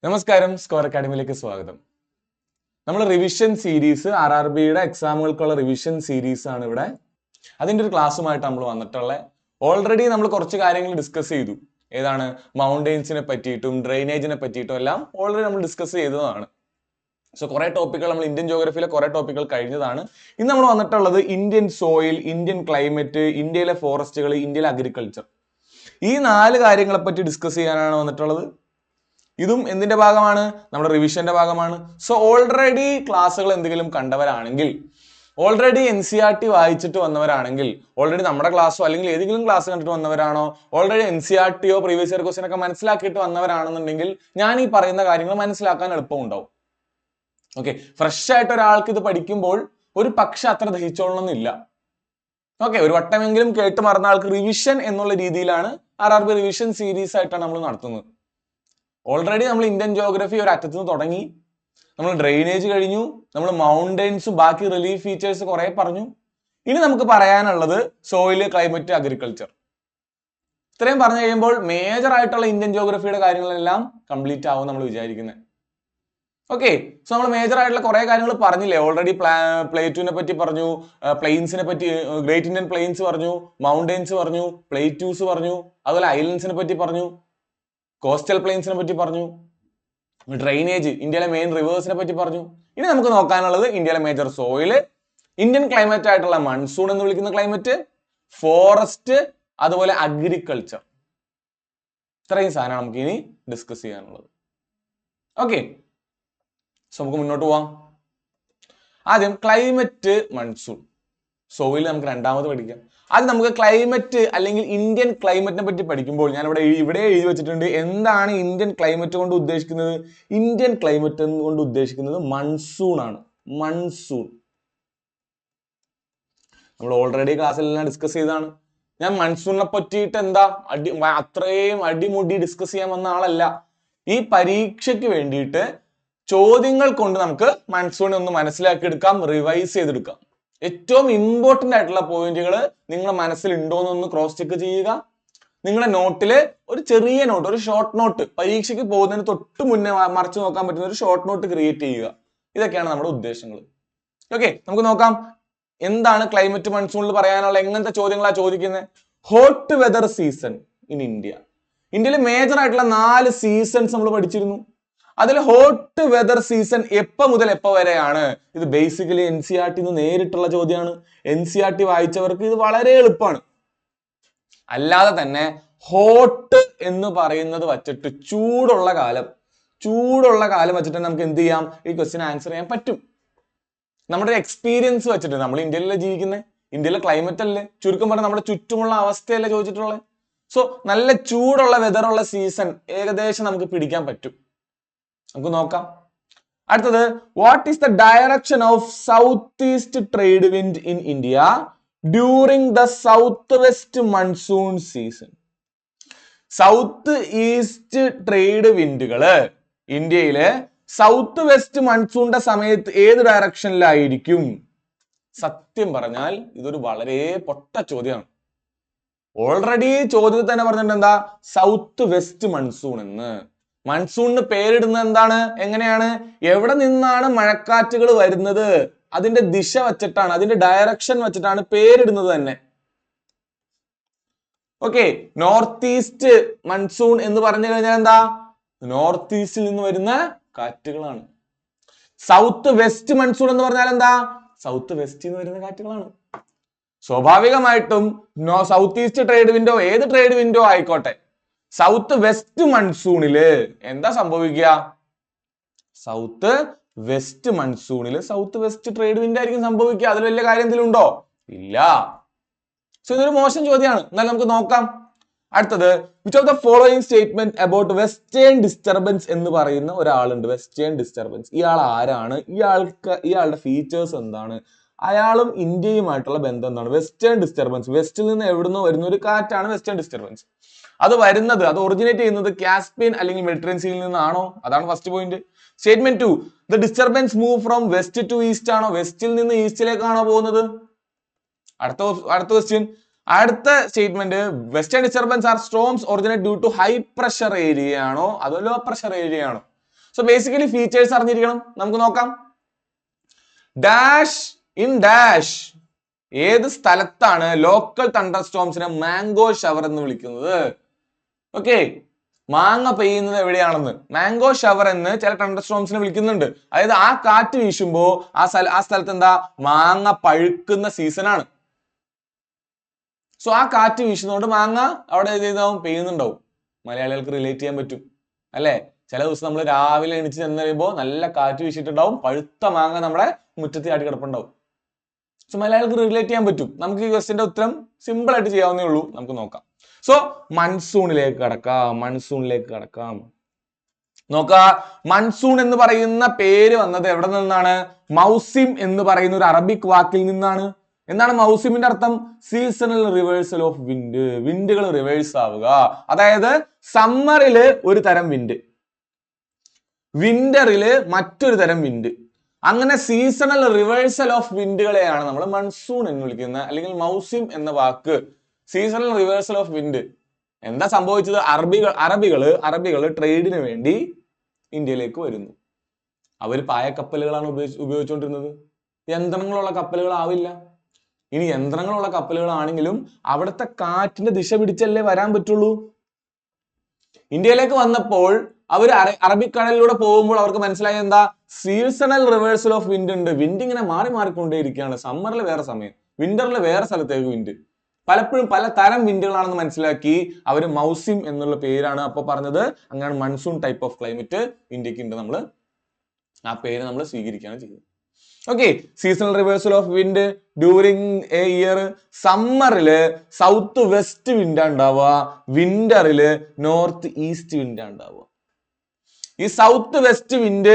നമസ്കാരം, സ്കോർ അക്കാഡമിയിലേക്ക് സ്വാഗതം. നമ്മൾ റിവിഷൻ സീരീസ് RRBയുടെ എക്സാമുകൾക്കുള്ള റിവിഷൻ സീരീസ് ആണ് ഇവിടെ. അതിൻ്റെ ഒരു ക്ലാസ്സുമായിട്ട് നമ്മൾ വന്നിട്ടുള്ളത്. ഓൾറെഡി നമ്മൾ കുറച്ച് കാര്യങ്ങൾ ഡിസ്കസ് ചെയ്തു. ഏതാണ്? മൗണ്ടെയിൻസിനെ പറ്റിയിട്ടും ഡ്രെയിനേജിനെ പറ്റിയിട്ടും എല്ലാം ഓൾറെഡി നമ്മൾ ഡിസ്കസ് ചെയ്തതാണ്. സോ കുറെ ടോപ്പിക്കുകൾ നമ്മൾ ഇന്ത്യൻ ജോഗ്രഫിയിലെ കുറെ ടോപ്പിക്കുകൾ കഴിഞ്ഞതാണ്. ഇന്ന് നമ്മൾ വന്നിട്ടുള്ളത് ഇന്ത്യൻ സോയിൽ, ഇന്ത്യൻ ക്ലൈമറ്റ്, ഇന്ത്യയിലെ ഫോറസ്റ്റുകൾ, ഇന്ത്യയിലെ അഗ്രികൾച്ചർ, ഈ 4 കാര്യങ്ങളെ പറ്റി ഡിസ്കസ് ചെയ്യാനാണ് വന്നിട്ടുള്ളത്. ഇതും എന്തിന്റെ ഭാഗമാണ്? നമ്മുടെ റിവിഷന്റെ ഭാഗമാണ്. സോ ഓൾറെഡി ക്ലാസ്സുകൾ എന്തെങ്കിലും കണ്ടവരാണെങ്കിൽ, ഓൾറെഡി NCERT വായിച്ചിട്ട് വന്നവരാണെങ്കിൽ, ഓൾറെഡി നമ്മുടെ ക്ലാസ്സോ അല്ലെങ്കിൽ ഏതെങ്കിലും ക്ലാസ് കണ്ടിട്ട് വന്നവരാണോ, ഓൾറെഡി NCERTയോ പ്രീവിയസ് ഇയർ ക്വസ്റ്റ്യൻ ഒക്കെ മനസ്സിലാക്കിയിട്ട് വന്നവരാണെന്നുണ്ടെങ്കിൽ ഞാൻ ഈ പറയുന്ന കാര്യങ്ങൾ മനസ്സിലാക്കാൻ എളുപ്പമുണ്ടാവും. ഓക്കെ, ഫ്രഷ് ആയിട്ട് ഒരാൾക്ക് ഇത് പഠിക്കുമ്പോൾ ഒരു പക്ഷെ അത്ര ദഹിച്ചോളണമെന്നില്ല. ഓക്കെ, ഒരു വട്ടമെങ്കിലും കേട്ട് മറന്ന ആൾക്ക് റിവിഷൻ എന്നുള്ള രീതിയിലാണ് RRB റിവിഷൻ സീരീസ് ആയിട്ടാണ് നമ്മൾ നടത്തുന്നത്. ഓൾറെഡി നമ്മൾ ഇന്ത്യൻ ജോഗ്രഫി ഒരു അറ്റത്ത് നിന്ന് തുടങ്ങി. നമ്മൾ ഡ്രെയിനേജ് കഴിഞ്ഞു, നമ്മൾ മൗണ്ടെയിൻസും ബാക്കി റിലീഫ് ഫീച്ചേഴ്സ് കുറെ പറഞ്ഞു. ഇനി നമുക്ക് പറയാനുള്ളത് സോയില്, ക്ലൈമറ്റ്, അഗ്രികൾച്ചർ. ഇത്രയും പറഞ്ഞു കഴിയുമ്പോൾ മേജർ ആയിട്ടുള്ള ഇന്ത്യൻ ജോഗ്രഫിയുടെ കാര്യങ്ങളെല്ലാം കംപ്ലീറ്റ് ആവും നമ്മൾ വിചാരിക്കുന്നത്. ഓക്കെ, സോ നമ്മൾ മേജർ ആയിട്ടുള്ള കുറെ കാര്യങ്ങൾ പറഞ്ഞില്ലേ ഓൾറെഡി. പ്ലേറ്റുവിനെ പറ്റി പറഞ്ഞു, പ്ലെയിൻസിനെ പറ്റി, ഗ്രേറ്റ് ഇന്ത്യൻ പ്ലെയിൻസ് പറഞ്ഞു, മൗണ്ടെയിൻസ് പറഞ്ഞു, പ്ലേറ്റ്യൂസ് പറഞ്ഞു, അതുപോലെ ഐലൻഡ്സിനെ പറ്റി പറഞ്ഞു, കോസ്റ്റൽ പ്ലെയിൻസിനെ പറ്റി പറഞ്ഞു, ഡ്രെയിനേജ്, ഇന്ത്യയിലെ മെയിൻ റിവേഴ്സിനെ പറ്റി പറഞ്ഞു. ഇനി നമുക്ക് നോക്കാനുള്ളത് ഇന്ത്യയിലെ മേജർ സോയില്, ഇന്ത്യൻ ക്ലൈമറ്റ് ആയിട്ടുള്ള മൺസൂൺ എന്ന് വിളിക്കുന്ന ക്ലൈമറ്റ്, ഫോറസ്റ്റ്, അതുപോലെ അഗ്രികൾച്ചർ. ഇത്രയും സാധനം നമുക്ക് ഇനി ഡിസ്കസ് ചെയ്യാനുള്ളത്. ഓക്കെ, സോ നമുക്ക് മുന്നോട്ട് പോവാം. ആദ്യം ക്ലൈമറ്റ്, മൺസൂൺ. സോയിൽ നമുക്ക് രണ്ടാമത് പഠിക്കാം. അത് നമുക്ക് ക്ലൈമറ്റ് അല്ലെങ്കിൽ ഇന്ത്യൻ ക്ലൈമറ്റിനെ പറ്റി പഠിക്കുമ്പോൾ ഞാൻ ഇവിടെ എഴുതി വെച്ചിട്ടുണ്ട്. എന്താണ് ഇന്ത്യൻ ക്ലൈമറ്റ് കൊണ്ട് ഉദ്ദേശിക്കുന്നത്? ഇന്ത്യൻ ക്ലൈമറ്റ് കൊണ്ട് ഉദ്ദേശിക്കുന്നത് മൺസൂൺ ആണ്. മൺസൂൺ നമ്മൾ ഓൾറെഡി ക്ലാസ്സിലെല്ലാം ഡിസ്കസ് ചെയ്തതാണ്. ഞാൻ മൺസൂണിനെ പറ്റിയിട്ട് അത്രയും അടിമുടി ഡിസ്കസ് ചെയ്യാൻ വന്ന ആളല്ല. ഈ പരീക്ഷയ്ക്ക് വേണ്ടിയിട്ട് ചോദ്യങ്ങൾ കൊണ്ട് നമുക്ക് മൺസൂണിനെ ഒന്ന് മനസ്സിലാക്കി എടുക്കാം, റിവൈസ് ചെയ്തെടുക്കാം. ഏറ്റവും ഇമ്പോർട്ടന്റ് ആയിട്ടുള്ള പോയിന്റുകൾ നിങ്ങളുടെ മനസ്സിൽ ഉണ്ടോ എന്നൊന്ന് ക്രോസ് ചെക്ക് ചെയ്യുക. നിങ്ങളുടെ നോട്ടില് ഒരു ചെറിയ നോട്ട്, ഒരു ഷോർട്ട് നോട്ട്, പരീക്ഷയ്ക്ക് പോകുന്നതിന് തൊട്ട് മുന്നേ മറിച്ച് നോക്കാൻ പറ്റുന്ന ഒരു ഷോർട്ട് നോട്ട് ക്രിയേറ്റ് ചെയ്യുക. ഇതൊക്കെയാണ് നമ്മുടെ ഉദ്ദേശങ്ങൾ. ഓക്കെ, നമുക്ക് നോക്കാം എന്താണ് ക്ലൈമറ്റ് മൺസൂണിൽ പറയാനുള്ള എങ്ങനത്തെ ചോദ്യങ്ങളാണ് ചോദിക്കുന്നത്. Hot weather season in India. ഇന്ത്യയിൽ മേജർ ആയിട്ടുള്ള 4 സീസൺസ് നമ്മൾ പഠിച്ചിരുന്നു. അതിൽ ഹോട്ട് വെതർ സീസൺ എപ്പോ മുതൽ എപ്പോ വരെയാണ്? ഇത് ബേസിക്കലി NCERT നേരിട്ടുള്ള ചോദ്യമാണ്. NCERT വായിച്ചവർക്ക് ഇത് വളരെ എളുപ്പമാണ്. അല്ലാതെ തന്നെ ഹോട്ട് എന്ന് പറയുന്നത് വച്ചിട്ട് ചൂടുള്ള കാലം വെച്ചിട്ട് നമുക്ക് എന്ത് ചെയ്യാം? ഈ ക്വസ്റ്റ്യൻ ആൻസർ ചെയ്യാൻ പറ്റും. നമ്മുടെ എക്സ്പീരിയൻസ് വെച്ചിട്ട്. നമ്മൾ ഇന്ത്യയിലല്ലേ ജീവിക്കുന്നത്, ഇന്ത്യയിലെ ക്ലൈമറ്റ് അല്ലേ, ചുരുക്കം പറഞ്ഞാൽ നമ്മുടെ ചുറ്റുമുള്ള അവസ്ഥയല്ലേ ചോദിച്ചിട്ടുള്ളത്. സോ നല്ല ചൂടുള്ള വെതറുള്ള സീസൺ ഏകദേശം നമുക്ക് പിടിക്കാൻ പറ്റും. നമുക്ക് നോക്കാം. അടുത്തത്, what is the direction of south east trade wind in India during the south west monsoon season? South east trade വിൻഡുകള് ഇന്ത്യയിലെ സൗത്ത് വെസ്റ്റ് മൺസൂണിന്റെ സമയത്ത് ഏത് ഡയറക്ഷനിലായിരിക്കും? സത്യം പറഞ്ഞാൽ ഇതൊരു വളരെ പൊട്ട ചോദ്യമാണ്. ഓൾറെഡി ചോദ്യത്തിൽ തന്നെ പറഞ്ഞിട്ടുണ്ട് എന്താ? സൗത്ത് വെസ്റ്റ് മൺസൂൺ എന്ന്. മൺസൂണിന് പേരിടുന്നത് എന്താണ്? എങ്ങനെയാണ്? എവിടെ നിന്നാണ് മഴക്കാറ്റുകൾ വരുന്നത് അതിന്റെ ദിശ വെച്ചിട്ടാണ്, അതിന്റെ ഡയറക്ഷൻ വെച്ചിട്ടാണ് പേരിടുന്നത് തന്നെ. ഓക്കെ, നോർത്ത് ഈസ്റ്റ് മൺസൂൺ എന്ന് പറഞ്ഞു കഴിഞ്ഞാൽ എന്താ? നോർത്ത് ഈസ്റ്റിൽ നിന്ന് വരുന്ന കാറ്റുകളാണ്. സൗത്ത് വെസ്റ്റ് മൺസൂൺ എന്ന് പറഞ്ഞാൽ എന്താ? സൗത്ത് വെസ്റ്റിൽ നിന്ന് വരുന്ന കാറ്റുകളാണ്. സ്വാഭാവികമായിട്ടും സൗത്ത് ഈസ്റ്റ് ട്രേഡ് വിൻഡോ, ഏത് ട്രേഡ് വിൻഡോ ആയിക്കോട്ടെ, സൗത്ത് വെസ്റ്റ് മൺസൂണില് എന്താ സംഭവിക്കുക? സൗത്ത് വെസ്റ്റ് മൺസൂണില് സൗത്ത് വെസ്റ്റ് ട്രേഡ് വിൻഡ് ആയിരിക്കും സംഭവിക്കുക. അതിൽ വലിയ കാര്യം എന്തെങ്കിലും ഉണ്ടോ? ഇല്ല. സോ ഇതൊരു മോശം ചോദ്യമാണ്. എന്നാൽ നമുക്ക് നോക്കാം. അടുത്തത്, which of the following statement about western disturbance എന്ന് പറയുന്ന ഒരാളുണ്ട്. വെസ്റ്റേൺ ഡിസ്റ്റർബൻസ്, ഇയാൾ ആരാണ്? ഇയാളുടെ ഫീച്ചേഴ്സ് എന്താണ്? അയാളും ഇന്ത്യയുമായിട്ടുള്ള ബന്ധം എന്താണ്? വെസ്റ്റേൺ ഡിസ്റ്റർബൻസ്, വെസ്റ്റിൽ നിന്ന് എവിടുന്നോ വരുന്ന ഒരു കാറ്റാണ് വെസ്റ്റേൺ ഡിസ്റ്റർബൻസ്. അത് ഒറിജിനേറ്റ് ചെയ്യുന്നത് കാസ്പിയൻ അല്ലെങ്കിൽ മെഡിറ്ററേനിയൻ സീയിൽ നിന്നാണോ? അതാണ് first point. Statement 2, the disturbance move from west to east ആണോ? വെസ്റ്റിൽ നിന്ന് ഈസ്റ്റിലേക്കാണോ പോകുന്നത്? അടുത്ത ക്വസ്റ്റ്യൻ, അടുത്ത statement, western disturbance are storms originate due to high pressure area ആണോ അതോ ലോ പ്രഷർ ഏരിയ ആണോ? സോ ബേസിക്കലി ഫീച്ചേഴ്സ് അറിഞ്ഞിരിക്കണം. നമുക്ക് നോക്കാം. ഡാഷ് ഇൻ ഡാഷ്, ഏത് സ്ഥലത്താണ് ലോക്കൽ തണ്ടർ സ്റ്റോംസിനെ മാംഗോ ഷവർ എന്ന് വിളിക്കുന്നത്? ഓക്കെ, മാങ്ങ പെയ്യുന്നത് എവിടെയാണെന്ന് മാംഗോ ഷവർ എന്ന് ചില തണ്ടർ സ്റ്റോംസിനെ വിളിക്കുന്നുണ്ട്. അതായത് ആ കാറ്റ് വീശുമ്പോ ആ സ്ഥലത്ത് എന്താ, മാങ്ങ പഴുക്കുന്ന സീസണാണ്. സോ ആ കാറ്റ് വീശുന്നതുകൊണ്ട് മാങ്ങ അവിടെ ഏതാവും, പെയ്യുന്നുണ്ടാവും. മലയാളികൾക്ക് റിലേറ്റ് ചെയ്യാൻ പറ്റും അല്ലെ? ചില ദിവസം നമ്മൾ രാവിലെ എണീച്ച് ചെന്ന് കഴിയുമ്പോൾ നല്ല കാറ്റ് വീശിയിട്ടുണ്ടാവും, പഴുത്ത മാങ്ങ നമ്മുടെ മുറ്റത്ത് ചാടി കിടപ്പുണ്ടാവും. സോ മലയാളികൾക്ക് റിലേറ്റ് ചെയ്യാൻ പറ്റും. നമുക്ക് ഈ ക്വസ്റ്റിന്റെ ഉത്തരം സിമ്പിൾ ആയിട്ട് ചെയ്യാവുന്നേ ഉള്ളൂ. നമുക്ക് നോക്കാം. സോ മൺസൂണിലേക്ക് കടക്കാം. നോക്ക, മൺസൂൺ എന്ന് പറയുന്ന പേര് വന്നത് എവിടെ നിന്നാണ്? മൗസിം എന്ന് പറയുന്ന ഒരു അറബിക് വാക്കിൽ നിന്നാണ്. എന്താണ് മൗസിമിന്റെ അർത്ഥം? Seasonal reversal of wind. വിൻഡുകൾ റിവേഴ്സ് ആവുക. അതായത് സമ്മറില് ഒരു തരം വിൻഡ്, വിന്ററില് മറ്റൊരു തരം വിൻഡ്. അങ്ങനെ സീസണൽ റിവേഴ്സൽ ഓഫ് വിൻഡുകളെയാണ് നമ്മൾ മൺസൂൺ എന്ന് വിളിക്കുന്നത്, അല്ലെങ്കിൽ മൗസിം എന്ന വാക്ക്. Seasonal reversal of wind. എന്താ സംഭവിച്ചത്? അറബികള് ട്രേഡിന് വേണ്ടി ഇന്ത്യയിലേക്ക് വരുന്നു. അവർ പായക്കപ്പലുകളാണ് ഉപയോഗിച്ചുകൊണ്ടിരുന്നത്. യന്ത്രങ്ങളുള്ള കപ്പലുകൾ ആവില്ല. ഇനി യന്ത്രങ്ങളുള്ള കപ്പലുകളാണെങ്കിലും അവിടുത്തെ കാറ്റിന്റെ ദിശ പിടിച്ചല്ലേ വരാൻ പറ്റുള്ളൂ. ഇന്ത്യയിലേക്ക് വന്നപ്പോൾ അവർ അറബിക്കടലിലൂടെ പോകുമ്പോൾ അവർക്ക് മനസ്സിലായ എന്താ, സീസണൽ റിവേഴ്സൽ ഓഫ് വിൻഡ് ഉണ്ട്. വിൻഡ് ഇങ്ങനെ മാറിക്കൊണ്ടേയിരിക്കുകയാണ്. സമ്മറിൽ വേറെ സമയം, വിന്ററിൽ വേറെ സ്ഥലത്തേക്ക് വിൻഡ്. പലപ്പോഴും പല തരം വിൻഡുകളാണെന്ന് മനസ്സിലാക്കി അവർ മൗസിം എന്നുള്ള പേരാണ് അപ്പൊ പറഞ്ഞത്. അങ്ങനെ മൺസൂൺ ടൈപ്പ് ഓഫ് ക്ലൈമറ്റ് ഇന്ത്യക്ക് ഉണ്ട്. നമ്മൾ ആ പേര് നമ്മൾ സ്വീകരിക്കുകയാണ് ചെയ്തത്. Okay, seasonal reversal of wind during a year. സമ്മറില് സൗത്ത് വെസ്റ്റ് വിൻഡാ ഉണ്ടാവുക, വിന്ററില് നോർത്ത് ഈസ്റ്റ് വിൻഡാ ഉണ്ടാവുക. ഈ സൗത്ത് വെസ്റ്റ് വിൻഡ്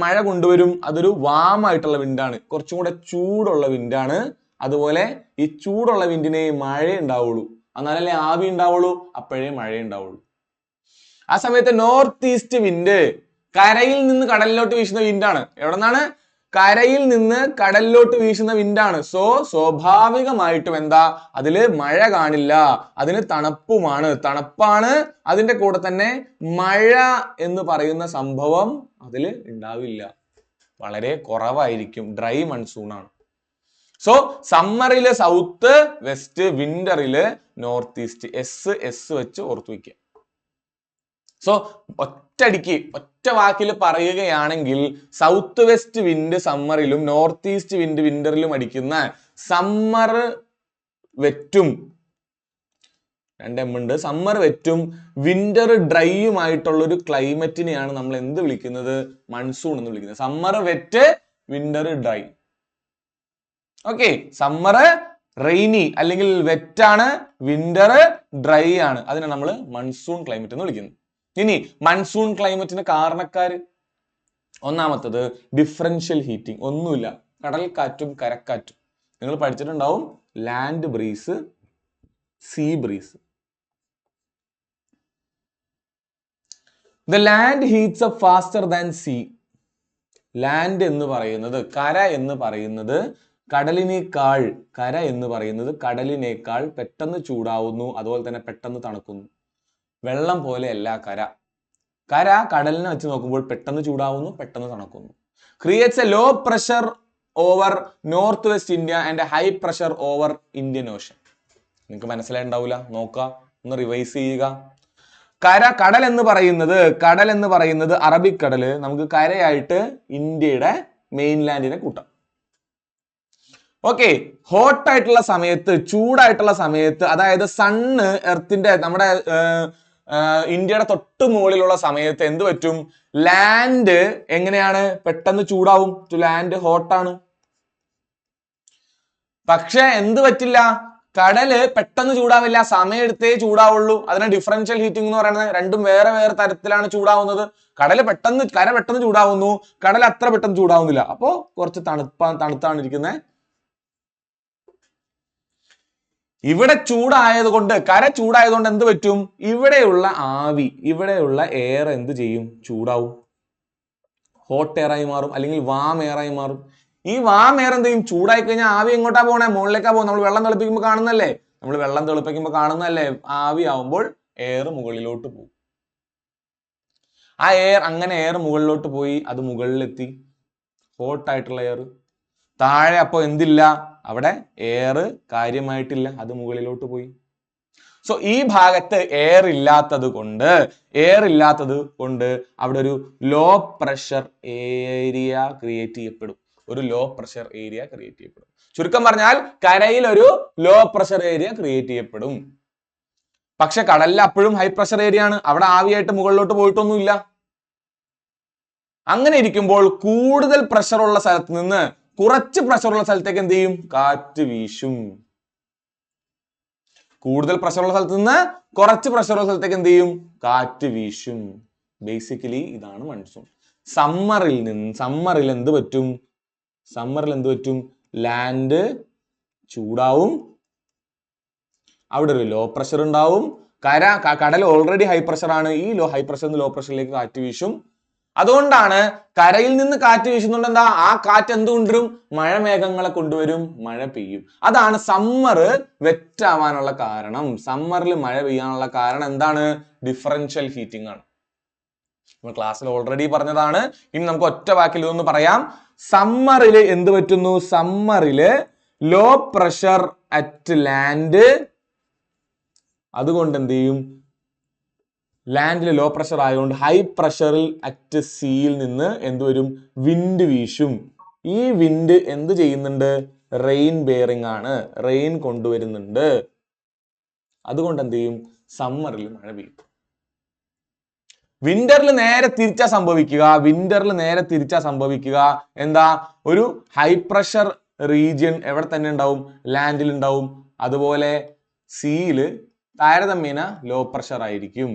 മഴ കൊണ്ടുവരും. അതൊരു വാമായിട്ടുള്ള വിൻഡാണ്, കുറച്ചും കൂടെ ചൂടുള്ള വിൻഡാണ്. അതുപോലെ ഈ ചൂടുള്ള വിൻഡിനെ മഴ ഉണ്ടാവുള്ളൂ, എന്നാലല്ലേ ആവി ഉണ്ടാവുള്ളൂ, അപ്പോഴേ മഴ ഉണ്ടാവുള്ളൂ. ആ സമയത്ത് നോർത്ത് ഈസ്റ്റ് വിൻഡ് കരയിൽ നിന്ന് കടലിലോട്ട് വീശുന്ന വിൻഡാണ്. എവിടെ നിന്നാണ്? കരയിൽ നിന്ന് കടലിലോട്ട് വീശുന്ന വിൻഡാണ്. സോ സ്വാഭാവികമായിട്ടും എന്താ, അതില് മഴ കാണില്ല, അതിന് തണുപ്പാണ്. അതിന്റെ കൂടെ തന്നെ മഴ എന്ന് പറയുന്ന സംഭവം അതിൽ ഉണ്ടാവില്ല, വളരെ കുറവായിരിക്കും. ഡ്രൈ മൺസൂൺ ആണ്. സോ സമ്മറില് സൗത്ത് വെസ്റ്റ്, വിന്ററില് നോർത്ത് ഈസ്റ്റ്. എസ് വെച്ച് ഓർത്തു വയ്ക്കുക. സോ ഒറ്റ വാക്കിൽ പറയുകയാണെങ്കിൽ സൗത്ത് വെസ്റ്റ് വിൻഡ് സമ്മറിലും നോർത്ത് ഈസ്റ്റ് വിൻഡ് വിന്ററിലും അടിക്കുന്ന സമ്മർ വെറ്റും, സമ്മർ വെറ്റും വിന്റർ ഡ്രൈയുമായിട്ടുള്ള ഒരു ക്ലൈമറ്റിനെയാണ് നമ്മൾ എന്ത് വിളിക്കുന്നത്? മൺസൂൺ എന്ന് വിളിക്കുന്നത്. Summer wet, winter dry. Okay, summer rainy അല്ലെങ്കിൽ വെറ്റാണ്, വിന്റർ ഡ്രൈ ആണ്. അതിനെ നമ്മൾ മൺസൂൺ ക്ലൈമറ്റ് എന്ന് വിളിക്കുന്നു. ഇനി മൺസൂൺ ക്ലൈമറ്റിന് കാരണക്കാര്, ഒന്നാമത്തത് ഡിഫറൻഷ്യൽ ഹീറ്റിംഗ്. ഒന്നുമില്ല, കടൽക്കാറ്റും കരക്കാറ്റും. നിങ്ങൾ പഠിച്ചിട്ടുണ്ടാവും land breeze, sea breeze. The land heats up faster than sea. Land എന്ന് പറയുന്നത്, കര എന്ന് പറയുന്നത് കടലിനേക്കാൾ പെട്ടെന്ന് ചൂടാവുന്നു, അതുപോലെ തന്നെ പെട്ടെന്ന് തണുക്കുന്നു. വെള്ളം പോലെയല്ല കര കടലിനെ വെച്ച് നോക്കുമ്പോൾ പെട്ടെന്ന് ചൂടാവുന്നു, പെട്ടെന്ന് തണുക്കുന്നു. Creates a low pressure over north west India and high pressure over Indian Ocean. നിങ്ങൾക്ക് മനസ്സിലായിട്ടുണ്ടാവില്ല, നോക്കുക, ഒന്ന് റിവൈസ് ചെയ്യുക. കടൽ എന്ന് പറയുന്നത് അറബിക്കടല്. നമുക്ക് കരയായിട്ട് ഇന്ത്യയുടെ മെയിൻലാൻഡിനെ കൂട്ടാം. ഓക്കെ, ഹോട്ടായിട്ടുള്ള സമയത്ത്, ചൂടായിട്ടുള്ള സമയത്ത്, അതായത് സണ്ണ് എർത്തിന്റെ നമ്മുടെ ഇന്ത്യയുടെ തൊട്ട് മുകളിലുള്ള സമയത്ത് എന്ത് പറ്റും? ലാൻഡ് എങ്ങനെയാണ്? പെട്ടെന്ന് ചൂടാവും. To land ഹോട്ടാണ്. പക്ഷെ എന്ത് പറ്റില്ല? കടല് പെട്ടെന്ന് ചൂടാവില്ല, സമയമെടുത്തേ ചൂടാവുള്ളൂ. അതിനെ ഡിഫറൻഷ്യൽ ഹീറ്റിംഗ് എന്ന് പറയുന്നത്. രണ്ടും വേറെ വേറെ തരത്തിലാണ് ചൂടാവുന്നത്. കര പെട്ടെന്ന് ചൂടാവുന്നു, കടൽ അത്ര പെട്ടെന്ന് ചൂടാവുന്നില്ല. അപ്പോ കുറച്ച് തണുത്താണ് ഇരിക്കുന്നത്. ഇവിടെ കര ചൂടായതുകൊണ്ട് എന്ത് പറ്റും? ഇവിടെയുള്ള ആവി, ഇവിടെയുള്ള എയർ എന്ത് ചെയ്യും? ചൂടാവും, ഹോട്ട് എയറായി മാറും, അല്ലെങ്കിൽ വാം എയറായി മാറും. ഈ വാം എയർ എന്ത് ചെയ്യും? ചൂടായി കഴിഞ്ഞാൽ ആവി എങ്ങോട്ടാ പോണേ? മുകളിലേക്കാ പോകും. നമ്മൾ വെള്ളം തിളപ്പിക്കുമ്പോൾ കാണുന്നല്ലേ? ആവി ആവുമ്പോൾ എയർ മുകളിലോട്ട് പോകും. ആ എയർ അങ്ങനെ എയർ മുകളിലോട്ട് പോയി, അത് മുകളിലെത്തി, ഹോട്ടായിട്ടുള്ള എയർ. താഴെ അപ്പൊ എന്തില്ല, അവിടെ എയർ കാര്യമായിട്ടില്ല, അത് മുകളിലോട്ട് പോയി. സോ ഈ ഭാഗത്ത് എയർ ഇല്ലാത്തത് കൊണ്ട് അവിടെ ഒരു ലോ പ്രഷർ ഏരിയ ക്രിയേറ്റ് ചെയ്യപ്പെടും. ഒരു ലോ പ്രഷർ ഏരിയ ക്രിയേറ്റ് ചെയ്യപ്പെടും. ചുരുക്കം പറഞ്ഞാൽ കരയിൽ ഒരു ലോ പ്രഷർ ഏരിയ ക്രിയേറ്റ് ചെയ്യപ്പെടും. പക്ഷെ കടലിൽ അപ്പോഴും ഹൈ പ്രഷർ ഏരിയ ആണ്, അവിടെ ആവിയായിട്ട് മുകളിലോട്ട് പോയിട്ടൊന്നുമില്ല. അങ്ങനെ ഇരിക്കുമ്പോൾ കൂടുതൽ പ്രഷർ ഉള്ള സ്ഥലത്ത് നിന്ന് കുറച്ച് പ്രഷർ ഉള്ള സ്ഥലത്തേക്ക് എന്ത് ചെയ്യും, കാറ്റ് വീശും. കൂടുതൽ പ്രഷറുള്ള സ്ഥലത്ത് നിന്ന് കുറച്ച് പ്രഷറുള്ള സ്ഥലത്തേക്ക് എന്ത് ചെയ്യും, കാറ്റ് വീശും. ബേസിക്കലി ഇതാണ് മൺസൂൺ. സമ്മറിൽ എന്ത് പറ്റും, ലാൻഡ് ചൂടാവും, അവിടെ ഒരു ലോ പ്രഷർ ഉണ്ടാവും. കടൽ ഓൾറെഡി ഹൈ പ്രഷർ ആണ്, ഈ ഹൈ പ്രഷറിൽ നിന്ന് ലോ പ്രഷറിലേക്ക് കാറ്റ് വീശും. അതുകൊണ്ടാണ് കരയിൽ നിന്ന് കാറ്റ് വീശുന്നുണ്ട്, എന്താ, ആ കാറ്റ് എന്ത് കൊണ്ടുവരും, മഴമേഘങ്ങളെ കൊണ്ടുവരും, മഴ പെയ്യും. അതാണ് സമ്മർ വെറ്റാവാനുള്ള കാരണം. സമ്മറിൽ മഴ പെയ്യാനുള്ള കാരണം എന്താണ്, ഡിഫറൻഷ്യൽ ഹീറ്റിംഗ് ആണ്. നമ്മൾ ക്ലാസ്സിൽ ഓൾറെഡി പറഞ്ഞതാണ്. ഇനി നമുക്ക് ഒറ്റ വാക്കിൽ ഇതൊന്ന് പറയാം. സമ്മറിൽ എന്ത് പറ്റുന്നു, സമ്മറില് ലോ പ്രഷർ അറ്റ് ലാൻഡ്, അതുകൊണ്ട് എന്ത് ചെയ്യും, ലാൻഡിൽ ലോ പ്രഷർ ആയതുകൊണ്ട് ഹൈ പ്രഷറിൽ അറ്റ് സീയിൽ നിന്ന് എന്ത് വരും, വിൻഡ് വീശും. ഈ വിൻഡ് എന്ത് ചെയ്യുന്നുണ്ട്, റെയിൻ ബെയറിംഗ് ആണ്, റെയിൻ കൊണ്ടുവരുന്നുണ്ട്. അതുകൊണ്ട് എന്ത് ചെയ്യും, സമ്മറിൽ മഴ പെയ്യും. വിന്ററിൽ നേരെ തിരിച്ചാ സംഭവിക്കുക. എന്താ, ഒരു ഹൈ പ്രഷർ റീജിയൻ എവിടെ തന്നെ ഉണ്ടാവും, ലാൻഡിൽ ഉണ്ടാവും. അതുപോലെ സീയില് താരതമ്യേന ലോ പ്രഷർ ആയിരിക്കും.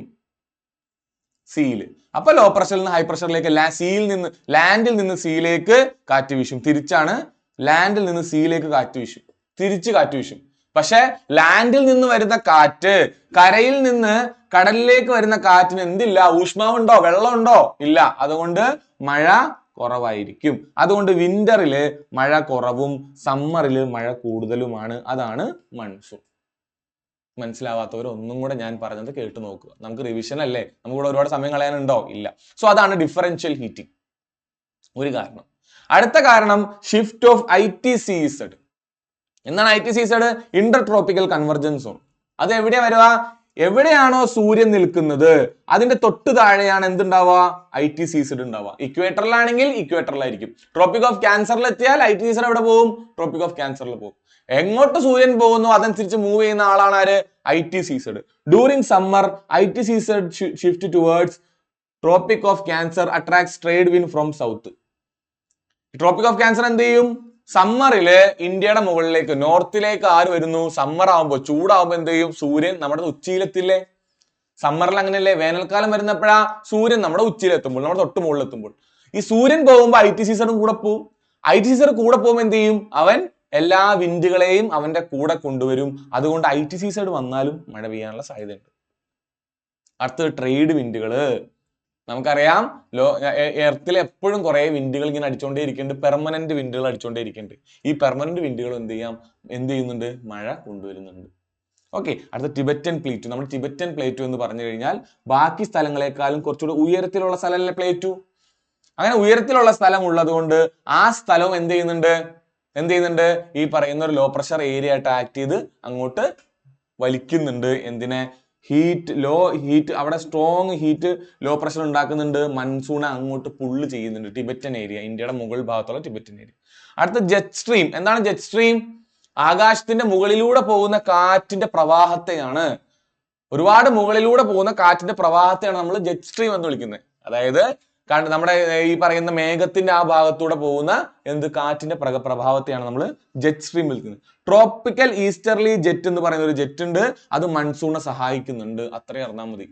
അപ്പൊ ലോ പ്രഷറിൽ നിന്ന് ഹൈ പ്രഷറിലേക്ക്, ലാൻഡിൽ നിന്ന് സീയിലേക്ക് കാറ്റ് വീശും. തിരിച്ചാണ്, ലാൻഡിൽ നിന്ന് സീയിലേക്ക് കാറ്റ് വീശും, തിരിച്ച് കാറ്റ് വീശും. പക്ഷെ ലാൻഡിൽ നിന്ന് വരുന്ന കാറ്റ്, കരയിൽ നിന്ന് കടലിലേക്ക് വരുന്ന കാറ്റിന് എന്തില്ല, ഊഷ്മാവുണ്ടോ, വെള്ളമുണ്ടോ, ഇല്ല. അതുകൊണ്ട് മഴ കുറവായിരിക്കും. അതുകൊണ്ട് വിന്ററില് മഴ കുറവും സമ്മറിൽ മഴ കൂടുതലുമാണ്. അതാണ് മൺസൂൺ. മനസ്സിലാവാത്തവർ ഒന്നും കൂടെ ഞാൻ പറഞ്ഞത് കേട്ട് നോക്കുക. നമുക്ക് റിവിഷൻ അല്ലേ, നമുക്കിവിടെ ഒരുപാട് സമയം കളയാനുണ്ടോ, ഇല്ല. സോ അതാണ് ഡിഫറൻഷ്യൽ ഹീറ്റിംഗ് ഒരു കാരണം. അടുത്ത കാരണം ഷിഫ്റ്റ് ഓഫ് ITCZ. എന്താണ് ITCZ? Inter tropical convergence zone. അത് എവിടെയാ വരിക, എവിടെയാണോ സൂര്യൻ നിൽക്കുന്നത് അതിന്റെ തൊട്ട് താഴെയാണ് എന്തുണ്ടാവുക, ITCZ ഉണ്ടാവുക. ഇക്വേറ്ററിലാണെങ്കിൽ ഇക്വേറ്ററിലായിരിക്കും. ട്രോപ്പിക് ഓഫ് ക്യാൻസറിൽ എത്തിയാൽ ITCZ എവിടെ പോകും, ട്രോപ്പിക് ഓഫ് ക്യാൻസറിൽ പോകും. എങ്ങോട്ട് സൂര്യൻ പോകുന്നു അതനുസരിച്ച് മൂവ് ചെയ്യുന്ന ആളാണ് ആര്, ITCZ. During summer ITCZ shift towards tropic of cancer attracts trade wind from south. Tropic of cancer എന്ത് ചെയ്യും, സമ്മറില് ഇന്ത്യയുടെ മുകളിലേക്ക്, നോർത്തിലേക്ക് ആര് വരുന്നു, സമ്മർ ആവുമ്പോ, ചൂടാവുമ്പോ എന്ത് ചെയ്യും, സൂര്യൻ നമ്മുടെ ഉച്ചിയിലെത്തില്ലേ. സമ്മറിൽ അങ്ങനെയല്ലേ, വേനൽക്കാലം വരുന്നപ്പോഴാ സൂര്യൻ നമ്മുടെ ഉച്ചിയിലെത്തുമ്പോൾ, നമ്മുടെ തൊട്ട് മുകളിലെത്തുമ്പോൾ. ഈ സൂര്യൻ പോകുമ്പോൾ ITCZ കൂടെ പോകും. ITCZ കൂടെ പോകുമ്പോൾ എന്ത് ചെയ്യും, അവൻ എല്ലാ വിൻഡുകളെയും അവന്റെ കൂടെ കൊണ്ടുവരും. അതുകൊണ്ട് ITCZ വന്നാലും മഴ പെയ്യാനുള്ള സാധ്യതയുണ്ട്. അടുത്തത് ട്രേഡ് വിൻഡുകള്. നമുക്കറിയാം, എർത്തിൽ എപ്പോഴും കുറെ വിൻഡുകൾ ഇങ്ങനെ അടിച്ചുകൊണ്ടേ ഇരിക്കുന്നുണ്ട്, പെർമനന്റ് വിൻഡുകൾ അടിച്ചുകൊണ്ടേ ഇരിക്കുന്നുണ്ട്. ഈ പെർമനന്റ് വിൻഡുകൾ എന്ത് ചെയ്യുന്നുണ്ട്, മഴ കൊണ്ടുവരുന്നുണ്ട്. ഓക്കെ, അടുത്ത ടിബറ്റൻ പ്ലേറ്റു. നമ്മൾ ടിബറ്റൻ പ്ലേറ്റു എന്ന് പറഞ്ഞു കഴിഞ്ഞാൽ ബാക്കി സ്ഥലങ്ങളെക്കാളും കുറച്ചുകൂടി ഉയരത്തിലുള്ള സ്ഥലമല്ലേ പ്ലേറ്റു. അങ്ങനെ ഉയരത്തിലുള്ള സ്ഥലം ഉള്ളത് കൊണ്ട് ആ സ്ഥലവും എന്ത് ചെയ്യുന്നുണ്ട്, ഈ പറയുന്ന ഒരു ലോ പ്രഷർ ഏരിയ ആയിട്ട് ആക്ട് ചെയ്ത് അങ്ങോട്ട് വലിക്കുന്നുണ്ട്. എന്തിനെ, ഹീറ്റ് അവിടെ സ്ട്രോങ് ഹീറ്റ് ലോ പ്രഷർ ഉണ്ടാക്കുന്നുണ്ട്. മൺസൂണെ അങ്ങോട്ട് പുള്ള് ചെയ്യുന്നുണ്ട്. ടിബറ്റൻ ഏരിയ, ഇന്ത്യയുടെ മുകൾ ഭാഗത്തുള്ള ടിബറ്റൻ ഏരിയ. അടുത്ത ജെറ്റ് സ്ട്രീം. എന്താണ് ജെറ്റ് സ്ട്രീം? ആകാശത്തിന്റെ മുകളിലൂടെ പോകുന്ന കാറ്റിന്റെ പ്രവാഹത്തെയാണ്, ഒരുപാട് മുകളിലൂടെ പോകുന്ന കാറ്റിന്റെ പ്രവാഹത്തെയാണ് നമ്മൾ ജെറ്റ് സ്ട്രീം എന്ന് വിളിക്കുന്നത്. അതായത് നമ്മുടെ ഈ പറയുന്ന മേഘത്തിന്റെ ആ ഭാഗത്തൂടെ പോകുന്ന കാറ്റിന്റെ പ്രഭാവത്തെയാണ് നമ്മൾ ജെറ്റ് സ്ട്രീം വിളിക്കുന്നത്. ട്രോപ്പിക്കൽ ഈസ്റ്റർലി ജെറ്റ് എന്ന് പറയുന്ന ഒരു ജെറ്റ് ഉണ്ട്, അത് മൺസൂണിനെ സഹായിക്കുന്നുണ്ട്. അത്രയും അറിഞ്ഞാൽ മതി.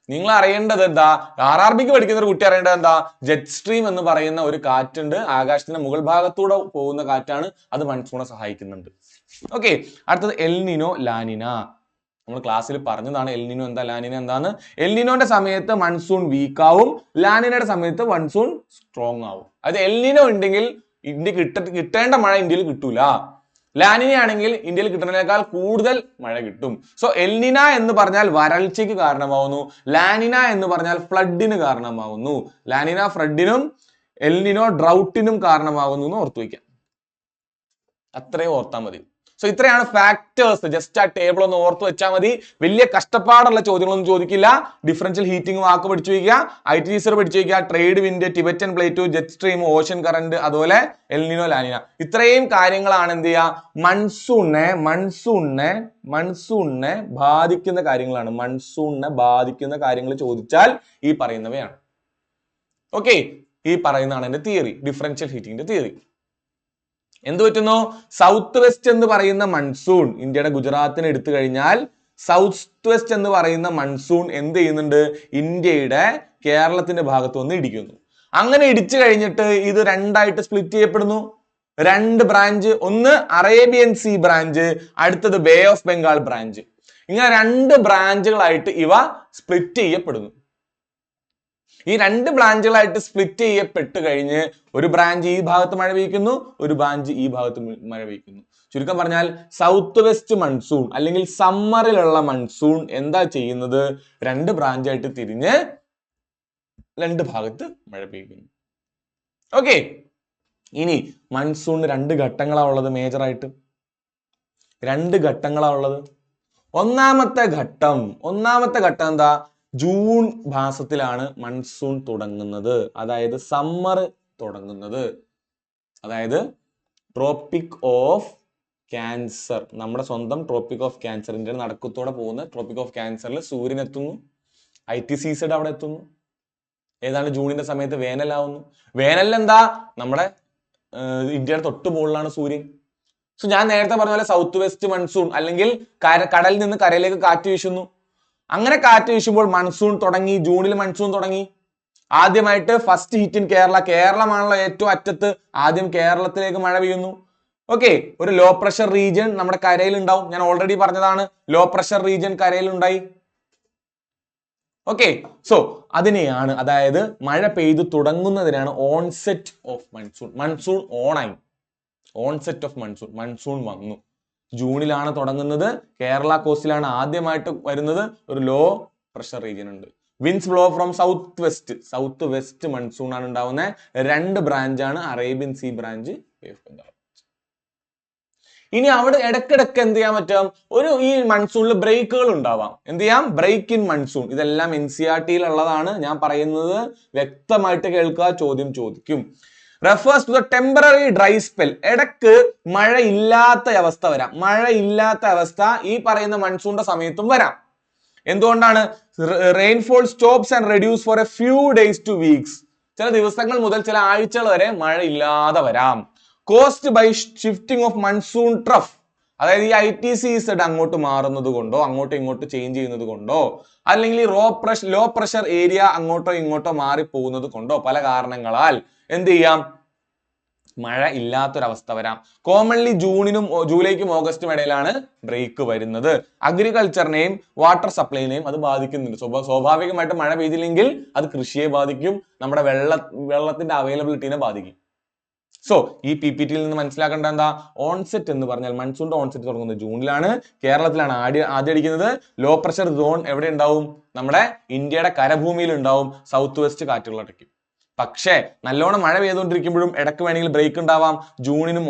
നിങ്ങൾ അറിയേണ്ടത് എന്താ, RRBക്ക് പഠിക്കുന്ന ഒരു കുട്ടി അറിയേണ്ടത് എന്താ, ജെറ്റ് സ്ട്രീം എന്ന് പറയുന്ന ഒരു കാറ്റുണ്ട്, ആകാശത്തിന്റെ മുകൾ ഭാഗത്തൂടെ പോകുന്ന കാറ്റാണ്, അത് മൺസൂണെ സഹായിക്കുന്നുണ്ട്. ഓക്കെ, അടുത്തത് എൽനിനോ ലാനിന. നമ്മൾ ക്ലാസ്സിൽ പറഞ്ഞതാണ് എൽനിനോ എന്താ, ലാനിന എന്താന്ന്. എൽനിനോന്റെ സമയത്ത് മൺസൂൺ വീക്ക് ആവും, ലാനിനയുടെ സമയത്ത് മൺസൂൺ സ്ട്രോങ് ആവും. അത് എൽനിനോ ഉണ്ടെങ്കിൽ ഇന്ത്യ കിട്ടേണ്ട മഴ ഇന്ത്യയിൽ കിട്ടൂല. ലാനിന ആണെങ്കിൽ ഇന്ത്യയിൽ കിട്ടുന്നതിനേക്കാൾ കൂടുതൽ മഴ കിട്ടും. സോ എൽനിന എന്ന് പറഞ്ഞാൽ വരൾച്ചയ്ക്ക് കാരണമാവുന്നു, ലാനിന എന്ന് പറഞ്ഞാൽ ഫ്ലഡിന് കാരണമാവുന്നു. ലാനിന ഫ്ലഡിനും എൽനിനോ ഡ്രൗട്ടിനും കാരണമാകുന്നു എന്ന് ഓർത്തു വയ്ക്കാം. അത്രയും ഓർത്താൽ മതി. സോ ഇത്രയാണ് ഫാക്ടേഴ്സ്. ജസ്റ്റ് ആ ടേബിൾ ഒന്ന് ഓർത്ത് വെച്ചാൽ മതി. വലിയ കഷ്ടപ്പാടുള്ള ചോദ്യങ്ങളൊന്നും ചോദിക്കില്ല. ഡിഫറൻഷ്യൽ ഹീറ്റിംഗ് വാക്ക് പഠിച്ചു വയ്ക്കുക, ITCR പഠിച്ചു വയ്ക്കുക, trade wind, Tibetan plateau, jet stream, Ocean current, അതുപോലെ എൽനിനോ ലാനിന. ഇത്രയും കാര്യങ്ങളാണ് എന്ത് ചെയ്യുക, മൺസൂണിനെ ബാധിക്കുന്ന കാര്യങ്ങളാണ്. മൺസൂണിനെ ബാധിക്കുന്ന കാര്യങ്ങൾ ചോദിച്ചാൽ ഈ പറയുന്നവയാണ്. ഓക്കെ, ഈ പറയുന്നതാണ് എന്റെ തിയറി, ഡിഫറൻഷ്യൽ ഹീറ്റിംഗിന്റെ തിയറി. എന്ത് പറ്റുന്നു, സൗത്ത് വെസ്റ്റ് എന്ന് പറയുന്ന മൺസൂൺ, ഇന്ത്യയുടെ ഗുജറാത്തിനെ എടുത്തു കഴിഞ്ഞാൽ സൗത്ത് വെസ്റ്റ് എന്ന് പറയുന്ന മൺസൂൺ എന്ത് ചെയ്യുന്നുണ്ട്, ഇന്ത്യയുടെ കേരളത്തിന്റെ ഭാഗത്ത് വന്ന് ഇടിക്കുന്നു. അങ്ങനെ ഇടിച്ചു കഴിഞ്ഞിട്ട് ഇത് രണ്ടായിട്ട് സ്പ്ലിറ്റ് ചെയ്യപ്പെടുന്നു. രണ്ട് ബ്രാഞ്ച്, ഒന്ന് അറേബ്യൻ സീ ബ്രാഞ്ച്, അടുത്തത് ബേ ഓഫ് ബംഗാൾ ബ്രാഞ്ച്. ഇങ്ങനെ രണ്ട് ബ്രാഞ്ചുകളായിട്ട് ഇവ സ്പ്ലിറ്റ് ചെയ്യപ്പെടുന്നു. ഈ രണ്ട് ബ്രാഞ്ചുകളായിട്ട് സ്പ്ലിറ്റ് ചെയ്യപ്പെട്ട് കഴിഞ്ഞ് ഒരു ബ്രാഞ്ച് ഈ ഭാഗത്ത് മഴ പെയ്യ്ക്കുന്നു, ഒരു ബ്രാഞ്ച് ഈ ഭാഗത്ത് മഴ പെയ്യ്ക്കുന്നു. ചുരുക്കം പറഞ്ഞാൽ സൗത്ത് വെസ്റ്റ് മൺസൂൺ അല്ലെങ്കിൽ സമ്മറിലുള്ള മൺസൂൺ എന്താ ചെയ്യുന്നത്, രണ്ട് ബ്രാഞ്ചായിട്ട് തിരിഞ്ഞ് രണ്ട് ഭാഗത്ത് മഴ പെയ്യുന്നു. ഓക്കെ, ഇനി മൺസൂണിന് രണ്ട് ഘട്ടങ്ങളാ ഉള്ളത്. മേജറായിട്ട് രണ്ട് ഘട്ടങ്ങളാ ഉള്ളത്. ഒന്നാമത്തെ ഘട്ടം എന്താ, ജൂൺ മാസത്തിലാണ് മൺസൂൺ തുടങ്ങുന്നത്, അതായത് സമ്മർ തുടങ്ങുന്നത്. അതായത് ട്രോപ്പിക് ഓഫ് ക്യാൻസർ, നമ്മുടെ സ്വന്തം ട്രോപ്പിക് ഓഫ് ക്യാൻസർ, ഇന്ത്യയുടെ നടക്കത്തോടെ പോകുന്ന ട്രോപ്പിക് ഓഫ് ക്യാൻസറിൽ സൂര്യൻ എത്തുന്നു, ITCZ അവിടെ എത്തുന്നു. ഏതാണ്ട് ജൂണിന്റെ സമയത്ത് വേനലാവുന്നു. വേനലിൽ എന്താ, നമ്മുടെ ഇന്ത്യയുടെ തൊട്ട് മുകളിലാണ് സൂര്യൻ. സോ ഞാൻ നേരത്തെ പറഞ്ഞ പോലെ സൗത്ത് വെസ്റ്റ് മൺസൂൺ അല്ലെങ്കിൽ കടലിൽ നിന്ന് കരയിലേക്ക് കാറ്റ് വീശുന്നു. അങ്ങനെ കാറ്റ് വീശുമ്പോൾ മൺസൂൺ തുടങ്ങി. ജൂണിൽ മൺസൂൺ തുടങ്ങി. ആദ്യമായിട്ട് ഫസ്റ്റ് ഹിറ്റ് ഇൻ കേരളമാണല്ലോ ഏറ്റവും അറ്റത്ത്. ആദ്യം കേരളത്തിലേക്ക് മഴ പെയ്യുന്നു. ഓക്കെ, ഒരു ലോ പ്രഷർ റീജിയൻ നമ്മുടെ കരയിൽ ഉണ്ടാവും. ഞാൻ ഓൾറെഡി പറഞ്ഞതാണ്, ലോ പ്രഷർ റീജിയൻ കരയിൽ ഉണ്ടായി. ഓക്കെ, സോ അതിനെയാണ്, അതായത് മഴ പെയ്തു തുടങ്ങുന്നതിനാണ് ഓൺസെറ്റ് ഓഫ് മൺസൂൺ. മൺസൂൺ ഓണായി, ഓൺസെറ്റ് ഓഫ് മൺസൂൺ വന്നു. ജൂണിലാണ് തുടങ്ങുന്നത്. കേരള കോസ്റ്റിലാണ് ആദ്യമായിട്ട് വരുന്നത്. ഒരു ലോ പ്രഷർ റീജിയൻ ഉണ്ട്. Winds blow from south west monsoon ആണ് ഉണ്ടാവുന്നത്. രണ്ട് ബ്രാഞ്ചാണ്, Arabian see branch, bay of Bengal. ഇനി അവിടെ ഇടക്കിടക്ക് എന്ത് ചെയ്യാൻ പറ്റും, ഈ മൺസൂണിൽ ബ്രേക്കുകൾ ഉണ്ടാവാം. എന്ത് ചെയ്യാം, ബ്രേക്ക് ഇൻ മൺസൂൺ. ഇതെല്ലാം NCERT ഉള്ളതാണ്. ഞാൻ പറയുന്നത് വ്യക്തമായിട്ട് കേൾക്കുക, ചോദ്യം ചോദിക്കും. Refers to the temporary dry spell. ഇടക്ക് മഴ ഇല്ലാത്ത അവസ്ഥ വരാം. മഴ ഇല്ലാത്ത അവസ്ഥ ഈ പറയുന്ന മൺസൂണിന്റെ സമയത്തും വരാം. എന്തുകൊണ്ടാണ്, rainfall stops and reduce for a few days to weeks. ചില ദിവസങ്ങൾ മുതൽ ചില ആഴ്ചകൾ വരെ മഴ ഇല്ലാതെ വരാം. Caused by shifting of monsoon trough, അതായത് ഈ ITCZ അങ്ങോട്ട് മാറുന്നത് കൊണ്ടോ അങ്ങോട്ടും ഇങ്ങോട്ട് ചേഞ്ച് ചെയ്യുന്നത് കൊണ്ടോ, അല്ലെങ്കിൽ ലോ പ്രഷർ ഏരിയ അങ്ങോട്ടോ ഇങ്ങോട്ടോ മാറിപ്പോകുന്നത് കൊണ്ടോ, പല കാരണങ്ങളാൽ എന്ത് ചെയ്യാം, മഴ ഇല്ലാത്തൊരവസ്ഥ വരാം. കോമൺലി ജൂലൈക്കും ഓഗസ്റ്റും ഇടയിലാണ് ബ്രേക്ക് വരുന്നത്. അഗ്രികൾച്ചറിനെയും വാട്ടർ സപ്ലൈനെയും അത് ബാധിക്കുന്നുണ്ട്. സ്വാഭാവികമായിട്ട് മഴ പെയ്തില്ലെങ്കിൽ അത് കൃഷിയെ ബാധിക്കും, നമ്മുടെ വെള്ളത്തിന്റെ അവൈലബിലിറ്റിനെ ബാധിക്കും. സോ ഈ PPTയിൽ നിന്ന് മനസ്സിലാക്കേണ്ട എന്താ, ഓൺസെറ്റ് എന്ന് പറഞ്ഞാൽ മൺസൂണിന്റെ ഓൺസെറ്റ് തുടങ്ങുന്നത് ജൂണിലാണ്. കേരളത്തിലാണ് ആദ്യം അടിക്കുന്നത്. ലോ പ്രഷർ സോൺ എവിടെ ഉണ്ടാവും, നമ്മുടെ ഇന്ത്യയുടെ കരഭൂമിയിൽ ഉണ്ടാവും, സൗത്ത് വെസ്റ്റ് കാറ്റുകൾ അടയ്ക്കും. പക്ഷേ നല്ലോണം മഴ പെയ്തുകൊണ്ടിരിക്കുമ്പോഴും ഇടയ്ക്ക് വേണമെങ്കിൽ ബ്രേക്ക് ഉണ്ടാവാം. ജൂലൈക്കും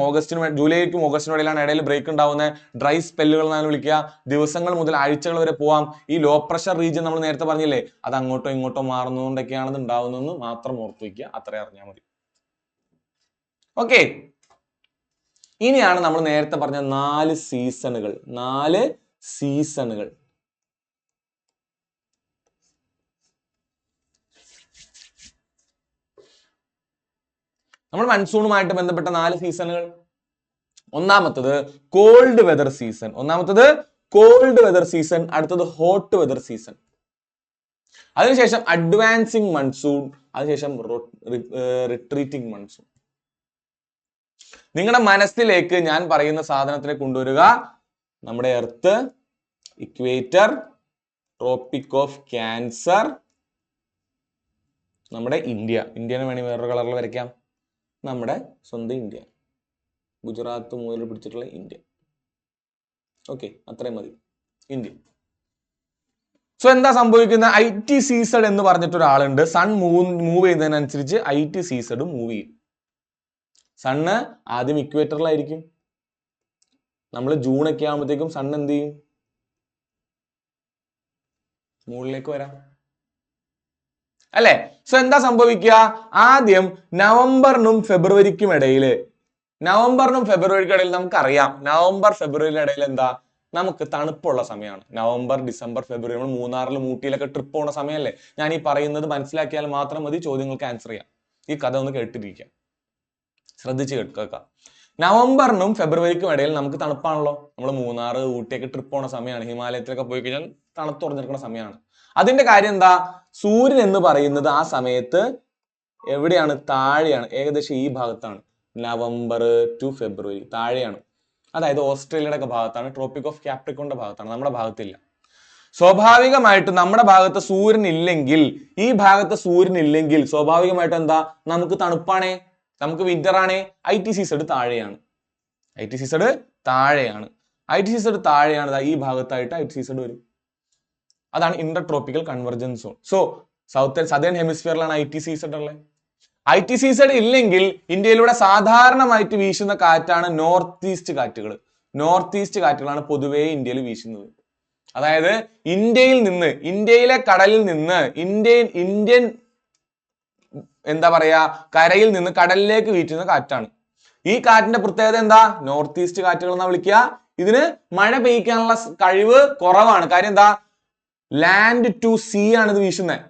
ഓഗസ്റ്റിനും ഇടയിലാണ് ഇടയിൽ ബ്രേക്ക് ഉണ്ടാവുന്നത്. ഡ്രൈ സ്പെല്ലുകൾ എന്നാണ് വിളിക്കുക. ദിവസങ്ങൾ മുതൽ ആഴ്ചകൾ വരെ പോവാം. ഈ ലോ പ്രഷർ റീജിയൻ നമ്മൾ നേരത്തെ പറഞ്ഞില്ലേ, അത് അങ്ങോട്ടോ ഇങ്ങോട്ടോ മാറുന്നതുകൊണ്ടൊക്കെയാണ് ഇത് ഉണ്ടാവുന്നതെന്ന് മാത്രം ഓർത്തു വയ്ക്കുക. അത്രേ അറിഞ്ഞാൽ മതി. ഓക്കെ, ഇനിയാണ് നമ്മൾ നേരത്തെ പറഞ്ഞ 4 സീസണുകൾ. നമ്മൾ മൺസൂണുമായിട്ട് ബന്ധപ്പെട്ട 4 സീസണുകൾ. ഒന്നാമത്തത് കോൾഡ് വെതർ സീസൺ, അടുത്തത് ഹോട്ട് വെതർ സീസൺ, അതിനുശേഷം അഡ്വാൻസിങ് മൺസൂൺ, അതിനുശേഷം റിട്രീറ്റിംഗ് മൺസൂൺ. നിങ്ങളുടെ മനസ്സിലേക്ക് ഞാൻ പറയുന്ന സാധനത്തിനെ കൊണ്ടുവരിക. നമ്മുടെ earth, equator, tropic of cancer, നമ്മുടെ ഇന്ത്യനെ വേണമെങ്കിൽ വേറൊരു കളറിൽ വരയ്ക്കാം, നമ്മുടെ സ്വന്തം ഇന്ത്യ. ഗുജറാത്ത് മുതൽ പിടിച്ചിട്ടുള്ള ഇന്ത്യ. ഓക്കെ, അത്രയും മതി. ഇന്ത്യ. സോ എന്താ സംഭവിക്കുന്നത്? IT സീസഡ് എന്ന് പറഞ്ഞിട്ട് ഒരാളുണ്ട്. സൺ മൂവ് ചെയ്യുന്നതിനനുസരിച്ച് IT സീസഡ് മൂവ് ചെയ്യും. സണ്ണ് ആദ്യം ഇക്വേറ്ററിലായിരിക്കും. നമ്മൾ ജൂൺ ഒക്കെ ആകുമ്പോഴത്തേക്കും സൺ എന്ത് ചെയ്യും? മുകളിലേക്ക് വരാം അല്ലെ? സോ എന്താ സംഭവിക്കുക? ആദ്യം നവംബറിനും ഫെബ്രുവരിക്കും ഇടയിൽ നമുക്കറിയാം, നവംബർ ഫെബ്രുവരി ഇടയിൽ എന്താ, നമുക്ക് തണുപ്പുള്ള സമയമാണ്. നവംബർ ഡിസംബർ ഫെബ്രുവരി നമ്മൾ മൂന്നാറിലും ഊട്ടിയിലൊക്കെ ട്രിപ്പ് പോകുന്ന സമയമല്ലേ? ഞാൻ ഈ പറയുന്നത് മനസ്സിലാക്കിയാൽ മാത്രം മതി ചോദ്യങ്ങൾക്ക് ആൻസർ ചെയ്യാം. ഈ കഥ ഒന്ന് കേട്ടിരിക്കാം, ശ്രദ്ധിച്ച് കേൾക്കാം. നവംബറിനും ഫെബ്രുവരിക്കും ഇടയിൽ നമുക്ക് തണുപ്പാണല്ലോ. നമ്മൾ മൂന്നാറ് ഊട്ടിയൊക്കെ ട്രിപ്പ് പോകുന്ന സമയമാണ്. ഹിമാലയത്തിലൊക്കെ പോയി കഴിഞ്ഞാൽ തണുത്തുറഞ്ഞിരിക്കുന്ന സമയമാണ്. അതിന്റെ കാര്യം എന്താ? സൂര്യൻ എന്ന് പറയുന്നത് ആ സമയത്ത് എവിടെയാണ്? താഴെയാണ്, ഏകദേശം ഈ ഭാഗത്താണ്. നവംബർ ടു ഫെബ്രുവരി താഴെയാണ്. അതായത് ഓസ്ട്രേലിയയുടെ ഒക്കെ ഭാഗത്താണ്, ട്രോപ്പിക് ഓഫ് കാപ്രിക്കോണിന്റെ ഭാഗത്താണ്, നമ്മുടെ ഭാഗത്തില്ല. സ്വാഭാവികമായിട്ടും നമ്മുടെ ഭാഗത്ത് സൂര്യൻ ഇല്ലെങ്കിൽ, ഈ ഭാഗത്ത് സൂര്യൻ ഇല്ലെങ്കിൽ സ്വാഭാവികമായിട്ടും എന്താ, നമുക്ക് തണുപ്പാണേ, നമുക്ക് വിന്റർ ആണേ. IT സീസഡ് താഴെയാണ്. IT സീസഡ് താഴെയാണ്. ഈ ഭാഗത്തായിട്ട് IT സീസഡ് വരും. അതാണ് intertropical convergence zone. So southern ഹെമിസ്ഫിയറിലാണ് IT സീസഡ് ഉള്ളത്. IT സീസഡ് ഇല്ലെങ്കിൽ ഇന്ത്യയിലൂടെ സാധാരണമായിട്ട് വീശുന്ന കാറ്റാണ് നോർത്ത് ഈസ്റ്റ് കാറ്റുകൾ. നോർത്ത് ഈസ്റ്റ് കാറ്റുകളാണ് പൊതുവേ ഇന്ത്യയിൽ വീശുന്നത്. അതായത് ഇന്ത്യയിലെ കടലിൽ നിന്ന് ഇന്ത്യൻ എന്താ പറയാ, കരയിൽ നിന്ന് കടലിലേക്ക് വീശുന്ന കാറ്റാണ്. ഈ കാറ്റിന്റെ പ്രത്യേകത എന്താ? നോർത്ത് ഈസ്റ്റ് കാറ്റുകൾ എന്നാ വിളിക്കുക. ഇതിന് മഴ പെയ്യിക്കാനുള്ള കഴിവ് കുറവാണ്. കാര്യം എന്താ? ലാൻഡ് ടു സീ ആണ് ഇത് വീശുന്നത്.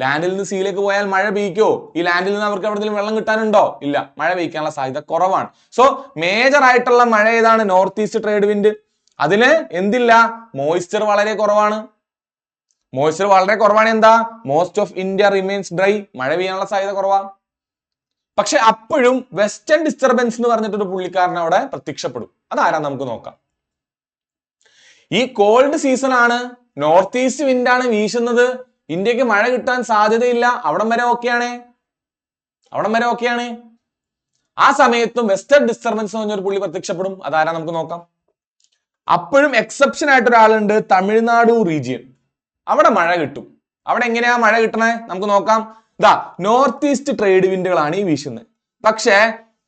ലാൻഡിൽ നിന്ന് സീയിലേക്ക് പോയാൽ മഴ പെയ്യിക്കോ? ഈ ലാൻഡിൽ നിന്ന് അവർക്ക് എവിടെയെങ്കിലും വെള്ളം കിട്ടാനുണ്ടോ? ഇല്ല, മഴ പെയ്യിക്കാനുള്ള സാധ്യത കുറവാണ്. സോ മേജർ ആയിട്ടുള്ള മഴ ഏതാണ്? North east trade wind. അതിന് എന്തില്ല? മോയ്സ്ചർ വളരെ കുറവാണ്. എന്താ? Most of India remains dry. മഴ പെയ്യാനുള്ള സാധ്യത കുറവാണ്. പക്ഷെ അപ്പോഴും വെസ്റ്റേൺ ഡിസ്റ്റർബൻസ് എന്ന് പറഞ്ഞിട്ടൊരു പുള്ളിക്കാരൻ അവിടെ പ്രത്യക്ഷപ്പെടും. അതാരാ നമുക്ക് നോക്കാം. ഈ കോൾഡ് സീസൺ ആണ്, നോർത്ത് ഈസ്റ്റ് വിൻഡ് ആണ് വീശുന്നത്. ഇന്ത്യക്ക് മഴ കിട്ടാൻ സാധ്യതയില്ല. അവിടം വരെ ഓക്കെയാണ്. ആ സമയത്തും വെസ്റ്റേൺ ഡിസ്റ്റർബൻസ് എന്ന് പറഞ്ഞൊരു പുള്ളി പ്രത്യക്ഷപ്പെടും. അതാരാ നമുക്ക് നോക്കാം. അപ്പോഴും എക്സെപ്ഷൻ ആയിട്ട് ഒരാളുണ്ട്, തമിഴ്നാടു റീജിയൻ. അവിടെ മഴ കിട്ടും. അവിടെ എങ്ങനെയാ മഴ കിട്ടണേ? നമുക്ക് നോക്കാം. നോർത്ത് ഈസ്റ്റ് ട്രേഡ് വിൻഡുകളാണ് ഈ വീശുന്നത്. പക്ഷേ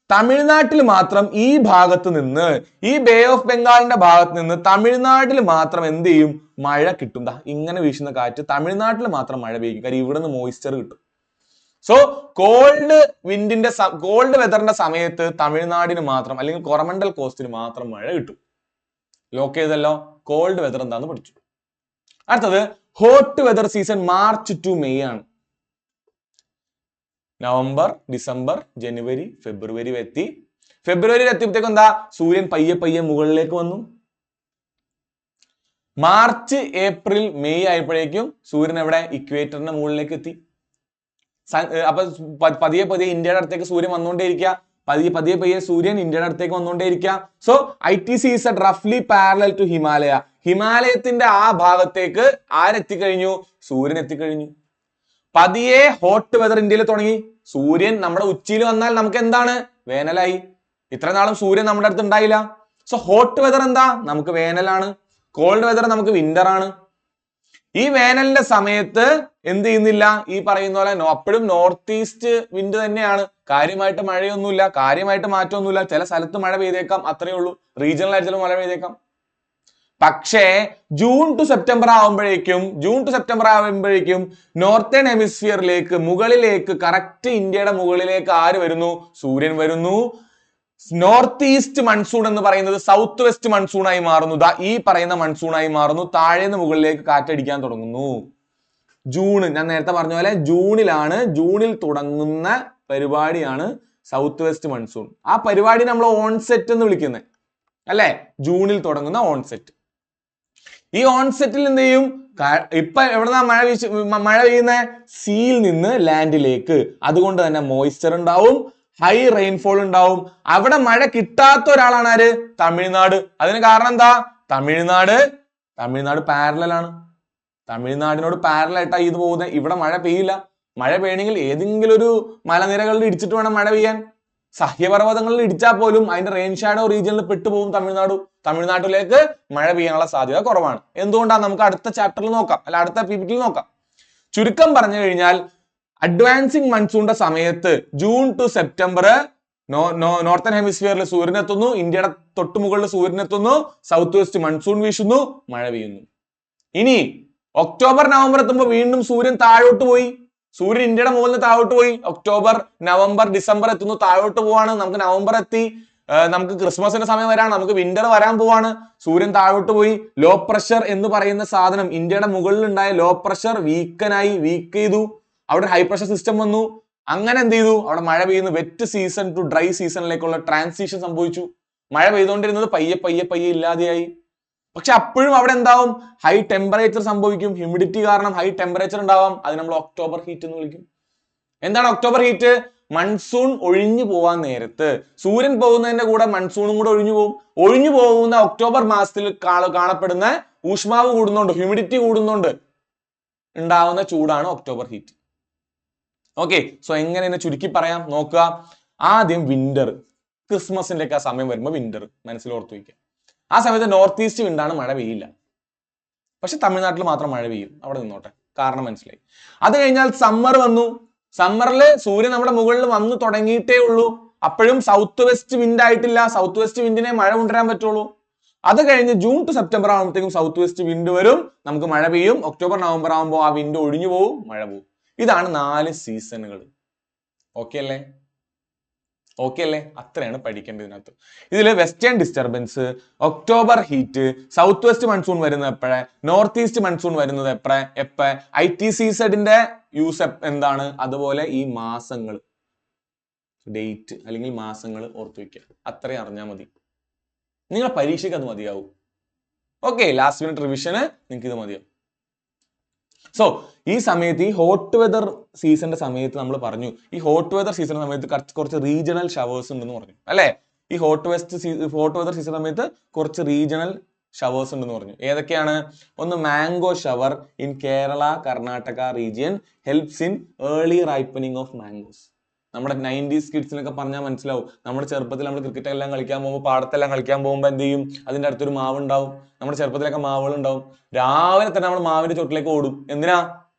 തമിഴ്നാട്ടിൽ മാത്രം ഈ ഭാഗത്ത് നിന്ന്, ഈ ബേ ഓഫ് ബംഗാളിന്റെ ഭാഗത്ത് നിന്ന് തമിഴ്നാട്ടിൽ മാത്രം എന്ത് ചെയ്യും? മഴ കിട്ടും. ഇങ്ങനെ വീശുന്ന കാറ്റ് തമിഴ്നാട്ടിൽ മാത്രം മഴ പെയ്യും. കാര്യം ഇവിടെ നിന്ന് മോയ്സ്ചർ കിട്ടും. സോ കോൾഡ് വെതറിന്റെ സമയത്ത് തമിഴ്നാടിന് മാത്രം, അല്ലെങ്കിൽ കൊറമണ്ടൽ കോസ്റ്റിന് മാത്രം മഴ കിട്ടും. ലോക്ക് ചെയ്തല്ലോ. കോൾഡ് വെതർ എന്താന്ന് പഠിച്ചു. അടുത്തത് hot weather season March to May ആണ്. നവംബർ ഡിസംബർ ജനുവരി ഫെബ്രുവരി എത്തി. ഫെബ്രുവരിയിൽ എത്തിയപ്പോഴത്തേക്കും എന്താ? സൂര്യൻ പയ്യെ മുകളിലേക്ക് വന്നു. മാർച്ച് ഏപ്രിൽ മെയ് ആയപ്പോഴേക്കും സൂര്യൻ എവിടെ? ഇക്വേറ്ററിന്റെ മുകളിലേക്ക് എത്തി. അപ്പൊ പതിയെ ഇന്ത്യയുടെ അടുത്തേക്ക് സൂര്യൻ വന്നുകൊണ്ടേയിരിക്കുക. പതിയെ സൂര്യൻ ഇന്ത്യയുടെ അടുത്തേക്ക് വന്നുകൊണ്ടേയിരിക്കുക. സോ IT സീസഡ് റഫ്ലി പാരലൽ ടു ഹിമാലയ. ഹിമാലയത്തിന്റെ ആ ഭാഗത്തേക്ക് ആരെത്തിക്കഴിഞ്ഞു? സൂര്യൻ എത്തിക്കഴിഞ്ഞു. പതിയെ ഹോട്ട് വെതർ ഇന്ത്യയിൽ തുടങ്ങി. സൂര്യൻ നമ്മുടെ ഉച്ചിയിൽ വന്നാൽ നമുക്ക് എന്താണ്? വേനലായി. ഇത്ര നാളും സൂര്യൻ നമ്മുടെ അടുത്ത് ഉണ്ടായില്ല. സോ ഹോട്ട് വെതർ എന്താ? നമുക്ക് വേനലാണ്. കോൾഡ് വെതർ നമുക്ക് വിന്റർ ആണ്. ഈ വേനലിന്റെ സമയത്ത് എന്ത് ചെയ്യുന്നില്ല? ഈ പറയുന്ന പോലെ അപ്പോഴും നോർത്ത് ഈസ്റ്റ് വിൻഡ് തന്നെയാണ്. കാര്യമായിട്ട് മഴയൊന്നുമില്ല, കാര്യമായിട്ട് മാറ്റമൊന്നുമില്ല. ചില സ്ഥലത്ത് മഴ പെയ്തേക്കാം, അത്രയേ ഉള്ളൂ. റീജിയണൽ ആയിട്ട് ചില മഴ പെയ്തേക്കാം. പക്ഷേ ജൂൺ ടു സെപ്റ്റംബർ ആവുമ്പോഴേക്കും നോർത്തേൺ ഹെമിസ്ഫിയറിലേക്ക്, മുകളിലേക്ക്, കറക്റ്റ് ഇന്ത്യയുടെ മുകളിലേക്ക് ആര് വരുന്നു? സൂര്യൻ വരുന്നു. നോർത്ത് ഈസ്റ്റ് മൺസൂൺ എന്ന് പറയുന്നത് സൗത്ത് വെസ്റ്റ് മൺസൂണായി മാറുന്നു. ഈ പറയുന്ന മൺസൂണായി മാറുന്നു. താഴേന്ന് മുകളിലേക്ക് കാറ്റടിക്കാൻ തുടങ്ങുന്നു. ഞാൻ നേരത്തെ പറഞ്ഞ പോലെ ജൂണിൽ തുടങ്ങുന്ന പരിപാടിയാണ് സൗത്ത് വെസ്റ്റ് മൺസൂൺ. ആ പരിപാടി നമ്മൾ ഓൺസെറ്റ് എന്ന് വിളിക്കുന്നത് അല്ലെ? ജൂണിൽ തുടങ്ങുന്ന ഓൺസെറ്റ്. ഈ ഓൺസെറ്റിൽ എന്ത് ചെയ്യും? ഇപ്പൊ എവിടുന്നാ മഴ പെയ്യുന്ന? സീയിൽ നിന്ന് ലാൻഡിലേക്ക്. അതുകൊണ്ട് തന്നെ മോയ്സ്ചർ ഉണ്ടാവും, ഹൈ റെയിൻഫോൾ ഉണ്ടാവും. അവിടെ മഴ കിട്ടാത്ത ഒരാളാണ് ആര്? തമിഴ്നാട്. അതിന് കാരണം എന്താ? തമിഴ്നാട് പാരലാണ്. തമിഴ്നാടിനോട് പാരലായിട്ടാ ഇത് പോകുന്നത്. ഇവിടെ മഴ പെയ്യില്ല. മഴ പെയ്യണമെങ്കിൽ ഏതെങ്കിലും ഒരു മലനിരകളിൽ ഇടിച്ചിട്ട് വേണം മഴ പെയ്യാൻ. സഹ്യപർവ്വതങ്ങളിൽ ഇടിച്ചാൽ പോലും അതിന്റെ റെയിൻ ഷാഡോ റീജിയനിൽ പെട്ടുപോകും തമിഴ്നാട്ടിലേക്ക് മഴ പെയ്യാനുള്ള സാധ്യത കുറവാണ്. എന്തുകൊണ്ടാണ് നമുക്ക് അടുത്ത ചാപ്റ്ററിൽ നോക്കാം, അല്ല അടുത്ത PPT നോക്കാം. ചുരുക്കം പറഞ്ഞു കഴിഞ്ഞാൽ അഡ്വാൻസിങ് മൺസൂണിന്റെ സമയത്ത് ജൂൺ ടു സെപ്റ്റംബർ നോർത്തേൺ ഹെമിസ്ഫിയറിൽ സൂര്യനെത്തുന്നു, ഇന്ത്യയുടെ തൊട്ടുമുകളിൽ സൂര്യനെത്തുന്നു, സൗത്ത് വെസ്റ്റ് മൺസൂൺ വീശുന്നു, മഴ പെയ്യുന്നു. ഇനി ഒക്ടോബർ നവംബർ എത്തുമ്പോൾ വീണ്ടും സൂര്യൻ താഴോട്ട് പോയി, സൂര്യൻ ഇന്ത്യയുടെ മുകളിൽ താഴോട്ട് പോയി. ഒക്ടോബർ നവംബർ ഡിസംബർ എത്തുന്നു, താഴോട്ട് പോവാണ്. നമുക്ക് നവംബർ എത്തി, നമുക്ക് ക്രിസ്മസിന്റെ സമയം വരാണ്, നമുക്ക് വിന്റർ വരാൻ പോവാണ്. സൂര്യൻ താഴോട്ട് പോയി. ലോ പ്രഷർ എന്ന് പറയുന്ന സാധനം, ഇന്ത്യയുടെ മുകളിൽ ഉണ്ടായ ലോ പ്രഷർ വീക്ക് ചെയ്തു. അവിടെ ഹൈ പ്രഷർ സിസ്റ്റം വന്നു. അങ്ങനെ എന്ത് ചെയ്തു, അവിടെ മഴ പെയ്യുന്നു. വെറ്റ് സീസൺ ടു ഡ്രൈ സീസണിലേക്കുള്ള ട്രാൻസിഷൻ സംഭവിച്ചു. മഴ പെയ്തുകൊണ്ടിരുന്നത് പയ്യെ ഇല്ലാതെയായി. പക്ഷെ അപ്പോഴും അവിടെ എന്താവും, ഹൈ ടെമ്പറേച്ചർ സംഭവിക്കും. ഹ്യൂമിഡിറ്റി കാരണം ഹൈ ടെമ്പറേച്ചർ ഉണ്ടാവാം. അത് നമ്മൾ ഒക്ടോബർ ഹീറ്റ് എന്ന് വിളിക്കും. എന്താണ് ഒക്ടോബർ ഹീറ്റ്? മൺസൂൺ ഒഴിഞ്ഞു പോവാൻ നേരത്ത് സൂര്യൻ പോകുന്നതിന്റെ കൂടെ മൺസൂണും കൂടെ ഒഴിഞ്ഞു പോകുന്ന ഒക്ടോബർ മാസത്തിൽ കാണപ്പെടുന്ന ഊഷ്മാവ് കൂടുന്നുണ്ട്, ഹ്യൂമിഡിറ്റി കൂടുന്നുണ്ട്, ഉണ്ടാവുന്ന ചൂടാണ് ഒക്ടോബർ ഹീറ്റ്. ഓക്കെ, സോ എങ്ങനെ ചുരുക്കി പറയാം നോക്കുക. ആദ്യം വിന്റർ, ക്രിസ്മസിന്റെ ഒക്കെ സമയം വരുമ്പോൾ വിന്റർ മനസ്സിൽ ഓർത്തു വയ്ക്കുക. ആ സമയത്ത് നോർത്ത് ഈസ്റ്റ് വിണ്ടാണ്, മഴ പെയ്യില്ല. പക്ഷെ തമിഴ്നാട്ടിൽ മാത്രം മഴ പെയ്യും. അവിടെ നിന്നോട്ടെ, കാരണം മനസ്സിലായി. അത് കഴിഞ്ഞാൽ സമ്മർ വന്നു. സമ്മറിൽ സൂര്യൻ നമ്മുടെ മുകളിൽ വന്നു തുടങ്ങിയിട്ടേ ഉള്ളൂ. അപ്പോഴും സൗത്ത് വെസ്റ്റ് വിൻഡ് ആയിട്ടില്ല. സൗത്ത് വെസ്റ്റ് വിൻഡിനെ മഴ കൊണ്ടുവരാൻ പറ്റുള്ളൂ. അത് കഴിഞ്ഞ് ജൂൺ ടു സെപ്റ്റംബർ ആകുമ്പോഴത്തേക്കും സൗത്ത് വെസ്റ്റ് വിൻഡ് വരും, നമുക്ക് മഴ പെയ്യും. ഒക്ടോബർ നവംബർ ആകുമ്പോൾ ആ വിൻഡ് ഒഴിഞ്ഞു പോവും, മഴ പോവും. ഇതാണ് 4 സീസണുകൾ. ഓക്കെ അല്ലേ? അത്രയാണ് പഠിക്കേണ്ടതിനകത്ത്. ഇതിൽ western disturbance, October heat, south west monsoon വരുന്നത് എപ്പോഴേ, നോർത്ത് ഈസ്റ്റ് മൺസൂൺ വരുന്നത് എപ്പോഴേ, ITCZന്റെ യൂസ് എന്താണ്, അതുപോലെ ഈ മാസങ്ങൾ, ഡേറ്റ് അല്ലെങ്കിൽ മാസങ്ങൾ ഓർത്തു വയ്ക്കുക. അത്രയും അറിഞ്ഞാൽ മതി. നിങ്ങളെ പരീക്ഷയ്ക്ക് അത് മതിയാവും. ഓക്കെ, ലാസ്റ്റ് മിനിറ്റ് റിവിഷന് നിങ്ങൾക്ക് ഇത് മതിയാവും. സോ ഈ സമയത്ത്, ഈ ഹോട്ട് വെതർ സീസണിന്റെ സമയത്ത് നമ്മൾ പറഞ്ഞു, ഈ ഹോട്ട് വെതർ സീസൺ സമയത്ത് കുറച്ച് റീജിയണൽ ഷവേഴ്സ് ഉണ്ടെന്ന് പറഞ്ഞു അല്ലെ. ഈ ഹോട്ട് വെതർ സീസൺ സമയത്ത് കുറച്ച് റീജിയണൽ ഷവേഴ്സ് ഉണ്ടെന്ന് പറഞ്ഞു. ഏതൊക്കെയാണ്? ഒന്ന് mango shower in Kerala Karnataka region helps in early ripening of mangoes. നമ്മുടെ 90s കിഡ്സിനൊക്കെ പറഞ്ഞാൽ മനസ്സിലാവും. നമ്മുടെ ചെറുപ്പത്തിൽ നമ്മൾ ക്രിക്കറ്റ് എല്ലാം കളിക്കാൻ പോകുമ്പോൾ, പാടത്തെല്ലാം കളിക്കാൻ പോകുമ്പോൾ എന്ത് ചെയ്യും, അതിന്റെ അടുത്തൊരു മാവ് ഉണ്ടാവും. നമ്മുടെ ചെറുപ്പത്തിലൊക്കെ മാവുകൾ ഉണ്ടാവും. രാവിലെ തന്നെ നമ്മൾ മാവിന്റെ ചോട്ടിലേക്ക് ഓടും. എന്തിനാ?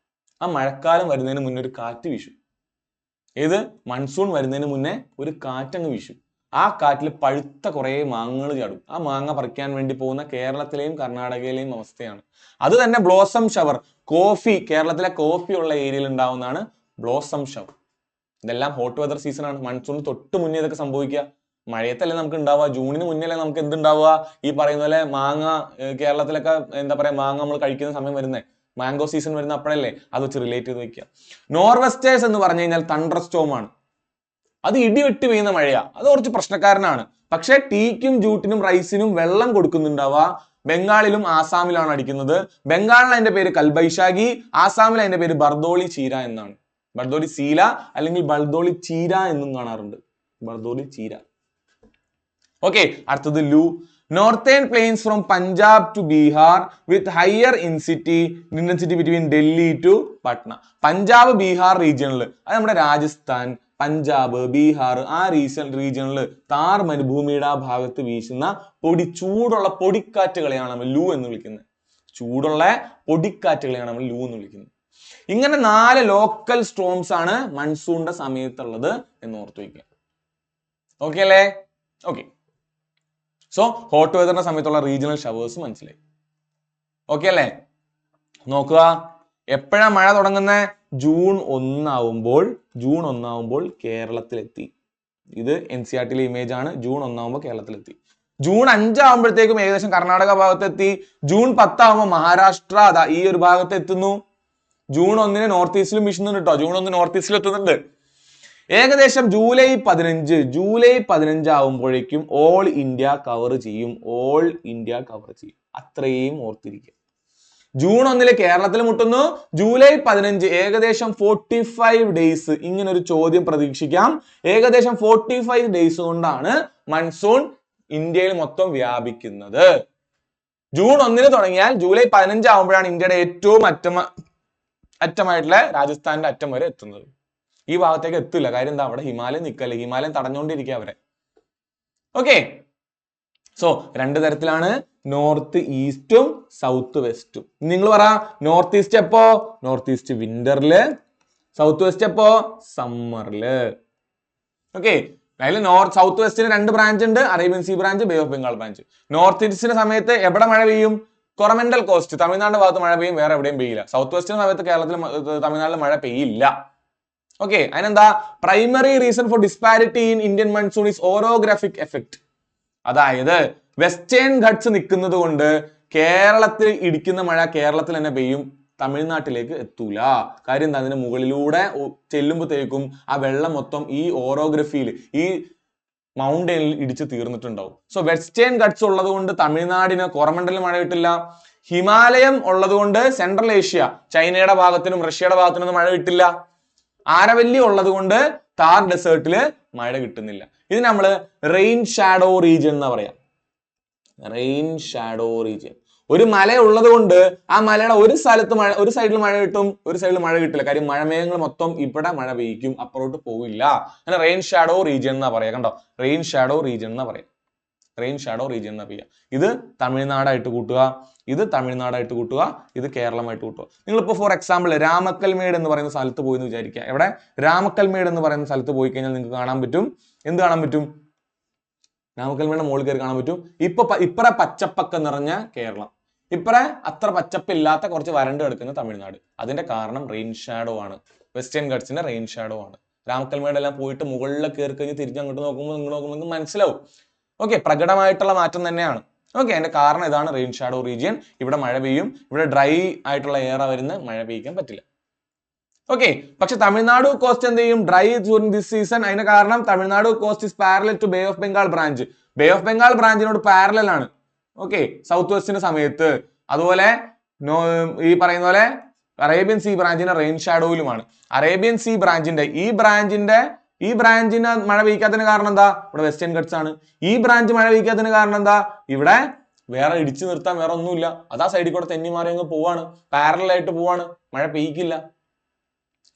ആ മഴക്കാലം വരുന്നതിന് മുന്നേ ഒരു കാറ്റ് വീശും. ഏത്? മൺസൂൺ വരുന്നതിന് മുന്നേ ഒരു കാറ്റങ്ങ് വീശും. ആ കാറ്റിൽ പഴുത്ത കുറെ മാങ്ങകൾ ചാടും. ആ മാങ്ങ പറിക്കാൻ വേണ്ടി പോകുന്ന കേരളത്തിലെയും കർണാടകയിലെയും അവസ്ഥയാണ്. അത് തന്നെ ബ്ലോസം ഷവർ, കോഫി, കേരളത്തിലെ കോഫി ഉള്ള ഏരിയയിൽ ഉണ്ടാവുന്നതാണ് ബ്ലോസം ഷവർ. ഇതെല്ലാം ഹോട്ട് വെതർ സീസൺ ആണ്. മൺസൂൺ തൊട്ട് മുന്നേ ഇതൊക്കെ സംഭവിക്കുക. മഴയത്തല്ലേ നമുക്ക് ഉണ്ടാവുക, ജൂണിന് മുന്നേ അല്ലേ നമുക്ക് എന്തുണ്ടാവുക, ഈ പറയുന്ന പോലെ മാങ്ങ. കേരളത്തിലൊക്കെ എന്താ പറയാ, മാങ്ങ നമ്മൾ കഴിക്കുന്ന സമയം വരുന്നേ, മാംഗോ സീസൺ വരുന്ന അപ്പോഴല്ലേ. അത് വെച്ച് റിലേറ്റ് ചെയ്ത് വെക്കുക. നോർവെസ്റ്റേഴ്സ് എന്ന് പറഞ്ഞു കഴിഞ്ഞാൽ തണ്ടർ സ്റ്റോം ആണ്. അത് ഇടിവെട്ടി പെയ്യുന്ന മഴയാ. അത് കുറച്ച് പ്രശ്നക്കാരനാണ്. പക്ഷെ ടീക്കും ജൂട്ടിനും റൈസിനും വെള്ളം കൊടുക്കുന്നുണ്ടാവുക ബംഗാളിലും ആസാമിലാണ് അടിക്കുന്നത്. ബംഗാളിൽ അതിന്റെ പേര് കൽബൈശാഖി, ആസാമിൽ അതിന്റെ പേര് ബർദോളി ചീര എന്നാണ്. ബർദോളി സീല അല്ലെങ്കിൽ ബർദോളി ചീര എന്നും കാണാറുണ്ട്. ബർദോളി ചീര. ഓക്കെ, അടുത്തത് Loo. Northern plains from Punjab to Bihar with higher intensity between Delhi to Patna. Punjab Bihar റീജിയണിൽ, അത് നമ്മുടെ രാജസ്ഥാൻ, പഞ്ചാബ്, ബീഹാർ ആ റീജിയണിൽ താർ മരുഭൂമിയുടെ ആ ഭാഗത്ത് വീശുന്ന ചൂടുള്ള പൊടിക്കാറ്റുകളെയാണ് നമ്മൾ ലൂ എന്ന് വിളിക്കുന്നത്. ചൂടുള്ള പൊടിക്കാറ്റുകളെയാണ് നമ്മൾ ലൂ എന്ന് വിളിക്കുന്നത്. ഇങ്ങനെ 4 ലോക്കൽ സ്റ്റോംസ് ആണ് മൺസൂണിന്റെ സമയത്തുള്ളത് എന്ന് ഓർത്തു വയ്ക്കുക. ഓക്കെ അല്ലേ? ഓക്കെ, സോ ഹോട്ട് വെതറിന്റെ സമയത്തുള്ള റീജിയണൽ ഷവേഴ്സ് മനസ്സിലായി. ഓക്കെ അല്ലേ? നോക്കുക, എപ്പോഴാ മഴ തുടങ്ങുന്നത്? ജൂൺ 1 ആവുമ്പോൾ കേരളത്തിലെത്തി. ഇത് NCERTയിലെ ഇമേജ് ആണ്. ജൂൺ 1 ആവുമ്പോൾ കേരളത്തിലെത്തി. ജൂൺ 5 ആവുമ്പോഴത്തേക്കും ഏകദേശം കർണാടക ഭാഗത്തെത്തി. ജൂൺ 10 ആവുമ്പോൾ മഹാരാഷ്ട്ര ഈ ഒരു ഭാഗത്ത് എത്തുന്നു. ജൂൺ 1 നോർത്ത് ഈസ്റ്റിലും വീശുന്നുണ്ട് കേട്ടോ. ജൂൺ 1 നോർത്ത് ഈസ്റ്റിൽ എത്തുന്നുണ്ട്. ഏകദേശം ജൂലൈ 15 ആവുമ്പോഴേക്കും ഓൾ ഇന്ത്യ കവർ ചെയ്യും. അത്രയും ഓർത്തിരിക്കുക. ജൂൺ 1 കേരളത്തിൽ മുട്ടുന്നു. ജൂലൈ 15 ഏകദേശം 45 ഡേയ്സ്. ഇങ്ങനെ ഒരു ചോദ്യം പ്രതീക്ഷിക്കാം. ഏകദേശം 45 ഡേയ്സ് കൊണ്ടാണ് മൺസൂൺ ഇന്ത്യയിൽ മൊത്തം വ്യാപിക്കുന്നത്. ജൂൺ 1 തുടങ്ങിയാൽ ജൂലൈ 15 ആവുമ്പോഴാണ് ഇന്ത്യയുടെ ഏറ്റവും അറ്റമായിട്ടുള്ള രാജസ്ഥാന്റെ അറ്റം വരെ എത്തുന്നത്. ഈ ഭാഗത്തേക്ക് എത്തില്ല. കാര്യം എന്താ, അവിടെ ഹിമാലയം നിൽക്കല്ലേ, ഹിമാലയം തടഞ്ഞുകൊണ്ടിരിക്കുക അവരെ. ഓക്കെ, സോ രണ്ട് തരത്തിലാണ്, നോർത്ത് ഈസ്റ്റും സൗത്ത് വെസ്റ്റും. നിങ്ങൾ പറ, നോർത്ത് ഈസ്റ്റ് എപ്പോ? നോർത്ത് ഈസ്റ്റ് വിന്ററില്, സൗത്ത് വെസ്റ്റ് എപ്പോ? സമ്മറില്. ഓക്കെ, അതിൽ സൗത്ത് വെസ്റ്റിന് രണ്ട് ബ്രാഞ്ച് ഉണ്ട്, Arabian see branch, bay of Bengal branch. North ഈസ്റ്റിന്റെ സമയത്ത് എവിടെ മഴ പെയ്യും? കൊറമൻഡൽ കോസ്റ്റ്, തമിഴ്നാടിന്റെ ഭാഗത്ത് മഴ പെയ്യും, വേറെ എവിടെയും പെയ്യില്ല. സൗത്ത് വെസ്റ്റിന്റെ സമയത്ത് കേരളത്തിൽ തമിഴ്നാട്ടിൽ മഴ പെയ്യില്ല. ഓക്കെ, അതിനെന്താ? Primary reason for disparity in Indian monsoon is orographic effect. അതായത് വെസ്റ്റേൺ ഘട്ട്സ് നിൽക്കുന്നത് കൊണ്ട് കേരളത്തിൽ ഇടിക്കുന്ന മഴ കേരളത്തിൽ തന്നെ പെയ്യും, തമിഴ്നാട്ടിലേക്ക് എത്തൂല. കാര്യം എന്താ? അതിന് മുകളിലൂടെ ചെല്ലുമ്പോഴത്തേക്കും ആ വെള്ളം മൊത്തം ഈ ഓറോഗ്രഫിയിൽ, ഈ മൗണ്ടനിൽ ഇടിച്ച് തീർന്നിട്ടുണ്ടാവും. സോ വെസ്റ്റേൺ ഘട്ട്സ് ഉള്ളത് കൊണ്ട് തമിഴ്നാടിന് കോറമണ്ടലിൽ മഴ കിട്ടില്ല. ഹിമാലയം ഉള്ളത് കൊണ്ട് സെൻട്രൽ ഏഷ്യ, ചൈനയുടെ ഭാഗത്തിനും റഷ്യയുടെ ഭാഗത്തിനും മഴ കിട്ടില്ല. ആരവല്ലി ഉള്ളത് കൊണ്ട് താർ ഡെസേർട്ടില് മഴ കിട്ടുന്നില്ല. ഇത് നമ്മള് റെയിൻ ഷാഡോ റീജിയൻ എന്നാ പറയാം. Rain shadow region. ഒരു മല ഉള്ളത് കൊണ്ട് ആ മലയുടെ ഒരു സ്ഥലത്ത് മഴ, ഒരു സൈഡിൽ മഴ കിട്ടും, ഒരു സൈഡിൽ മഴ കിട്ടില്ല. കാര്യം മഴമേഘങ്ങൾ മൊത്തം ഇവിടെ മഴ പെയ്യിക്കും, അപ്പുറത്തോട്ട് പോവില്ല. അങ്ങനെ റെയിൻ ഷാഡോ റീജിയൻ എന്നാ പറയാ. കണ്ടോ, റെയിൻ ഷാഡോ റീജിയൻ എന്നാ പറയാം. റെയിൻ ഷാഡോ റീജിയൻ എന്നാ പറയാ. ഇത് തമിഴ്നാടായിട്ട് കൂട്ടുക, ഇത് തമിഴ്നാടായിട്ട് കൂട്ടുക, ഇത് കേരളമായിട്ട് കൂട്ടുക. നിങ്ങളിപ്പോ ഫോർ എക്സാമ്പിൾ രാമക്കൽമേട് എന്ന് പറയുന്ന സ്ഥലത്ത് പോയി എന്ന് വിചാരിക്കുക. എവിടെ? രാമക്കൽമേട് എന്ന് പറയുന്ന സ്ഥലത്ത് പോയി കഴിഞ്ഞാൽ നിങ്ങൾക്ക് കാണാൻ പറ്റും, എന്ത് കാണാൻ പറ്റും? രാമക്കൽമേട് മുകളിൽ കയറി കാണാൻ പറ്റും. ഇപ്പറ പച്ചപ്പൊക്കെ നിറഞ്ഞ കേരളം, ഇപ്പറ അത്ര പച്ചപ്പില്ലാത്ത കുറച്ച് വരണ്ട് കിടക്കുന്ന തമിഴ്നാട്. അതിന്റെ കാരണം റെയിൻ ഷാഡോ ആണ്, വെസ്റ്റേൺ ഘട്ട്സിന്റെ റെയിൻ ഷാഡോ ആണ്. രാമക്കൽമേട് എല്ലാം പോയിട്ട് മുകളിൽ കയറി കഴിഞ്ഞ് തിരിച്ച് അങ്ങോട്ട് നോക്കുമ്പോൾ നിങ്ങൾ നോക്കുമ്പോൾ മനസ്സിലാവും. ഓക്കെ, പ്രകടമായിട്ടുള്ള മാറ്റം തന്നെയാണ്. ഓക്കെ, അതിന്റെ കാരണം ഇതാണ് റെയിൻ ഷാഡോ റീജിയൻ. ഇവിടെ മഴ പെയ്യും, ഇവിടെ ഡ്രൈ ആയിട്ടുള്ള എയർ വരുന്ന മഴ പെയ്യിക്കാൻ പറ്റില്ല. ഓക്കെ, പക്ഷെ തമിഴ്നാട് കോസ്റ്റ് എന്ത് ചെയ്യും? Dry during this season. അതിന് കാരണം Tamil Nadu coast is parallel to bay of Bengal branch. Bay of Bengal ബ്രാഞ്ചിനോട് പാരലൽ ആണ്. ഓക്കെ, സൗത്ത് വെസ്റ്റിന്റെ സമയത്ത്. അതുപോലെ ഈ പറയുന്ന പോലെ അറേബ്യൻ സീ ബ്രാഞ്ചിന്റെ റെയിൻ ഷാഡോയിലുമാണ്. അറേബ്യൻ സീ ബ്രാഞ്ചിന്റെ ഈ ബ്രാഞ്ചിന് മഴ പെയ്ക്കാത്തതിന് കാരണം എന്താ? ഇവിടെ വെസ്റ്റേൺ ഘട്ട്സ് ആണ്. ഈ ബ്രാഞ്ച് മഴ പെയ്ക്കാത്തതിന് കാരണം എന്താ? ഇവിടെ വേറെ ഇടിച്ചു നിർത്താൻ വേറെ ഒന്നുമില്ല. അതാ സൈഡിൽ കൂടെ തെന്നി മാറി അങ്ങ് പോവാണ്, പാരലായിട്ട് പോവാണ്, മഴ പെയ്യിക്കില്ല.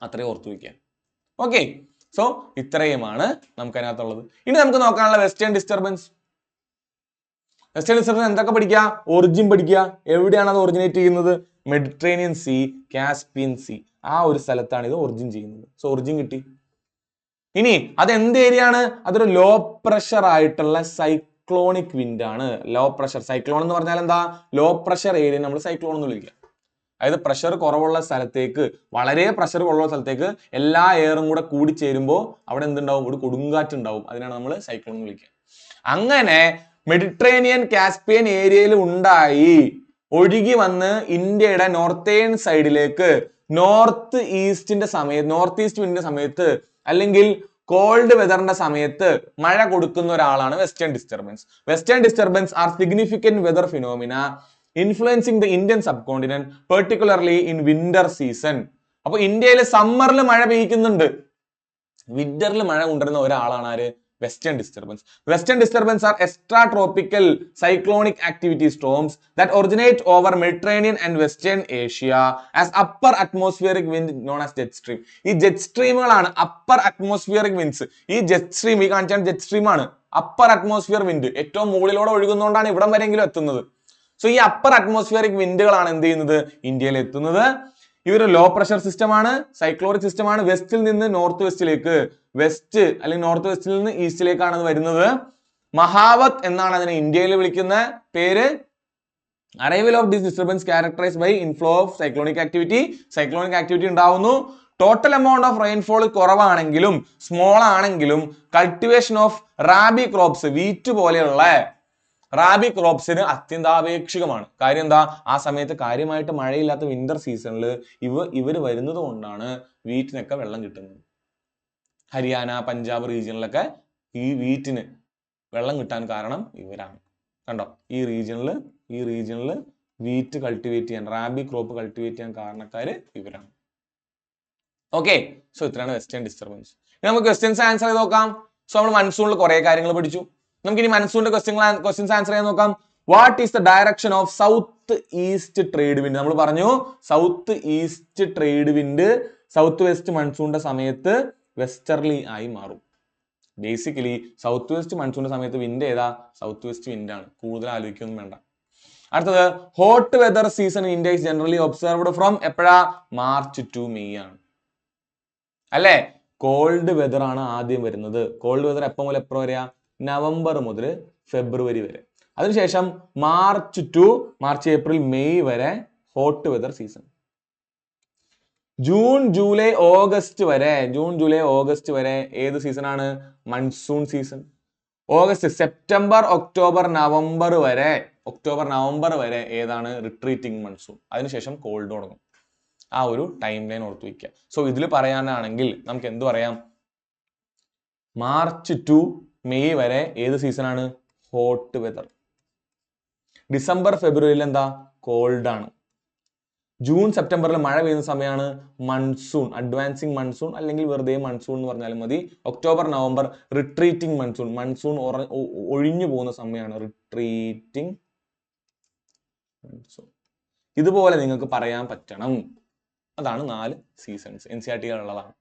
അത്രയും ഓർത്തു വയ്ക്കുക. ഓക്കെ, സോ ഇത്രയുമാണ് നമുക്ക് അതിനകത്തുള്ളത്. ഇനി നമുക്ക് നോക്കാനുള്ള വെസ്റ്റേൺ ഡിസ്റ്റർബൻസ്. വെസ്റ്റേൺ ഡിസ്റ്റർബൻസ് എന്തൊക്കെ പഠിക്കുക? ഒറിജിൻ പഠിക്കുക. എവിടെയാണ് അത് ഒറിജിനേറ്റ് ചെയ്യുന്നത്? മെഡിറ്ററേനിയൻ സീ, കാസ്പിയൻ സീ, ആ ഒരു സ്ഥലത്താണ് ഇത് ഒറിജിൻ ചെയ്യുന്നത്. സോ ഒറിജിൻ കിട്ടി. ഇനി അത് എന്ത് ഏരിയ ആണ്? അതൊരു ലോ പ്രഷർ ആയിട്ടുള്ള സൈക്ലോണിക് വിൻഡ് ആണ്. ലോ പ്രഷർ, സൈക്ലോൺ എന്ന് പറഞ്ഞാൽ എന്താ? ലോ പ്രഷർ ഏരിയ നമ്മൾ സൈക്ലോൺ എന്ന് വിളിക്കുക. അതായത് പ്രഷർ കുറവുള്ള സ്ഥലത്തേക്ക്, വളരെ പ്രഷർ കുറവുള്ള സ്ഥലത്തേക്ക് എല്ലാ എയറും കൂടെ കൂടി ചേരുമ്പോൾ അവിടെ എന്തുണ്ടാവും? ഒരു കൊടുങ്കാറ്റ് ഉണ്ടാവും. അതിനാണ് നമ്മൾ സൈക്ലോൺ എന്ന് വിളിക്കുക. അങ്ങനെ മെഡിറ്ററേനിയൻ കാസ്പിയൻ ഏരിയയിൽ ഉണ്ടായി ഒഴുകി വന്ന് ഇന്ത്യയുടെ നോർത്തേൺ സൈഡിലേക്ക് നോർത്ത് ഈസ്റ്റ് വിൻഡിന്റെ സമയത്ത് അല്ലെങ്കിൽ കോൾഡ് വെതറിന്റെ സമയത്ത് മഴ കൊടുക്കുന്ന ഒരാളാണ് western disturbance. Western disturbance are significant weather phenomena influencing the Indian subcontinent particularly in winter season. അപ്പൊ ഇന്ത്യയിൽ സമ്മറിൽ മഴ പെയ്യിക്കുന്നുണ്ട്, വിന്ററിൽ മഴ കൊണ്ടുവരുന്ന ഒരാളാണ് ആര്? Western disturbance. Western disturbance are extra tropical cyclonic activity storms that originate over Mediterranean and Western Asia as upper atmospheric wind known as jet stream. ഈ jet സ്ട്രീമുകളാണ് upper atmospheric winds. ഈ jet stream, ഈ കാണിച്ചാൽ jet stream ആണ്. Upper atmosphere wind ഏറ്റവും മുകളിലൂടെ ഒഴുകുന്നതുകൊണ്ടാണ് ഇവിടം വരെയെങ്കിലും എത്തുന്നത്. So ഈ അപ്പർ അറ്റ്മോസ്ഫിയറിക് വിൻഡുകളാണ് എന്ത് ചെയ്യുന്നത്? ഇന്ത്യയിൽ എത്തുന്നത്. ഇവര് ലോ പ്രഷർ സിസ്റ്റം ആണ്, സൈക്ലോണിക് സിസ്റ്റം ആണ്. വെസ്റ്റിൽ നിന്ന് നോർത്ത് വെസ്റ്റിലേക്ക്, വെസ്റ്റ് അല്ലെങ്കിൽ നോർത്ത് വെസ്റ്റിൽ നിന്ന് ഈസ്റ്റിലേക്കാണ് അത് വരുന്നത്. മഹാവത് എന്നാണ് അതിനെ ഇന്ത്യയിൽ വിളിക്കുന്ന പേര്. Arrival of this disturbance characterised by inflow of cyclonic activity. Cyclonic activity ഉണ്ടാവുന്നു. ടോട്ടൽ എമൗണ്ട് ഓഫ് റെയിൻഫോൾ കുറവാണെങ്കിലും സ്മോൾ ആണെങ്കിലും cultivation of rabi crops, wheat പോലെയുള്ള റാബി ക്രോപ്സിന് അത്യന്താപേക്ഷികമാണ്. കാര്യം എന്താ? ആ സമയത്ത് കാര്യമായിട്ട് മഴയില്ലാത്ത വിന്റർ സീസണിൽ ഇവർ വരുന്നത് കൊണ്ടാണ് വീറ്റിനൊക്കെ വെള്ളം കിട്ടുന്നത്. ഹരിയാന, പഞ്ചാബ് റീജിയനിലൊക്കെ ഈ വീറ്റിന് വെള്ളം കിട്ടാൻ കാരണം ഇവരാണ്. കണ്ടോ, ഈ റീജിയനിൽ വീറ്റ് കൾട്ടിവേറ്റ് ചെയ്യാൻ, റാബി ക്രോപ്പ് കൾട്ടിവേറ്റ് ചെയ്യാൻ കാരണക്കാര് ഇവരാണ്. ഓക്കെ, സോ ഇത്രയാണ് വെസ്റ്റേൺ ഡിസ്റ്റർബൻസ്. ഇനി നമുക്ക് ക്വസ്റ്റ്യൻസ് ആൻസർ ചെയ്ത് നോക്കാം. സോ നമ്മൾ മൺസൂണിൽ കുറെ കാര്യങ്ങൾ പഠിച്ചു. നമുക്ക് ഇനി മൺസൂണിന്റെ ക്വസ്റ്റ്യൻസ് ആൻസർ ചെയ്യാൻ നോക്കാം. What is the direction of south east trade wind? നമ്മൾ പറഞ്ഞു south east trade wind south west മൺസൂണിന്റെ സമയത്ത് വെസ്റ്റർലി ആയി മാറും. ബേസിക്കലി സൗത്ത് വെസ്റ്റ് മൺസൂണിന്റെ സമയത്ത് വിൻഡ് ഏതാ? സൗത്ത് വെസ്റ്റ് വിൻഡ് ആണ്. കൂടുതൽ ആലോചിക്കൊന്നും വേണ്ട. അടുത്തത് hot weather season in India is generally observed from എപ്പോഴാ? മാർച്ച് ടു മെയ് ആണ് അല്ലേ? കോൾഡ് വെതർ ആണ് ആദ്യം വരുന്നത്. കോൾഡ് വെതർ എപ്പോൾ മുതൽ എപ്പോൾ വരെയാ? നവംബർ മുതൽ ഫെബ്രുവരി വരെ. അതിനുശേഷം മാർച്ച് ഏപ്രിൽ മെയ് വരെ hot weather season. June July August വരെ ഏത് സീസൺ ആണ്? Monsoon season. August September October November വരെ ഏതാണ്? Retreating monsoon. അതിനുശേഷം കോൾഡ് തുടങ്ങും. ആ ഒരു ടൈം ലൈൻ ഓർത്ത് വയ്ക്കുക. സോ ഇതിൽ പറയാനാണെങ്കിൽ നമുക്ക് എന്ത് പറയാം? മാർച്ച് ടു മെയ് വരെ ഏത് സീസൺ ആണ്? Hot weather. ഡിസംബർ ഫെബ്രുവരിയിൽ എന്താ? കോൾഡ് ആണ്. ജൂൺ സെപ്റ്റംബറിൽ മഴ പെയ്യുന്ന സമയമാണ് മൺസൂൺ, അഡ്വാൻസിങ് മൺസൂൺ അല്ലെങ്കിൽ വെറുതെ മൺസൂൺ എന്ന് പറഞ്ഞാലും മതി. ഒക്ടോബർ നവംബർ റിട്രീറ്റിംഗ് മൺസൂൺ ഒഴിഞ്ഞു പോകുന്ന സമയമാണ് റിട്രീറ്റിംഗ് മൺസൂൺ. ഇതുപോലെ നിങ്ങൾക്ക് പറയാൻ പറ്റണം. അതാണ് 4 സീസൺസ് NCERT ഉള്ളതാണ്.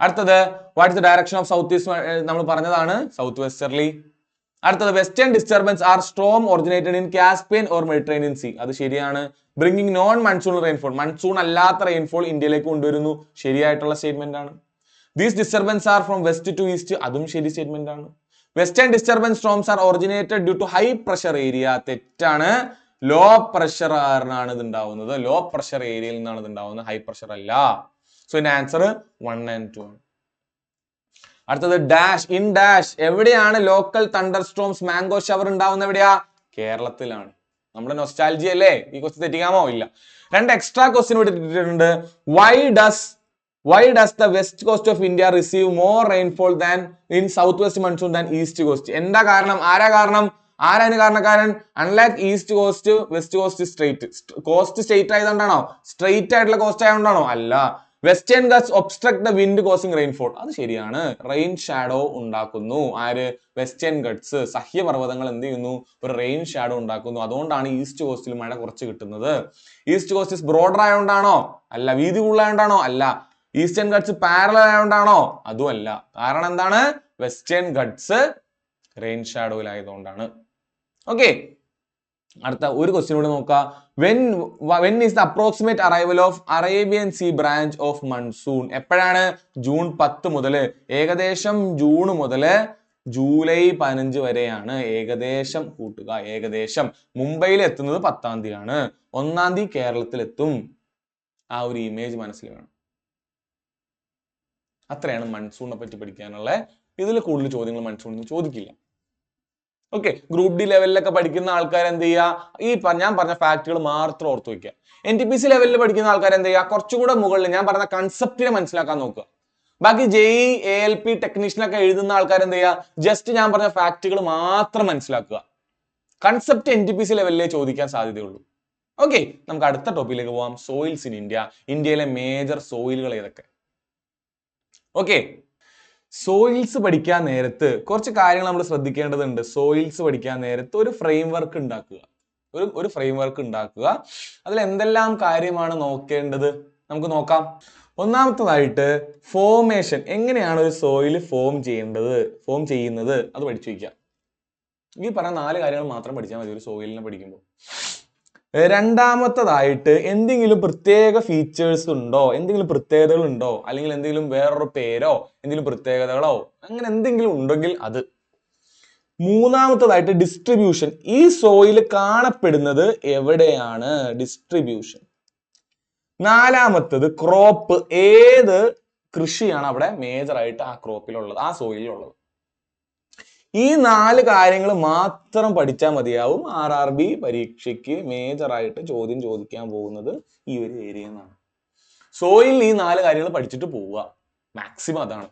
അടുത്തത് what is the direction of south east? നമ്മൾ പറഞ്ഞതാണ് സൗത്ത് വെസ്റ്റർലി. അടുത്തത് western disturbance are storm originated in Caspian or Mediterranean sea. അത് ശരിയാണ്. Bringing non monsoon rainfall, monsoon അല്ലാത്ത റെയിൻഫോൾ ഇന്ത്യയിലേക്ക് കൊണ്ടുവരുന്നു. ശരിയായിട്ടുള്ള സ്റ്റേറ്റ്മെന്റ് ആണ്. These disturbance are from west to east. അതും ശരി സ്റ്റേറ്റ്മെന്റ് ആണ്. Western disturbance storms are originated due to high pressure area. തെറ്റാണ്. ലോ പ്രഷർ കാരണമാണ് ഇത് ഉണ്ടാവുന്നത്. ലോ പ്രഷർ ഏരിയയിൽ നിന്നാണ് ഇത് ഉണ്ടാവുന്നത്, ഹൈ പ്രഷർ അല്ല. സോ ഇതിന്റെ ആൻസർ 1 and 2 ആണ്. അടുത്തത് ഡാഷ്. എവിടെയാണ് ലോക്കൽ തണ്ടർ സ്ട്രോംസ് മാംഗോ ഷവർ ഉണ്ടാവുന്നത്? എവിടെയാ? കേരളത്തിലാണ്. നമ്മുടെ നൊസ്റ്റാൾജി അല്ലേ? ഈ ക്വസ്റ്റ്യൻ തെറ്റിക്കാമോ? ഇല്ല. 2 എക്സ്ട്രാ ക്വസ്റ്റ്യൻ ഇട്ടിട്ടുണ്ട്. Why does the west coast of India receive more rainfall than in south west monsoon than east coast? എന്താ കാരണം? ആരാണ് കാരണക്കാരൻ? Unlike east coast, west coast straight ആയതുകൊണ്ടാണോ? സ്ട്രെയിറ്റ് ആയിട്ടുള്ള കോസ്റ്റ് ആയതുകൊണ്ടാണോ? അല്ല. Western Ghats obstruct the wind causing rainfall. അത് ശരിയാണ്. റെയിൻ ഷാഡോ ഉണ്ടാക്കുന്നു. ആര്? വെസ്റ്റേൺ ഗട്ട്സ്, സഹ്യപർവ്വതങ്ങൾ എന്ത് ചെയ്യുന്നു? ഒരു റെയിൻ ഷാഡോ ഉണ്ടാക്കുന്നു. അതുകൊണ്ടാണ് ഈസ്റ്റ് കോസ്റ്റിൽ മഴ കുറച്ച് കിട്ടുന്നത്. ഈസ്റ്റ് കോസ്റ്റ് ബ്രോഡർ ആയതുകൊണ്ടാണോ? അല്ല. വീതി കൂടുതലായതുകൊണ്ടാണോ? അല്ല. ഈസ്റ്റേൺ ഗട്ട്സ് പാരലൽ ആയതുകൊണ്ടാണോ? അതും അല്ല. കാരണം എന്താണ്? വെസ്റ്റേൺ ഗട്ട്സ് റെയിൻ ഷാഡോയിലായതുകൊണ്ടാണ്. ഓക്കെ, അടുത്ത ഒരു ക്വസ്റ്റ്യൻ കൂടെ നോക്കാം. When is the approximate arrival of Arabian see branch of monsoon? എപ്പോഴാണ്? ജൂൺ 10 മുതൽ. ഏകദേശം ജൂൺ മുതൽ ജൂലൈ 15 വരെയാണ്. ഏകദേശം കൂട്ടുക. ഏകദേശം മുംബൈയിൽ എത്തുന്നത് 10-ാം തീയതിയാണ്. 1-ാം തീയതി കേരളത്തിൽ എത്തും. ആ ഒരു ഇമേജ് മനസ്സിൽ വേണം. അത്രയാണ് മൺസൂണിനെ പറ്റി പഠിക്കാനുള്ള. ഇതിൽ കൂടുതൽ ചോദ്യങ്ങൾ മൺസൂണിൽ ചോദിക്കില്ല. ഓക്കെ, ഗ്രൂപ്പ് ഡി ലെവലിലൊക്കെ പഠിക്കുന്ന ആൾക്കാർ എന്ത് ചെയ്യുക? ഞാൻ പറഞ്ഞ ഫാക്ടുകൾ മാത്രം ഓർത്ത് വെക്കുക. NTPC ലെവലിൽ പഠിക്കുന്ന ആൾക്കാർ എന്ത് ചെയ്യുക? കുറച്ചുകൂടെ മുകളിൽ ഞാൻ പറഞ്ഞ കൺസെപ്റ്റിനെ മനസ്സിലാക്കാൻ നോക്കുക. ബാക്കി JEE ALP ടെക്നീഷ്യനൊക്കെ എഴുതുന്ന ആൾക്കാർ എന്ത് ചെയ്യുക? ജസ്റ്റ് ഞാൻ പറഞ്ഞ ഫാക്ടുകൾ മാത്രം മനസ്സിലാക്കുക. കൺസെപ്റ്റ് NTPC ലെവലിലേ ചോദിക്കാൻ സാധ്യതയുള്ളൂ. ഓക്കെ, നമുക്ക് അടുത്ത ടോപ്പിക്കിലേക്ക് പോവാം. Soils in India. ഇന്ത്യയിലെ മേജർ സോയിലുകൾ ഏതൊക്കെ? ഓക്കെ, സോയിൽസ് പഠിക്കാൻ നേരത്ത് കുറച്ച് കാര്യങ്ങൾ നമ്മൾ ശ്രദ്ധിക്കേണ്ടതുണ്ട്. സോയിൽസ് പഠിക്കാൻ നേരത്ത് ഒരു ഫ്രെയിം വർക്ക് ഉണ്ടാക്കുക. ഒരു ഫ്രെയിം വർക്ക് ഉണ്ടാക്കുക. അതിൽ എന്തെല്ലാം കാര്യമാണ് നോക്കേണ്ടത് നമുക്ക് നോക്കാം. ഒന്നാമത്തതായിട്ട് ഫോമേഷൻ. എങ്ങനെയാണ് ഒരു സോയിൽ ഫോം ചെയ്യുന്നത് അത് പഠിച്ചു വയ്ക്കുക. ഈ പറഞ്ഞ 4 കാര്യങ്ങൾ മാത്രം പഠിച്ചാൽ മതി ഒരു സോയിലിനെ പഠിക്കുമ്പോൾ. രണ്ടാമത്തതായിട്ട് എന്തെങ്കിലും പ്രത്യേക ഫീച്ചേഴ്സ് ഉണ്ടോ, എന്തെങ്കിലും പ്രത്യേകതകൾ ഉണ്ടോ, അല്ലെങ്കിൽ എന്തെങ്കിലും വേറൊരു പേരോ എന്തെങ്കിലും പ്രത്യേകതകളോ അങ്ങനെ എന്തെങ്കിലും ഉണ്ടെങ്കിൽ അത്. മൂന്നാമത്തതായിട്ട് ഡിസ്ട്രിബ്യൂഷൻ. ഈ സോയിൽ കാണപ്പെടുന്നത് എവിടെയാണ്? ഡിസ്ട്രിബ്യൂഷൻ. നാലാമത്തത് ക്രോപ്പ്. ഏത് കൃഷിയാണ് അവിടെ മേജർ ആയിട്ട് ആ ക്രോപ്പിലുള്ളത്, ആ സോയിലുള്ളത്. ഈ 4 കാര്യങ്ങൾ മാത്രം പഠിച്ചാൽ മതിയാവും. RRB പരീക്ഷയ്ക്ക് മേജറായിട്ട് ചോദ്യം ചോദിക്കാൻ പോകുന്നത് ഈ ഒരു ഏരിയ എന്നാണ്. സോയിൽ ഈ 4 കാര്യങ്ങൾ പഠിച്ചിട്ട് പോവുക, മാക്സിമം അതാണ്.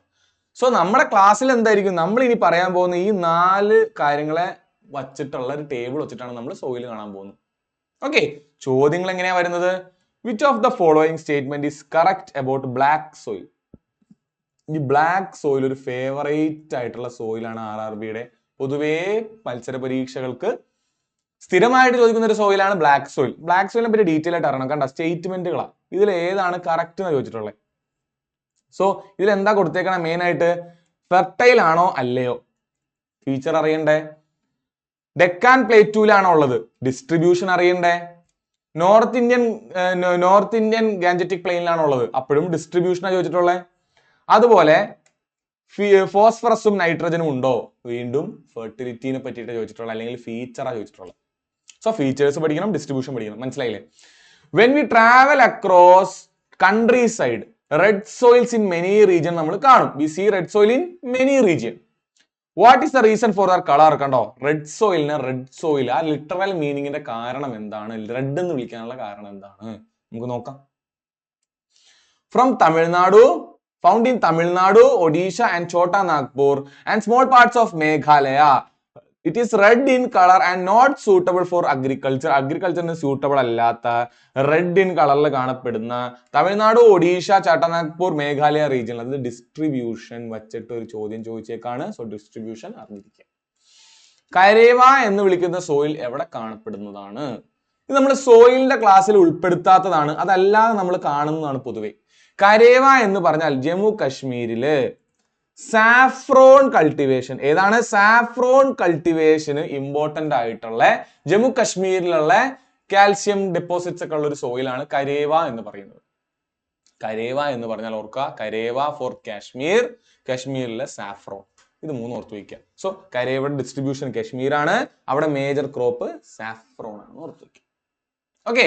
സോ നമ്മുടെ ക്ലാസ്സിൽ എന്തായിരിക്കും? നമ്മൾ ഇനി പറയാൻ പോകുന്ന ഈ 4 കാര്യങ്ങളെ വച്ചിട്ടുള്ള ഒരു ടേബിൾ വെച്ചിട്ടാണ് നമ്മൾ സോയിൽ കാണാൻ പോകുന്നത്. ഓക്കെ, ചോദ്യങ്ങൾ എങ്ങനെയാ വരുന്നത്? Which of the following statement is correct about black soil? ഈ ബ്ലാക്ക് സോയിൽ ഒരു ഫേവറേറ്റ് ആയിട്ടുള്ള സോയിലാണ് RRBയുടെ. പൊതുവേ മത്സര പരീക്ഷകൾക്ക് സ്ഥിരമായിട്ട് ചോദിക്കുന്ന ഒരു സോയിലാണ് ബ്ലാക്ക് സോയിൽ. ബ്ലാക്ക് സോയിലിനെ പറ്റി ഡീറ്റെയിൽ ആയിട്ട് അറിയണം. കണ്ട സ്റ്റേറ്റ്മെന്റുകളാണ്. ഇതിൽ ഏതാണ് കറക്റ്റ് എന്ന് ചോദിച്ചിട്ടുള്ളത്? സോ ഇതിൽ എന്താ കൊടുത്തേക്കണ മെയിൻ ആയിട്ട് ഫെർട്ടൈൽ ആണോ അല്ലയോ ഫീച്ചർ അറിയണ്ടേ. ഡെക്കാൻ പ്ലേറ്റൂലാണോ ഉള്ളത്, ഡിസ്ട്രിബ്യൂഷൻ അറിയണ്ടേ. നോർത്ത് ഇന്ത്യൻ ഗാൻജറ്റിക് പ്ലെയിനിലാണോ ഉള്ളത്, അപ്പോഴും ഡിസ്ട്രിബ്യൂഷനാണ് ചോദിച്ചിട്ടുള്ളത്. അതുപോലെ ഫോസ്ഫറസും നൈട്രജനും ഉണ്ടോ, വീണ്ടും ഫെർട്ടിലിറ്റിനെ പറ്റിയിട്ട് ചോദിച്ചിട്ടുള്ളത്, അല്ലെങ്കിൽ ഫീച്ചറാണ് ചോദിച്ചിട്ടുള്ളത്. സോ ഫീച്ചേഴ്സ് പഠിക്കണം, ഡിസ്ട്രിബ്യൂഷൻ പഠിക്കണം, മനസ്സിലായില്ലേ. When we travel across country side red soils in many region നമ്മൾ കാണും. We see red soil in many region. What is the reason for their colour? കണ്ടോ, റെഡ് സോയിലിന് റെഡ് സോയിൽ, ആ literal മീനിങ്ങിന്റെ കാരണം എന്താണ്, റെഡ് എന്ന് വിളിക്കാനുള്ള കാരണം എന്താണ്, നമുക്ക് നോക്കാം. From Tamil Nadu, found in Tamil Nadu, Odisha and Chota Nagpur and small parts of Meghalaya. It is red in color and not suitable for agriculture. Agriculture suitable അല്ലാത്ത റെഡ് ഇൻ കളറിൽ കാണപ്പെടുന്ന തമിഴ്നാട്, ഒഡീഷ, ചാട്ടനാഗ്പൂർ, മേഘാലയ റീജിയൻ. അത് ഡിസ്ട്രിബ്യൂഷൻ വച്ചിട്ട് ഒരു ചോദ്യം ചോദിച്ചേക്കാണ്. സോ ഡിസ്ട്രിബ്യൂഷൻ അറിഞ്ഞിരിക്കുക. കരേവ എന്ന് വിളിക്കുന്ന സോയിൽ എവിടെ കാണപ്പെടുന്നതാണ്? ഇത് നമ്മൾ സോയിലിന്റെ ക്ലാസ്സിൽ ഉൾപ്പെടുത്താത്തതാണ്, അതല്ലാതെ നമ്മൾ കാണുന്നതാണ് പൊതുവെ. കരേവ എന്ന് പറഞ്ഞാൽ ജമ്മു കശ്മീരില് സാഫ്രോൺ കൾട്ടിവേഷൻ, ഏതാണ് സാഫ്രോൺ കൾട്ടിവേഷന് ഇമ്പോർട്ടന്റ് ആയിട്ടുള്ള ജമ്മു കശ്മീരിലുള്ള കാൽസ്യം ഡെപ്പോസിറ്റ്സ് ഒക്കെ ഉള്ള ഒരു സോയിലാണ് കരേവ എന്ന് പറയുന്നത്. കരേവ എന്ന് പറഞ്ഞാൽ ഓർക്കുക, കരേവ ഫോർ കാശ്മീർ, കാശ്മീരിലെ സാഫ്രോൺ, ഇത് മൂന്ന് ഓർത്ത് വയ്ക്കുക. സോ കരേവയുടെ ഡിസ്ട്രിബ്യൂഷൻ കാശ്മീർ ആണ്, അവിടെ മേജർ ക്രോപ്പ് സാഫ്രോൺ ആണ്, ഓർത്ത് വയ്ക്കുക. Okay.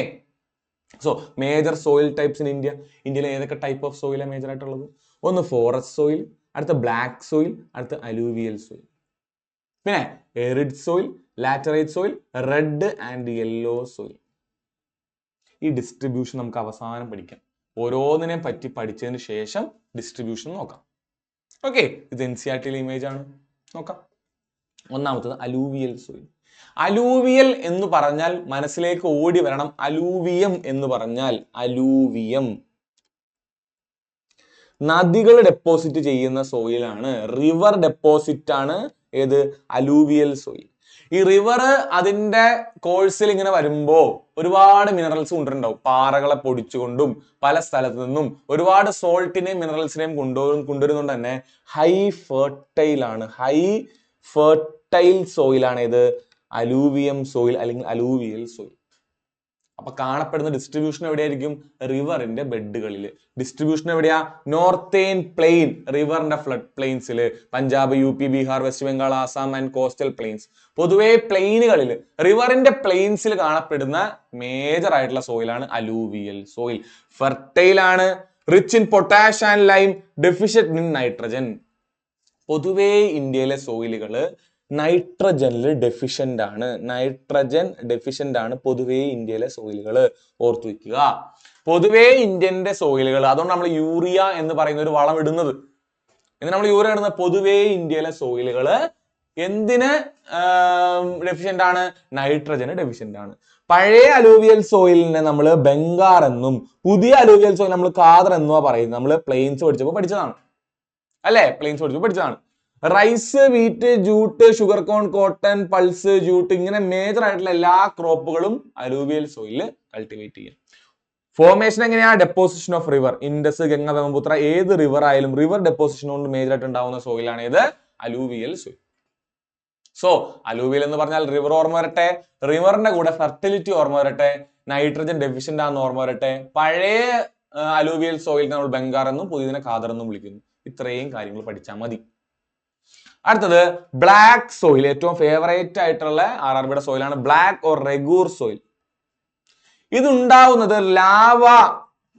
So major soil types in India. ഇന്ത്യയിലെ ഏതൊക്കെ ടൈപ്പ് ഓഫ് സോയിലാണ് മേജർ ആയിട്ടുള്ളത്? ഒന്ന് ഫോറസ്റ്റ് സോയിൽ, അടുത്ത ബ്ലാക്ക് സോയിൽ, അടുത്ത അലൂവിയൽ സോയിൽ, പിന്നെ arid soil, laterite soil, red and yellow soil. ഈ ഡിസ്ട്രിബ്യൂഷൻ നമുക്ക് അവസാനം പഠിക്കാം. ഓരോന്നിനെയും പറ്റി പഠിച്ചതിന് ശേഷം ഡിസ്ട്രിബ്യൂഷൻ നോക്കാം. ഓക്കെ, ഇത് NCERT ഇമേജ് ആണ്, നോക്കാം. ഒന്നാമത്തത് അലൂവിയൽ സോയിൽ. അലൂവിയൽ എന്ന് പറഞ്ഞാൽ മനസ്സിലേക്ക് ഓടി വരണം അലൂവിയം എന്ന് പറഞ്ഞാൽ, അലൂവിയം നദികൾ ഡെപ്പോസിറ്റ് ചെയ്യുന്ന സോയിലാണ്, റിവർ ഡെപ്പോസിറ്റ് ആണ് ഏത്, അലൂവിയൽ സോയിൽ. ഈ റിവർ അതിന്റെ കോഴ്സിൽ ഇങ്ങനെ വരുമ്പോ ഒരുപാട് മിനറൽസ് കൊണ്ടുണ്ടാവും. പാറകളെ പൊടിച്ചുകൊണ്ടും പല സ്ഥലത്തു നിന്നും ഒരുപാട് സോൾട്ടിനെയും മിനറൽസിനെയും കൊണ്ടുവരുന്നുണ്ട് തന്നെ ഹൈ ഫെർട്ടൈൽ ആണ്, ഹൈ ഫെർട്ടൈൽ സോയിലാണ് ഇത് അലൂവിയം സോയിൽ അല്ലെങ്കിൽ അലൂവിയൽ സോയിൽ. അപ്പൊ കാണപ്പെടുന്ന ഡിസ്ട്രിബ്യൂഷൻ എവിടെയായിരിക്കും? റിവറിന്റെ ബെഡുകളിൽ. ഡിസ്ട്രിബ്യൂഷൻ എവിടെയാ? നോർത്തേൺ പ്ലെയിൻ, റിവറിന്റെ ഫ്ലഡ് പ്ലെയിൻസിൽ, Punjab, UP, Bihar, west Bengal, Assam and coastal plains. പൊതുവെ പ്ലെയിനുകളിൽ, റിവറിന്റെ പ്ലെയിൻസിൽ കാണപ്പെടുന്ന മേജർ ആയിട്ടുള്ള സോയിലാണ് അലൂവിയൽ സോയിൽ. ഫെർട്ടൈൽ ആണ്, rich in potash and lime, deficient in nitrogen. പൊതുവെ ഇന്ത്യയിലെ സോയിലുകള് നൈട്രജനിൽ ഡെഫിഷ്യന്റ് ആണ്, നൈട്രജൻ ഡെഫിഷ്യന്റ് ആണ് പൊതുവേ ഇന്ത്യയിലെ സോയിലുകൾ, ഓർത്തു വയ്ക്കുക. പൊതുവേ ഇന്ത്യന്റെ സോയിലുകൾ, അതുകൊണ്ട് നമ്മൾ യൂറിയ എന്ന് പറയുന്ന ഒരു വളം ഇടുന്നത്. എന്ന് നമ്മൾ യൂറിയ ഇടുന്നത് പൊതുവേ ഇന്ത്യയിലെ സോയിലുകൾ എന്തിന് ഡെഫിഷ്യന്റ് ആണ്? നൈട്രജന് ഡെഫിഷ്യന്റ് ആണ്. പഴയ അലൂവിയൽ സോയിലിനെ നമ്മൾ ബംഗാർ എന്നും പുതിയ അലൂവിയൽ സോയിൽ നമ്മൾ ഖാദർ എന്നുവാ പറയുന്നത്. നമ്മൾ പ്ലെയിൻസ് പഠിച്ചപ്പോൾ പഠിച്ചതാണ് അല്ലെ, പ്ലെയിൻസ് പഠിച്ചപ്പോൾ പഠിച്ചതാണ്. Rice, wheat, jute, sugar corn, cotton, pulse, jute, ഇങ്ങനെ മേജർ ആയിട്ടുള്ള എല്ലാ ക്രോപ്പുകളും അലൂവിയൽ സോയിലിൽ കൾട്ടിവേറ്റ് ചെയ്യും. ഫോർമേഷൻ എങ്ങനെയാ? Deposition of river, Indus, Ganga, Brahmaputra, ഏത് റിവർ ആയാലും റിവർ ഡെപ്പോസിഷൻ കൊണ്ട് മേജർ ആയിട്ട് ഉണ്ടാവുന്ന സോയിലാണ് ഇത് അലൂവിയൽ സോയിൽ. സോ അലൂവിയൽ എന്ന് പറഞ്ഞാൽ റിവർ ഓർമ്മ വരട്ടെ, റിവറിന്റെ കൂടെ ഫെർട്ടിലിറ്റി ഓർമ്മ വരട്ടെ, നൈട്രജൻ ഡെഫിഷ്യന്റ് ആണെന്ന് ഓർമ്മ വരട്ടെ. പഴയ അലൂവിയൽ സോയിൽ നമ്മൾ ബംഗാർ എന്നും പുതിയതിനെ ഖാദർ എന്നും വിളിക്കുന്നു. ഇത്രയും കാര്യങ്ങൾ പഠിച്ചാൽ മതി. അടുത്തത് ബ്ലാക്ക് സോയിൽ, ഏറ്റവും ഫേവറേറ്റ് ആയിട്ടുള്ള RRBയുടെ സോയിലാണ് ബ്ലാക്ക് ഓർ റെഗൂർ സോയിൽ. ഇതുണ്ടാവുന്നത് ലാവ,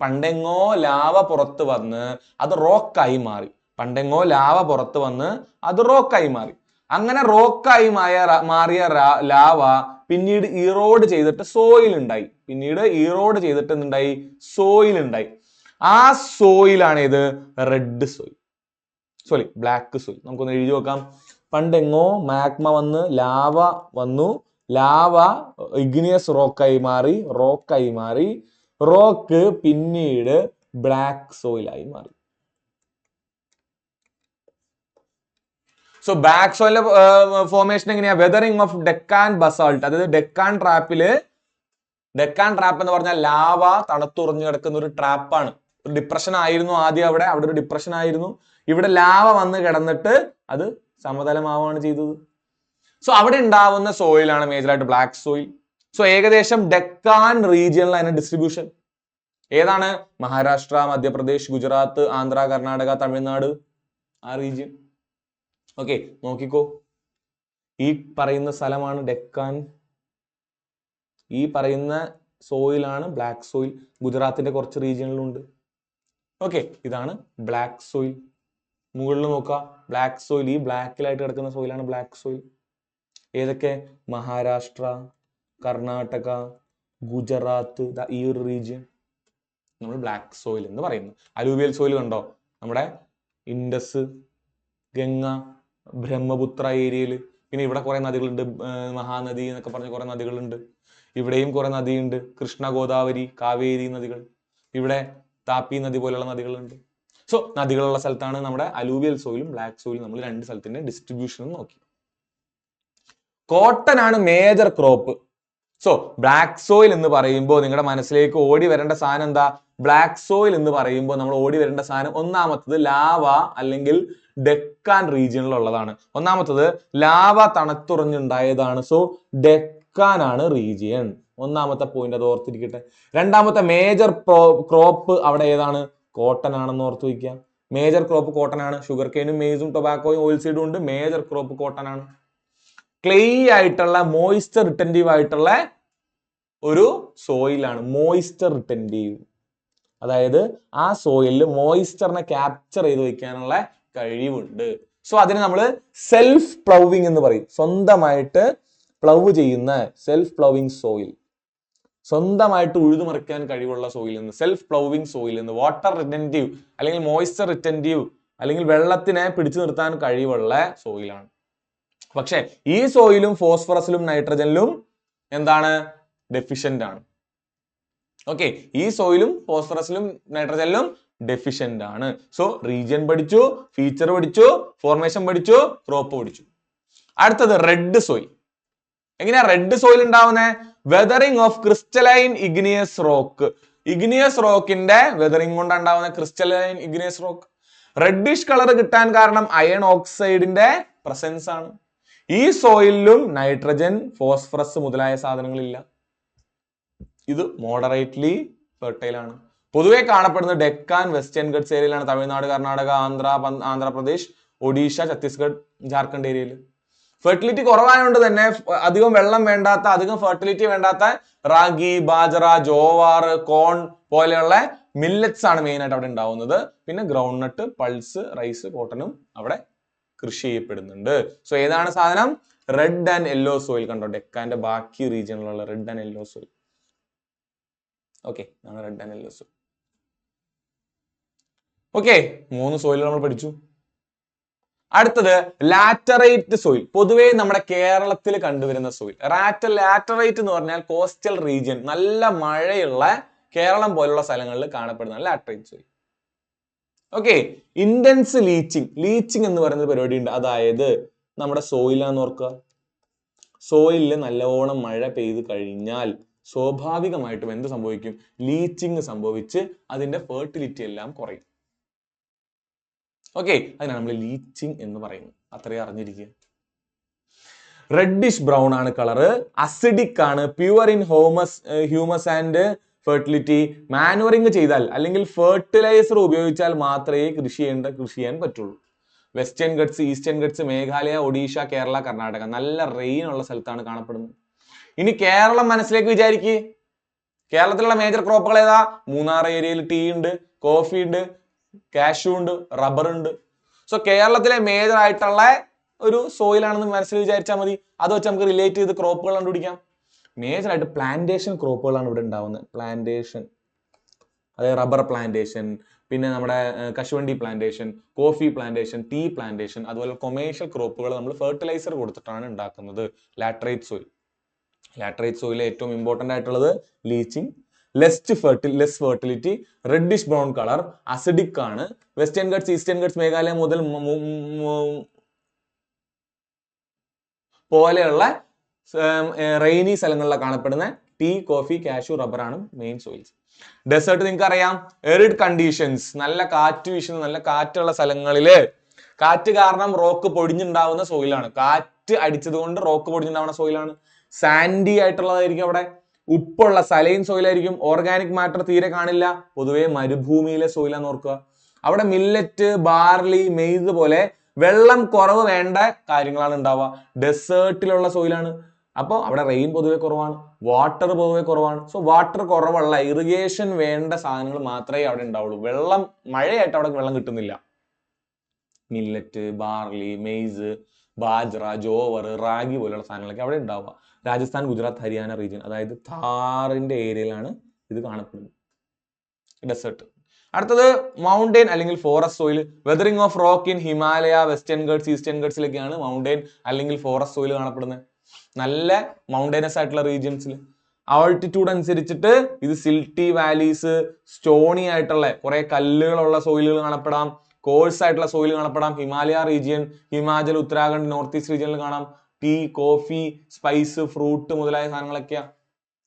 പണ്ടെങ്ങോ ലാവ പുറത്ത് വന്ന് അത് റോക്കായി മാറി. പണ്ടെങ്ങോ ലാവ പുറത്ത് വന്ന് അത് റോക്കായി മാറി. അങ്ങനെ റോക്കായി മാറിയ ലാവ പിന്നീട് ഇറോഡ് ചെയ്തിട്ട് സോയിൽ ഉണ്ടായി. എന്തുണ്ടായി? സോയിൽ ഉണ്ടായി. ആ സോയിലാണ് ഇത് റെഡ് സോയിൽ, ബ്ലാക്ക് സോയിൽ. നമുക്കൊന്ന് എഴുതി നോക്കാം. പണ്ടെങ്ങോ മാഗ്മ വന്ന് ലാവ വന്നു, ലാവ ഇഗ്നിയസ് റോക്കായി മാറി, റോക്ക് പിന്നീട് ബ്ലാക്ക് സോയിലായി മാറി. സോ ബ്ലാക്ക് സോയിലിന്റെ ഫോർമേഷൻ എങ്ങനെയാ? വെതറിംഗ് ഓഫ് ഡെക്കാൻ ബസാൾട്ട്, അതായത് ഡെക്കാൻ ട്രാപ്പ് എന്ന് പറഞ്ഞാൽ ലാവ തണുത്തുറഞ്ഞു കിടക്കുന്ന ഒരു ട്രാപ്പാണ്. ഒരു ഡിപ്രഷൻ ആയിരുന്നു ആദ്യം അവിടെ ഒരു ഡിപ്രഷൻ ആയിരുന്നു. ഇവിടെ ലാവ വന്ന് കിടന്നിട്ട് അത് സമതലമാവാണ് ചെയ്തത്. സോ അവിടെ ഉണ്ടാവുന്ന സോയിലാണ് മേജറായിട്ട് ബ്ലാക്ക് സോയിൽ. സോ ഏകദേശം ഡെക്കാൻ റീജിയനിലാണ് ഡിസ്ട്രിബ്യൂഷൻ. ഏതാണ്? മഹാരാഷ്ട്ര, മധ്യപ്രദേശ്, ഗുജറാത്ത്, ആന്ധ്ര, കർണാടക, തമിഴ്നാട്, ആ റീജിയൻ. ഓക്കെ, നോക്കിക്കോ, ഈ പറയുന്ന സ്ഥലമാണ് ഡെക്കാൻ. ഈ പറയുന്ന സോയിലാണ് ബ്ലാക്ക് സോയിൽ. ഗുജറാത്തിന്റെ കുറച്ച് റീജിയനിലുണ്ട്. ഓക്കെ, ഇതാണ് ബ്ലാക്ക് സോയിൽ. മുകളിൽ നോക്കുക, ബ്ലാക്ക് സോയിൽ. ഈ ബ്ലാക്കിലായിട്ട് കിടക്കുന്ന സോയിലാണ് ബ്ലാക്ക് സോയിൽ. ഏതൊക്കെ? മഹാരാഷ്ട്ര, കർണാടക, ഗുജറാത്ത്, ഈ ഒരു റീജിയൻ നമ്മൾ ബ്ലാക്ക് സോയിൽ എന്ന് പറയുന്നു. അലൂവിയൽ സോയിൽ കണ്ടോ? നമ്മുടെ ഇൻഡസ്, ഗംഗ, ബ്രഹ്മപുത്ര ഏരിയയിൽ. പിന്നെ ഇവിടെ കുറെ നദികളുണ്ട്, മഹാനദി എന്നൊക്കെ പറഞ്ഞ കുറെ നദികളുണ്ട്. ഇവിടെയും കുറെ നദിയുണ്ട്, കൃഷ്ണ, ഗോദാവരി, കാവേരി നദികൾ. ഇവിടെ താപ്പി നദി പോലുള്ള നദികളുണ്ട്. സോ നദികളുള്ള സ്ഥലത്താണ് നമ്മുടെ അലൂവിയൽ സോയിലും ബ്ലാക്ക് സോയിലും. നമ്മൾ രണ്ട് സ്ഥലത്തിന്റെ ഡിസ്ട്രിബ്യൂഷനും നോക്കി. കോട്ടൺ ആണ് major crop. So black soil എന്ന് പറയുമ്പോൾ നിങ്ങളുടെ മനസ്സിലേക്ക് ഓടി വരേണ്ട സാധനം എന്താ? ബ്ലാക്ക് സോയിൽ എന്ന് പറയുമ്പോൾ നമ്മൾ ഓടി വരേണ്ട സാധനം ഒന്നാമത്തത് ലാവ അല്ലെങ്കിൽ ഡെക്കാൻ റീജിയനിലുള്ളതാണ്. ഒന്നാമത്തത് ലാവ തണുത്തുറഞ്ഞുണ്ടായതാണ്. സോ ഡെക്കാൻ ആണ് റീജിയൻ. ഒന്നാമത്തെ പോയിന്റ്, അത് ഓർത്തിരിക്കട്ടെ. രണ്ടാമത്തെ മേജർ ക്രോപ്പ് അവിടെ ഏതാണ്? കോട്ടൺ ആണെന്ന് ഓർത്ത് വയ്ക്കുക. മേജർ ക്രോപ്പ് കോട്ടൺ ആണ്. ഷുഗർ കെയിനും മെയ്സും ടൊബാക്കോയും ഓയിൽ സീഡും ഉണ്ട്. മേജർ ക്രോപ്പ് കോട്ടൺ ആണ്. ക്ലേ ആയിട്ടുള്ള മോയിസ്ചർ റിട്ടൻറ്റീവ് ആയിട്ടുള്ള ഒരു സോയിലാണ്. മോയിസ്ചർ റിട്ടൻറ്റീവ്, അതായത് ആ സോയിലിൽ മോയിസ്ചറിനെ ക്യാപ്ചർ ചെയ്ത് വെക്കാനുള്ള കഴിവുണ്ട്. സോ അതിന് നമ്മൾ സെൽഫ് പ്ലവിങ് എന്ന് പറയും. സ്വന്തമായിട്ട് പ്ലവ് ചെയ്യുന്ന സെൽഫ് പ്ലവിങ് സോയിൽ, സ്വന്തമായിട്ട് ഉഴുതുമറിക്കാൻ കഴിവുള്ള സോയിൽ എന്ന്, സെൽഫ് പ്ലവിങ് സോയിൽ എന്ന്. വാട്ടർ റിറ്റൻറ്റീവ് അല്ലെങ്കിൽ മോയിസ്ചർ റിറ്റൻറ്റീവ് അല്ലെങ്കിൽ വെള്ളത്തിനെ പിടിച്ചു നിർത്താൻ കഴിവുള്ള സോയിലാണ്. പക്ഷെ ഈ സോയിലും ഫോസ്ഫറസിലും നൈട്രജനിലും എന്താണ്? ഡെഫിഷ്യന്റ് ആണ്. ഓക്കെ, ഈ സോയിലും ഫോസ്ഫറസിലും നൈട്രജനിലും ഡെഫിഷ്യന്റ് ആണ്. സോ റീജിയൻ പഠിച്ചു, ഫീച്ചർ പഠിച്ചു, ഫോർമേഷൻ പഠിച്ചു, ക്രോപ്പ് പഠിച്ചു. അടുത്തത് റെഡ് സോയിൽ. എങ്ങനെയാ റെഡ് സോയിൽ ഉണ്ടാവുന്നത്? Weathering of crystalline igneous rock. Igneous റോക്കിന്റെ വെതറിംഗ് കൊണ്ട് ഉണ്ടാവുന്ന crystalline igneous rock. Reddish colour കിട്ടാൻ കാരണം അയൺ ഓക്സൈഡിന്റെ പ്രസൻസ് ആണ്. ഈ സോയിലും നൈട്രജൻ, ഫോസ്ഫറസ് മുതലായ സാധനങ്ങളില്ല. ഇത് മോഡറേറ്റ്ലി ഫെർട്ടൈൽ ആണ്. പൊതുവെ കാണപ്പെടുന്ന ഡെക്കാൻ, വെസ്റ്റേൺ ഗട്ട്സ് ഏരിയയിലാണ്. തമിഴ്നാട്, കർണാടക, ആന്ധ്രാപ്രദേശ്, ഒഡീഷ, ഛത്തീസ്ഗഡ്, ജാർഖണ്ഡ് ഏരിയയിൽ. ഫെർട്ടിലിറ്റി കുറവായതുകൊണ്ട് തന്നെ അധികം വെള്ളം വേണ്ടാത്ത, അധികം ഫെർട്ടിലിറ്റി വേണ്ടാത്ത റാഗി, ബാജറ, ജോവാർ, കോൺ പോലെയുള്ള മില്ലറ്റ്സ് ആണ് മെയിൻ ആയിട്ട് അവിടെ ഉണ്ടാവുന്നത്. പിന്നെ ഗ്രൗണ്ട് നട്ട്, പൾസ്, റൈസ്, കോട്ടനും അവിടെ കൃഷി ചെയ്യപ്പെടുന്നുണ്ട്. സോ ഏതാണ് സാധനം? Red and yellow soil. കണ്ടോ, ഡെക്കാന്റെ ബാക്കി റീജിയനിലുള്ള red and yellow soil. Okay, red and yellow soil. Okay, 3 soil നമ്മൾ പഠിച്ചു. അടുത്തത് ലാറ്ററൈറ്റ് സോയിൽ. പൊതുവേ നമ്മുടെ കേരളത്തിൽ കണ്ടുവരുന്ന സോയിൽ. ലാറ്ററൈറ്റ് എന്ന് പറഞ്ഞാൽ കോസ്റ്റൽ റീജിയൻ, നല്ല മഴയുള്ള കേരളം പോലുള്ള സ്ഥലങ്ങളിൽ കാണപ്പെടുന്ന laterite soil. Okay, intense leaching എന്ന് പറയുന്ന പരിപാടി ഉണ്ട്. അതായത് നമ്മുടെ സോയിലാന്ന് ഓർക്കുക. സോയിലിൽ നല്ലോണം മഴ പെയ്ത് കഴിഞ്ഞാൽ സ്വാഭാവികമായിട്ടും എന്ത് സംഭവിക്കും? ലീച്ചിങ് സംഭവിച്ച് അതിന്റെ ഫെർട്ടിലിറ്റി എല്ലാം കുറയും. ഓക്കെ, അതിനാണ് നമ്മൾ ലീച്ചിങ് എന്ന് പറയുന്നത്. അത്രയും അറിഞ്ഞിരിക്കുക. റെഡിഷ് ബ്രൗൺ ആണ് കളറ്, അസിഡിക് ആണ്, pure in humus and fertility. Manoeuvring ചെയ്താൽ അല്ലെങ്കിൽ ഫെർട്ടിലൈസർ ഉപയോഗിച്ചാൽ മാത്രമേ കൃഷി ചെയ്യാൻ പറ്റുള്ളൂ. വെസ്റ്റേൺ ഗട്ട്സ്, ഈസ്റ്റേൺ ഗട്ട്സ്, മേഘാലയ, ഒഡീഷ, കേരള, കർണാടക നല്ല റെയിൻ ഉള്ള സ്ഥലത്താണ് കാണപ്പെടുന്നത്. ഇനി കേരളം മനസ്സിലേക്ക് വിചാരിക്കുക. കേരളത്തിലുള്ള മേജർ ക്രോപ്പുകൾ ഏതാ? മൂന്നാർ ഏരിയയിൽ ടീ ഉണ്ട്, കോഫി ഉണ്ട്, കാഷ്യൂ ഉണ്ട്, റബ്ബർ ഉണ്ട്. സോ കേരളത്തിലെ മേജർ ആയിട്ടുള്ള ഒരു സോയിലാണെന്ന് മനസ്സിൽ വിചാരിച്ചാൽ മതി. അത് വെച്ച് നമുക്ക് റിലേറ്റ് ചെയ്ത് ക്രോപ്പുകൾ കണ്ടുപിടിക്കാം. മേജർ ആയിട്ട് പ്ലാന്റേഷൻ ക്രോപ്പുകളാണ് ഇവിടെ ഉണ്ടാവുന്നത്. പ്ലാന്റേഷൻ, അതായത് റബ്ബർ പ്ലാന്റേഷൻ, പിന്നെ നമ്മുടെ കശുവണ്ടി plantation, coffee plantation, tea plantation, അതുപോലെ കൊമേഴ്ഷ്യൽ ക്രോപ്പുകൾ നമ്മൾ ഫെർട്ടിലൈസർ കൊടുത്തിട്ടാണ് ഉണ്ടാക്കുന്നത്. ലാറ്ററൈറ്റ് സോയിൽ ഏറ്റവും ഇമ്പോർട്ടന്റ് ആയിട്ടുള്ളത് leaching, less fertility, reddish brown colour, acidic ആണ്. വെസ്റ്റേൺ ഗട്ട്സ്, ഈസ്റ്റേൺ ഗട്ട്സ്, മേഘാലയ മുതൽ പോലെയുള്ള റെയിനി സ്ഥലങ്ങളിലാണ് കാണപ്പെടുന്ന ടീ, കോഫി, കാഷ്യൂ, റബ്ബർ ആണ് മെയിൻ സോയിൽസ്. ഡെസേർട്ട് നിങ്ങൾക്ക് അറിയാം, എറിഡ് കണ്ടീഷൻസ്, നല്ല കാറ്റ് വീശുന്ന നല്ല കാറ്റുള്ള സ്ഥലങ്ങളില് കാറ്റ് കാരണം റോക്ക് പൊടിഞ്ഞുണ്ടാവുന്ന സോയിലാണ്. കാറ്റ് അടിച്ചത് കൊണ്ട് റോക്ക് പൊടിഞ്ഞുണ്ടാവുന്ന സോയിലാണ്. സാൻഡി ആയിട്ടുള്ളതായിരിക്കും അവിടെ. ഉപ്പുള്ള സലൈൻ സോയിലായിരിക്കും. ഓർഗാനിക് മാറ്റർ തീരെ കാണില്ല. പൊതുവെ മരുഭൂമിയിലെ സോയിലാന്ന് ഓർക്കുക. അവിടെ മില്ലറ്റ്, ബാർലി, മെയ്സ് പോലെ വെള്ളം കുറവ് വേണ്ട കാര്യങ്ങളാണ് ഉണ്ടാവുക. ഡെസേർട്ടിലുള്ള സോയിലാണ്. അപ്പോൾ അവിടെ റെയിൻ പൊതുവെ കുറവാണ്, വാട്ടർ പൊതുവെ കുറവാണ്. സോ വാട്ടർ കുറവുള്ള ഇറിഗേഷൻ വേണ്ട സാധനങ്ങൾ മാത്രമേ അവിടെ ഉണ്ടാവുള്ളൂ. വെള്ളം മഴയായിട്ട് അവിടെ വെള്ളം കിട്ടുന്നില്ല. Millet, barley, maze, bajra, jowar, ragi പോലുള്ള സാധനങ്ങളൊക്കെ അവിടെ ഉണ്ടാവുക. രാജസ്ഥാൻ, ഗുജറാത്ത്, ഹരിയാന റീജിയൻ, അതായത് ഥാറിന്റെ ഏരിയയിലാണ് ഇത് കാണപ്പെടുന്നത്, ഡെസേർട്ട്. അടുത്തത് മൗണ്ടെയിൻ അല്ലെങ്കിൽ forest soil. Weathering of rock in Himalaya, western Ghats, eastern ഗട്ട്സിലൊക്കെയാണ് മൗണ്ടെയിൻ അല്ലെങ്കിൽ ഫോറസ്റ്റ് സോയിൽ കാണപ്പെടുന്നത്. നല്ല മൗണ്ടൈനസ് ആയിട്ടുള്ള റീജിയൻസിൽ. ആൾട്ടിറ്റ്യൂഡ് അനുസരിച്ചിട്ട് ഇത് സിൽട്ടി വാലീസ്, സ്റ്റോണി ആയിട്ടുള്ള കുറെ കല്ലുകളുള്ള സോയിലുകൾ കാണപ്പെടാം. കോഴ്സ് ആയിട്ടുള്ള സോയിൽ കാണപ്പെടാം. Himalaya region, Himachal, Uttarakhand, north east റീജിയനിൽ കാണാം. ടീ, കോഫി, സ്പൈസ്, ഫ്രൂട്ട് മുതലായ സാധനങ്ങളൊക്കെയാ.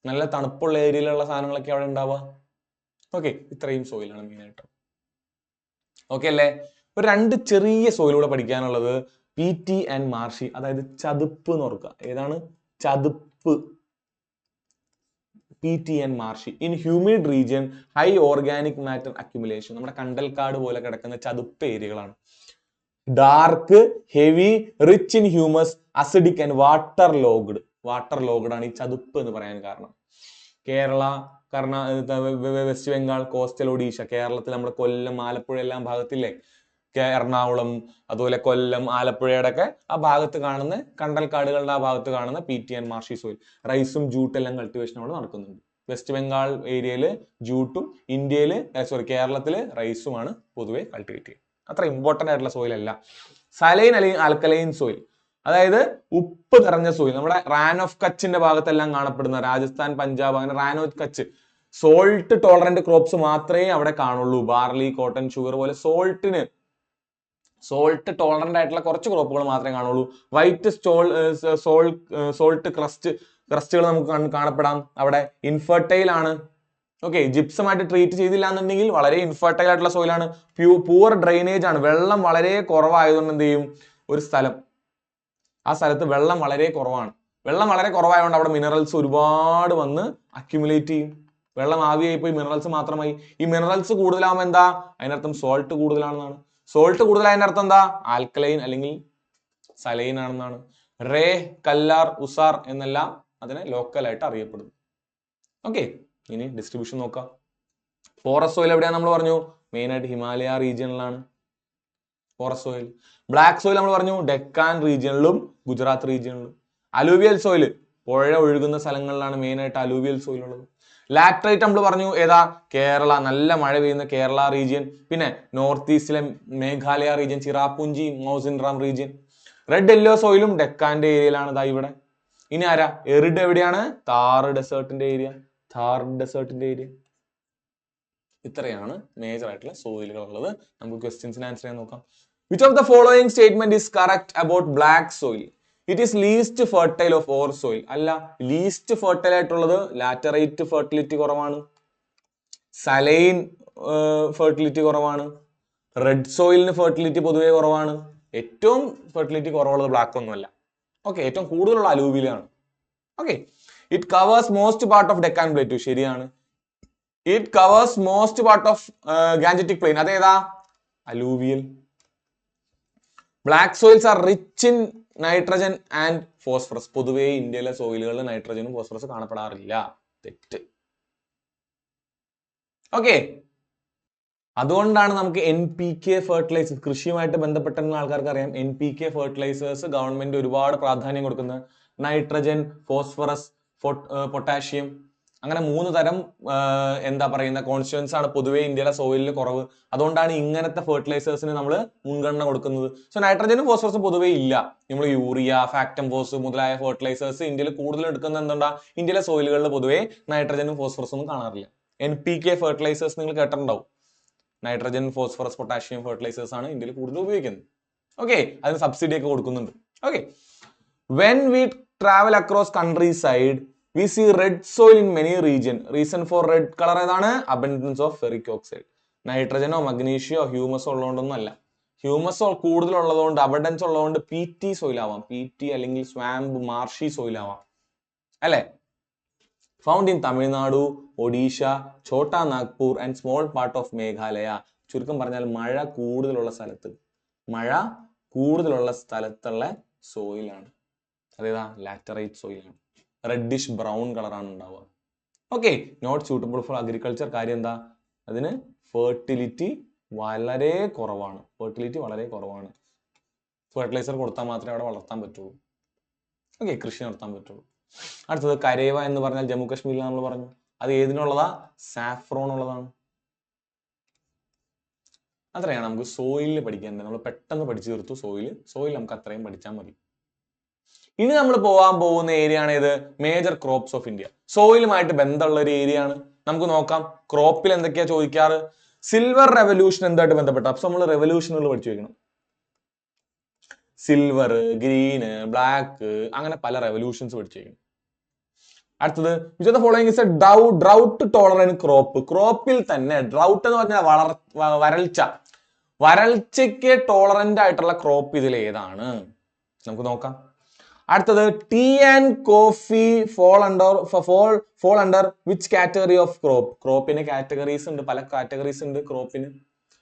നല്ല തണുപ്പുള്ള ഏരിയയിലുള്ള സാധനങ്ങളൊക്കെ അവിടെ ഉണ്ടാവുക. ഓക്കെ, ഇത്രയും സോയിലാണ് മെയിൻ ആയിട്ട്. ഓക്കെ അല്ലേ? ഒരു 2 ചെറിയ സോയിലൂടെ പഠിക്കാനുള്ളത് പീറ്റി ആൻഡ് മാർഷി, അതായത് ചതുപ്പ് എന്ന് ഓർക്കുക. ഏതാണ്? ചതുപ്പ്. Peaty and marshy. In humid region, high organic matter accumulation. നമ്മുടെ കണ്ടൽക്കാട് പോലെ കിടക്കുന്ന ചതുപ്പ് ഏരിയകളാണ്. Dark, heavy, rich in humus, acidic and waterlogged. Waterlogged ആണ് ഈ ചതുപ്പ് എന്ന് പറയാൻ കാരണം. കേരള, വെസ്റ്റ് ബംഗാൾ, കോസ്റ്റൽ ഒഡീഷ, കേരളത്തിൽ നമ്മുടെ കൊല്ലം, ആലപ്പുഴ എല്ലാം ഭാഗത്തില്ലേ, എറണാകുളം, അതുപോലെ കൊല്ലം, ആലപ്പുഴയുടെ ഒക്കെ ആ ഭാഗത്ത് കാണുന്ന കണ്ടൽക്കാടുകളുടെ ആ ഭാഗത്ത് കാണുന്ന പീറ്റി ആൻഡ് മാർഷി സോയിൽ. റൈസും ജൂട്ടെല്ലാം കൾട്ടിവേഷൻ അവിടെ നടക്കുന്നുണ്ട്. വെസ്റ്റ് ബംഗാൾ ഏരിയയിൽ ജൂട്ടും, കേരളത്തില് റൈസുമാണ് പൊതുവെ കൾട്ടിവേറ്റ് ചെയ്യുന്നത്. അത്ര ഇമ്പോർട്ടന്റ് ആയിട്ടുള്ള സോയിൽ അല്ല. സലൈൻ അല്ലെങ്കിൽ ആൽക്കലൈൻ സോയിൽ, അതായത് ഉപ്പ് നിറഞ്ഞ സോയിൽ. നമ്മുടെ റാൻ ഓഫ് കച്ചിന്റെ ഭാഗത്തെല്ലാം കാണപ്പെടുന്ന രാജസ്ഥാൻ, പഞ്ചാബ്, അങ്ങനെ Rann of Kutch salt tolerant crops മാത്രമേ അവിടെ കാണുള്ളൂ. ബാർലി, കോട്ടൺ, ഷുഗർ പോലെ സോൾട്ട് ടോളറന്റ് ആയിട്ടുള്ള കുറച്ച് ക്രോപ്പുകൾ മാത്രമേ കാണുള്ളൂ. വൈറ്റ് സോൾട്ട് ക്രസ്റ്റുകൾ നമുക്ക് കാണപ്പെടാം. അവിടെ ഇൻഫെർട്ടൈൽ ആണ്. ഓക്കെ, ജിപ്സമായിട്ട് ട്രീറ്റ് ചെയ്തില്ല എന്നുണ്ടെങ്കിൽ വളരെ ഇൻഫെർട്ടൈൽ ആയിട്ടുള്ള സോയിലാണ്. പൂവർ ഡ്രെയിനേജ് ആണ്. വെള്ളം വളരെ കുറവായതുകൊണ്ട് എന്ത് ചെയ്യും, ഒരു സ്ഥലം, ആ സ്ഥലത്ത് വെള്ളം വളരെ കുറവാണ്. വെള്ളം വളരെ കുറവായതുകൊണ്ട് അവിടെ മിനറൽസ് ഒരുപാട് വന്ന് അക്യുമുലേറ്റ് ചെയ്യും. വെള്ളം ആവിയായി പോയി മിനറൽസ് മാത്രമായി. ഈ മിനറൽസ് കൂടുതലാവുമ്പോൾ എന്താ, അതിനർത്ഥം സോൾട്ട് കൂടുതലാണെന്നാണ്. സോൾട്ട് കൂടുതലായതിന്റെ അർത്ഥം എന്താ, ആൽക്കലൈൻ അല്ലെങ്കിൽ സലൈൻ ആണെന്നാണ്. റേ, കല്ലാർ, ഉസാർ എന്നെല്ലാം അതിനെ ലോക്കലായിട്ട് അറിയപ്പെടുന്നു. ഓക്കെ, ഇനി ഡിസ്ട്രിബ്യൂഷൻ നോക്കാം. ഫോറസ്റ്റ് സോയിൽ എവിടെയാണ് നമ്മൾ പറഞ്ഞു, മെയിൻ ആയിട്ട് ഹിമാലയ റീജിയനിലാണ് ഫോറസ്റ്റ് സോയിൽ. ബ്ലാക്ക് സോയിൽ നമ്മൾ പറഞ്ഞു ഡെക്കാൻ റീജിയനിലും ഗുജറാത്ത് റീജിയനിലും. അലൂവിയൽ സോയിൽ പുഴ ഒഴുകുന്ന സ്ഥലങ്ങളിലാണ് മെയിൻ ആയിട്ട് അലൂവിയൽ സോയിൽ ഉള്ളത്. ലാറ്ററൈറ്റ് നമ്മൾ പറഞ്ഞു ഏതാ, കേരള, നല്ല മഴ പെയ്യുന്ന കേരള റീജിയൻ. പിന്നെ നോർത്ത് ഈസ്റ്റിലെ Meghalaya region, Cherrapunji, Mawsynram region. Red yellow സോയിലും ഡെക്കാന്റെ ഏരിയയിലാണ് ഇതാ ഇവിടെ. ഇനി ആരാ, എറിഡ് എവിടെയാണ്, താർ ഡെസേർട്ടിന്റെ ഏരിയ. ഇത്രയാണ് മേജർ ആയിട്ടുള്ള സോയിലുകൾ ഉള്ളത്. നമുക്ക് ക്വസ്റ്റ്യൻസിന് ആൻസർ ചെയ്യാൻ നോക്കാം. Which of the following statement is correct about black soil? It is least fertile of our soil. അല്ല, ലീസ്റ്റ് ഫെർട്ടൈൽ ആയിട്ടുള്ളത് ലാറ്ററൈറ്റ് ഫെർട്ടിലിറ്റി കുറവാണ്, സലൈൻ ഫെർട്ടിലിറ്റി കുറവാണ്, റെഡ് സോയിലിന് ഫെർട്ടിലിറ്റി പൊതുവെ കുറവാണ്. ഏറ്റവും ഫെർട്ടിലിറ്റി കുറവുള്ളത് ബ്ലാക്ക് ഒന്നുമല്ല. ഓക്കെ, ഏറ്റവും കൂടുതലുള്ള അലൂവിലാണ്. Okay, it covers most part of Deccan plateau. ശരിയാണ്. It covers most part of Gangetic plain. അതേതാ, alluvial. Black soils are rich in nitrogen and phosphorus. പൊതുവെ ഇന്ത്യയിലെ സോയിലുകളിൽ നൈട്രജനും ഫോസ്ഫറസ് കാണപ്പെടാറില്ല. തെറ്റ്. ഓക്കെ, അതുകൊണ്ടാണ് നമുക്ക് NPK ഫെർട്ടിലൈസേഴ്സ്, കൃഷിയുമായിട്ട് ബന്ധപ്പെട്ടിരുന്ന ആൾക്കാർക്ക് അറിയാം, NPK ഫെർട്ടിലൈസേഴ്സ് ഗവൺമെന്റ് ഒരുപാട് പ്രാധാന്യം കൊടുക്കുന്നത്. നൈട്രജൻ, ഫോസ്ഫറസ്, പൊട്ടാഷ്യം, അങ്ങനെ 3 തരം എന്താ പറയുന്ന കോൺസ്റ്റുവൻസ് ആണ് പൊതുവെ ഇന്ത്യയിലെ സോയിലിൽ കുറവ്. അതുകൊണ്ടാണ് ഇങ്ങനത്തെ ഫെർട്ടിലൈസേഴ്സിന് നമ്മൾ മുൻഗണന കൊടുക്കുന്നത്. സോ നൈട്രജനും ഫോസ്ഫറസും പൊതുവെ ഇല്ല. നമ്മൾ യൂറിയ, ഫാക്ടംഫോസ് മുതലായ ഫെർട്ടിലൈസേഴ്സ് ഇന്ത്യയിൽ കൂടുതൽ എടുക്കുന്നത് എന്തുകൊണ്ടാ, ഇന്ത്യയിലെ സോയിലുകളിൽ പൊതുവെ നൈട്രജനും ഫോസ്ഫറസും ഒന്നും കാണാറില്ല. NPK ഫെർട്ടിലൈസേഴ്സ് നിങ്ങൾ കേട്ടിട്ടുണ്ടാവും. നൈട്രജൻ, ഫോസ്ഫറസ്, പൊട്ടാഷ്യം ഫെർട്ടിലൈസേഴ്സ് ആണ് ഇന്ത്യയിൽ കൂടുതൽ ഉപയോഗിക്കുന്നത്. ഓക്കെ, അതിന് സബ്സിഡി ഒക്കെ കൊടുക്കുന്നുണ്ട്. Okay, when we travel across country side we see red soil in many reason for red colour ഏതാണ്? Abundance of ferric oxide. നൈട്രജനോ മഗ്നീഷ്യോ ഹ്യൂമസോ ഉള്ളതുകൊണ്ടൊന്നും അല്ല. ഹ്യൂമസ് കൂടുതൽ ഉള്ളതുകൊണ്ട്, അബൻഡൻസ് ഉള്ളതുകൊണ്ട് പി ടി സോയിൽ ആവാം. പി ടി അല്ലെങ്കിൽ സ്വാമ്പ് മാർഷി സോയിൽ ആവാം അല്ലെ. Found in Tamil Nadu, Odisha, Chota Nagpur and small part of Meghalaya. ചുരുക്കം പറഞ്ഞാൽ മഴ കൂടുതലുള്ള സ്ഥലത്തുള്ള സോയിലാണ്. അതേതാ? ലാറ്ററൈറ്റ് സോയിലാണ്. റെഡിഷ് ബ്രൗൺ കളറാണ് ഉണ്ടാവുക. Okay, not suitable for agriculture. കാര്യം എന്താ? അതിന് ഫെർട്ടിലിറ്റി വളരെ കുറവാണ്. ഫെർട്ടിലൈസർ കൊടുത്താൽ മാത്രമേ അവിടെ വളർത്താൻ പറ്റുള്ളൂ. ഓക്കെ, കൃഷി നടത്താൻ പറ്റുള്ളൂ. അടുത്തത് കരേവ എന്ന് പറഞ്ഞാൽ ജമ്മു കാശ്മീരിൽ നമ്മൾ പറഞ്ഞു. അത് ഏതിനുള്ളതാ? സാഫ്രോൺ ഉള്ളതാണ്. അത്രയാണ് നമുക്ക് സോയിലിൽ പഠിക്കേണ്ടത്. നമ്മൾ പെട്ടെന്ന് പഠിച്ചു തീർത്തു സോയിൽ നമുക്ക് അത്രയും പഠിച്ചാൽ മതി. ഇനി നമ്മൾ പോകാൻ പോകുന്ന ഏരിയ ആണ് ഇത് മേജർ ക്രോപ്സ് ഓഫ് ഇന്ത്യ. സോയിലുമായിട്ട് ബന്ധമുള്ള ഒരു ഏരിയ ആണ്. നമുക്ക് നോക്കാം ക്രോപ്പിൽ എന്തൊക്കെയാ ചോദിക്കാറ്. സിൽവർ റെവല്യൂഷൻ എന്തായിട്ട് ബന്ധപ്പെട്ട? അപ്പൊ നമ്മൾ റെവല്യൂഷനുകൾ പഠിച്ചു വെക്കണം. സിൽവർ, ഗ്രീന്, ബ്ലാക്ക്, അങ്ങനെ പല റെവല്യൂഷൻസ് പഠിച്ചു വെക്കണം. അടുത്തത് which of the following is a drought tolerant crop. ക്രോപ്പിൽ തന്നെ ഡ്രൗട്ട് എന്ന് പറഞ്ഞാൽ വരൾച്ചയ്ക്ക് ടോളറന്റ് ആയിട്ടുള്ള ക്രോപ്പ് ഇതിൽ ഏതാണ്? നമുക്ക് നോക്കാം. അടുത്തത് tea and coffee fall under which category of crop? ക്രോപ്പിന് കാറ്റഗറീസ് ഉണ്ട്, പല കാറ്റഗറീസ് ഉണ്ട് ക്രോപ്പിന്.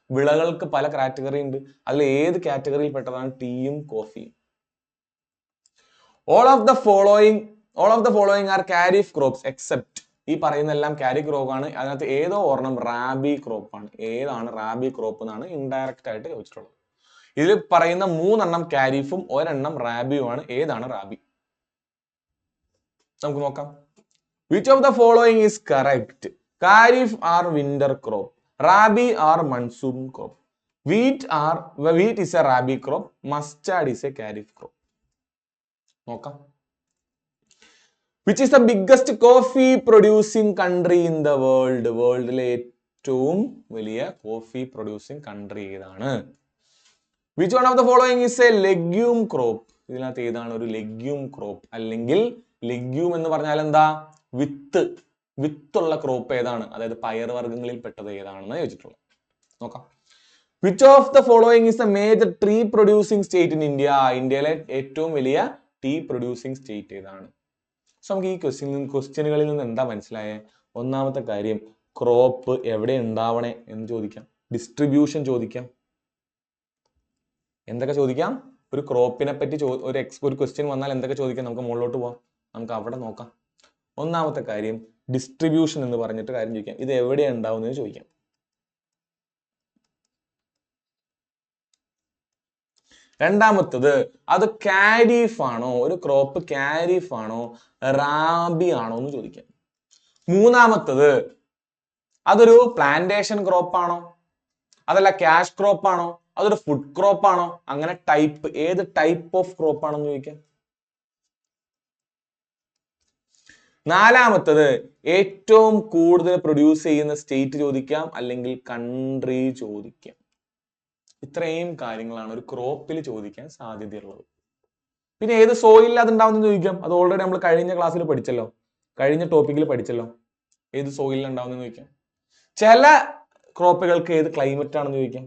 വിളകൾക്ക് പല കാറ്റഗറി ഉണ്ട്. അതിൽ ഏത് കാറ്റഗറിയിൽ പെട്ടതാണ് ടീയും കോഫിയും? All of the following are kharif crops except. ഈ പറയുന്ന എല്ലാം കാരി ക്രോപ്പ് ആണ്. അതിനകത്ത് ഏതോ ഒരെണ്ണം റാബി ക്രോപ്പ് ആണ്. ഏതാണ് റാബി ക്രോപ്പ് എന്നാണ് ഇൻഡയറക്റ്റ് ആയിട്ട് ചോദിച്ചിട്ടുള്ളത്. ഇതിൽ പറയുന്ന 3 എണ്ണം കാരിഫും 1 എണ്ണം റാബിയുമാണ്. ഏതാണ് റാബി? നമുക്ക് നോക്കാം. Which of the following is correct? Kharif are winter crop, rabi are monsoon crop. Wheat is a rabi crop, mustard is a kharif crop. നോക്കാം. Which is the biggest coffee producing country in the world? വേൾഡിലെ ഏറ്റവും വലിയ കോഫി പ്രൊഡ്യൂസിംഗ് കൺട്രി ഏതാണ്? Which one of the following is a legume crop? ഇതിനകത്ത് ഏതാണ് ഒരു legume crop? അല്ലെങ്കിൽ legume എന്ന് പറഞ്ഞാൽ എന്താ? വിത്തുള്ള ക്രോപ്പ് ഏതാണ്? അതായത് പയർവർഗ്ഗങ്ങളിൽ പെട്ടത് ഏതാണെന്ന് ചോദിച്ചിട്ടുള്ളത്. നോക്കാം. Which of the following is A major tree producing state in India? ഇന്ത്യയിലെ ഏറ്റവും വലിയ ടീ പ്രൊഡ്യൂസിംഗ് സ്റ്റേറ്റ് ഏതാണ്? സോ നമുക്ക് ഈ ക്വസ്റ്റ്യനുകളിൽ നിന്ന് എന്താ മനസ്സിലായേ? ഒന്നാമത്തെ കാര്യം, ക്രോപ്പ് എവിടെ ഉണ്ടാവണേ എന്ന് ചോദിക്കാം. ഡിസ്ട്രിബ്യൂഷൻ ചോദിക്കാം. എന്തൊക്കെ ചോദിക്കാം? ഒരു ക്രോപ്പിനെ പറ്റി ഒരു ക്വസ്റ്റ്യൻ വന്നാൽ എന്തൊക്കെ ചോദിക്കാം? നമുക്ക് മുകളിലോട്ട് പോവാം. നമുക്ക് അവിടെ നോക്കാം. ഒന്നാമത്തെ കാര്യം ഡിസ്ട്രിബ്യൂഷൻ എന്ന് പറഞ്ഞിട്ട് കാര്യം ചോദിക്കാം. ഇത് എവിടെയാണ് ഉണ്ടാവുന്നത് ചോദിക്കാം. രണ്ടാമത്തത്, അത് കാരിഫ് ആണോ? ഒരു ക്രോപ്പ് കാരിഫ് ആണോ റാബി ആണോ എന്ന് ചോദിക്കാം. മൂന്നാമത്തത്, അതൊരു പ്ലാന്റേഷൻ ക്രോപ്പ് ആണോ? അതല്ല ക്യാഷ് ക്രോപ്പ് ആണോ? അതൊരു ഫുഡ് ക്രോപ്പ് ആണോ? അങ്ങനെ ടൈപ്പ്, ഏത് ടൈപ്പ് ഓഫ് ക്രോപ്പ് ആണെന്ന് ചോദിക്കാം. നാലാമത്തത്, ഏറ്റവും കൂടുതൽ പ്രൊഡ്യൂസ് ചെയ്യുന്ന സ്റ്റേറ്റ് ചോദിക്കാം, അല്ലെങ്കിൽ കൺട്രി ചോദിക്കാം. ഇത്രയും കാര്യങ്ങളാണ് ഒരു ക്രോപ്പിൽ ചോദിക്കാൻ സാധ്യതയുള്ളത്. പിന്നെ ഏത് സോയിലിൽ അത് ഉണ്ടാവുന്ന ചോദിക്കാം. അത് ഓൾറെഡി നമ്മൾ കഴിഞ്ഞ ക്ലാസ്സിൽ പഠിച്ചല്ലോ, കഴിഞ്ഞ ടോപ്പിക്കിൽ പഠിച്ചല്ലോ. ഏത് സോയിലിൽ ഉണ്ടാവുന്ന ചോദിക്കാം. ചില ക്രോപ്പുകൾക്ക് ഏത് ക്ലൈമറ്റ് ആണെന്ന് ചോദിക്കാം.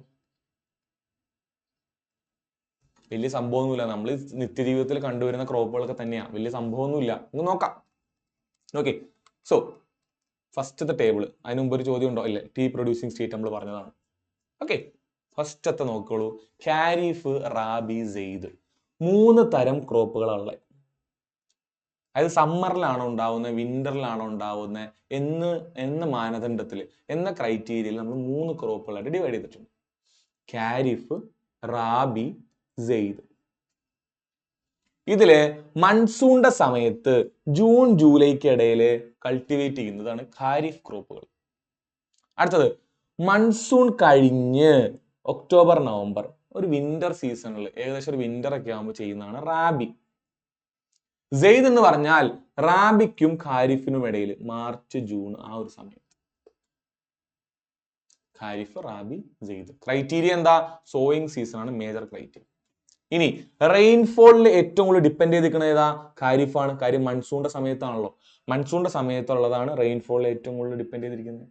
വലിയ സംഭവമൊന്നുമില്ല, നമ്മൾ നിത്യജീവിതത്തിൽ കണ്ടുവരുന്ന ക്രോപ്പുകളൊക്കെ തന്നെയാണ്, വലിയ സംഭവമൊന്നുമില്ല. നമുക്ക് നോക്കാം. ഓക്കെ, സോ ഫസ്റ്റത്തെ ടേബിൾ, അതിന് മുമ്പ് ഒരു ചോദ്യം ഉണ്ടോ? ഇല്ല, ടീ പ്രൊഡ്യൂസിങ് സ്റ്റേറ്റ് നമ്മൾ പറഞ്ഞതാണ്. ഓക്കെ, ഫസ്റ്റത്തെ നോക്കോളൂ. ഖാരിഫ്, റാബി, സെയ്ദ്, 3 തരം ക്രോപ്പുകളുള്ളത്. അതായത് സമ്മറിലാണോ ഉണ്ടാവുന്നത്, വിന്ററിലാണോ ഉണ്ടാവുന്നത് എന്ന മാനദണ്ഡത്തിൽ, എന്ന ക്രൈറ്റീരിയയിൽ നമ്മൾ 3 ക്രോപ്പുകളായിട്ട് ഡിവൈഡ് ചെയ്തിട്ടുണ്ട്. ഖാരിഫ്, റാബി, സെയ്ദ്. ഇതില് മൺസൂണിന്റെ സമയത്ത് ജൂൺ ജൂലൈക്ക് ഇടയിൽ കൾട്ടിവേറ്റ് ചെയ്യുന്നതാണ് ഖാരിഫ് ക്രോപ്പുകൾ. അടുത്തത് മൺസൂൺ കഴിഞ്ഞ് ഒക്ടോബർ നവംബർ, ഒരു വിന്റർ സീസണിൽ, ഏകദേശം ഒരു വിന്റർ ഒക്കെ ആകുമ്പോൾ ചെയ്യുന്നതാണ് റാബി. സെയ്ദ് എന്ന് പറഞ്ഞാൽ റാബിക്കും ഖാരിഫിനും ഇടയിൽ മാർച്ച് ജൂൺ ആ ഒരു സമയത്ത്. ഖാരിഫ്, റാബി, സെയ്ദ്. ക്രൈറ്റീരിയ എന്താ? സോയിങ് സീസൺ ആണ് മേജർ ക്രൈറ്റീരിയ. ഇനി റെയിൻഫോളിൽ ഏറ്റവും കൂടുതൽ ഡിപ്പെൻഡ് ചെയ്തിരിക്കുന്നത് ഏതാ? ഖാരിഫാണ്. കാര്യം മൺസൂണിന്റെ സമയത്താണല്ലോ. മൺസൂണിന്റെ സമയത്തുള്ളതാണ് റെയിൻഫോളിൽ ഏറ്റവും കൂടുതൽ ഡിപ്പെൻഡ് ചെയ്തിരിക്കുന്നത്.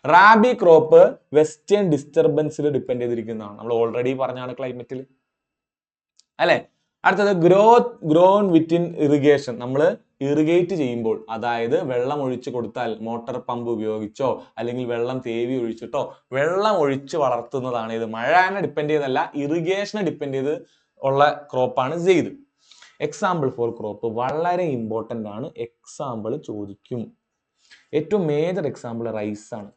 റാബി ക്രോപ്പ് വെസ്റ്റേൺ ഡിസ്റ്റർബൻസിൽ ഡിപ്പെൻഡ് ചെയ്തിരിക്കുന്നതാണ്. നമ്മൾ ഓൾറെഡി പറഞ്ഞാണ് ക്ലൈമറ്റിൽ അല്ലെ. അടുത്തത് ഗ്രോൺ വിത്തിൻ ഇറിഗേഷൻ. നമ്മൾ ഇറിഗേറ്റ് ചെയ്യുമ്പോൾ, അതായത് വെള്ളം ഒഴിച്ചു കൊടുത്താൽ മോട്ടോർ പമ്പ് ഉപയോഗിച്ചോ അല്ലെങ്കിൽ വെള്ളം തേവി ഒഴിച്ചിട്ടോ വെള്ളം ഒഴിച്ച് വളർത്തുന്നതാണ് ഇത്. മഴനെ ഡിപ്പെൻഡ് ചെയ്തല്ല, ഇറിഗേഷനെ ഡിപ്പെൻഡ് ചെയ്ത് ഉള്ള ക്രോപ്പാണ് സെയ്ദ്. എക്സാമ്പിൾ ഫോർ ക്രോപ്പ് വളരെ ഇമ്പോർട്ടൻ്റ് ആണ്, എക്സാമ്പിൾ ചോദിക്കും. ഏറ്റവും മേജർ എക്സാമ്പിൾ റൈസ് ആണ്.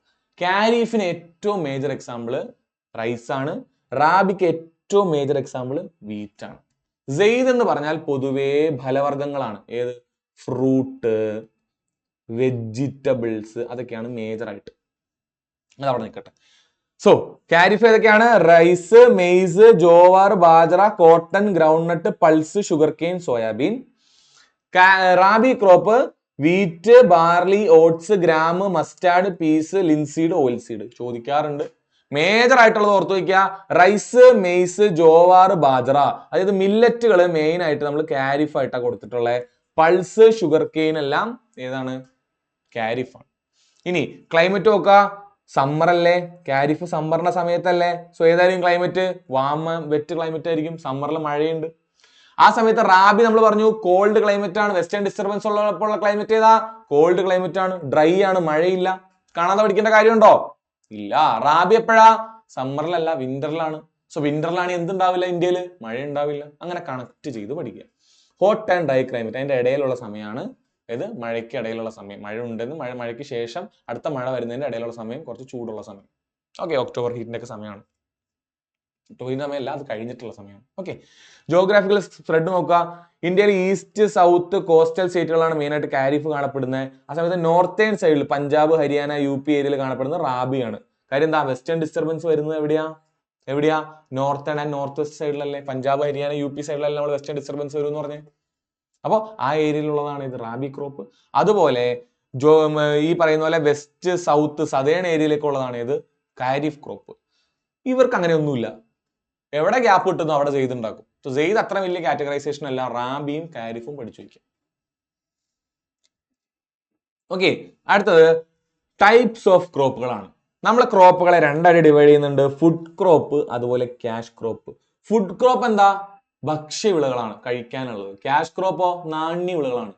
കാരീഫിന് ഏറ്റവും മേജർ എക്സാമ്പിൾ റൈസ് ആണ്. റാബിക്ക് ഏറ്റവും മേജർ എക്സാമ്പിൾ വീറ്റ് ആണ്. സെയ്ദ് എന്ന് പറഞ്ഞാൽ പൊതുവേ ഫലവർഗ്ഗങ്ങളാണ്. ഏത്? ഫ്രൂട്ട്, വെജിറ്റബിൾസ്, അതൊക്കെയാണ് മേജർ ആയിട്ട്. അത് അവിടെ നിൽക്കട്ടെ. സോ കാരിഫ് ഏതൊക്കെയാണ്? Rice, maize, jowar, bajra, cotton, groundnut, pulse, sugarcane, soybean. Rabi crop wheat, barley, oats, gram, mustard, peas, linseed, oilseed. ചോദിക്കാറുണ്ട്. മേജർ ആയിട്ടുള്ളത് ഓർത്തു വയ്ക്കുക. റൈസ്, മെയ്സ്, ജോവാർ, ബാജറ, അതായത് മില്ലറ്റുകൾ മെയിൻ ആയിട്ട് നമ്മൾ കാരിഫ് ആയിട്ടാണ് കൊടുത്തിട്ടുള്ളത്. പൾസ്, ഷുഗർ കെയിൻ എല്ലാം ഏതാണ്? കാരിഫാണ്. ഇനി ക്ലൈമറ്റ് നോക്കുക. സമ്മർ അല്ലേ? കാരിഫ് സമ്മറിന്റെ സമയത്തല്ലേ? സോ ഏതായാലും ക്ലൈമറ്റ് വെറ്റ് ക്ലൈമറ്റ് ആയിരിക്കും. സമ്മറിൽ മഴയുണ്ട്. ആ സമയത്ത് റാബി നമ്മൾ പറഞ്ഞു കോൾഡ് ക്ലൈമറ്റ് ആണ്. വെസ്റ്റേൺ ഡിസ്റ്റർബൻസ് ഉള്ളപ്പോൾ ക്ലൈമറ്റ് ഏതാ? കോൾഡ് ക്ലൈമറ്റ് ആണ്. ഡ്രൈ ആണ്, മഴയില്ല. കാണാതെ പഠിക്കേണ്ട കാര്യമുണ്ടോ? ഇല്ല. റാബി എപ്പോഴാ? സമ്മറിലല്ല, വിന്ററിലാണ്. സോ വിന്ററിലാണ് എന്തുണ്ടാവില്ല? ഇന്ത്യയിൽ മഴ ഉണ്ടാവില്ല. അങ്ങനെ കണക്ട് ചെയ്ത് പഠിക്കുക. ഹോട്ട് ആൻഡ് ഡ്രൈ ക്ലൈമറ്റ് അതിന്റെ ഇടയിലുള്ള സമയമാണ്. ഏത്? മഴയ്ക്ക് ഇടയിലുള്ള സമയം. മഴ ഉണ്ടെന്ന് മഴയ്ക്ക് ശേഷം അടുത്ത മഴ വരുന്നതിന്റെ ഇടയിലുള്ള സമയം കുറച്ച് ചൂടുള്ള സമയം. ഓക്കെ, ഒക്ടോബർ ഹീറ്റിന്റെ ഒക്കെ സമയമാണ്. ഒക്ടോബറിന്റെ സമയമല്ല, അത് കഴിഞ്ഞിട്ടുള്ള സമയമാണ്. ഓക്കെ, ജോഗ്രാഫിക്കൽ സ്പ്രെഡ് നോക്കുക. ഇന്ത്യയിൽ ഈസ്റ്റ്, സൗത്ത്, കോസ്റ്റൽ സ്റ്റേറ്റുകളാണ് മെയിൻ ആയിട്ട് കാരിഫ് കാണപ്പെടുന്നത്. ആ സമയത്ത് നോർത്തേൺ സൈഡിൽ പഞ്ചാബ്, ഹരിയാന, UP ഏരിയയിൽ കാണപ്പെടുന്നത് റാബിയാണ്. കാര്യം എന്താ? വെസ്റ്റേൺ ഡിസ്റ്റർബൻസ് വരുന്നത് എവിടെയാ? നോർത്തേൺ ആൻഡ് നോർത്ത് വെസ്റ്റ് സൈഡിലല്ലേ? പഞ്ചാബ്, ഹരിയാന, UP സൈഡിലല്ലേ നമ്മൾ വെസ്റ്റേൺ ഡിസ്റ്റർബൻസ് വരും എന്ന് പറഞ്ഞേ. അപ്പോൾ ആ ഏരിയയിലുള്ളതാണ് ഇത് റാബി ക്രോപ്പ്. അതുപോലെ ഈ പറയുന്ന പോലെ വെസ്റ്റ്, സൗത്ത്, സദേൺ ഏരിയയിലേക്ക് ഉള്ളതാണ് ഇത് കാരിഫ് ക്രോപ്പ്. ഇവർക്ക് അങ്ങനെയൊന്നുമില്ല. എവിടെ ഗ്യാപ്പ് കിട്ടുന്നു അവിടെ സെയ്ദ് ഉണ്ടാക്കും. സോ സെയ്ദ് അത്ര വലിയ കാറ്റഗറൈസേഷൻ അല്ല. റാബിയും കാരിഫും പഠിച്ചു വയ്ക്കും. ഓക്കെ, അടുത്തത് ടൈപ്സ് ഓഫ് ക്രോപ്പുകളാണ്. നമ്മൾ ക്രോപ്പുകളെ രണ്ടായിട്ട് ഡിവൈഡ് ചെയ്യുന്നുണ്ട്. ഫുഡ് ക്രോപ്പ്, അതുപോലെ ക്യാഷ് ക്രോപ്പ്. ഫുഡ് ക്രോപ്പ് എന്താ? ഭക്ഷ്യവിളകളാണ്, കഴിക്കാനുള്ളത്. ക്യാഷ് ക്രോപ്പോ? നാണ്യവിളകളാണ്.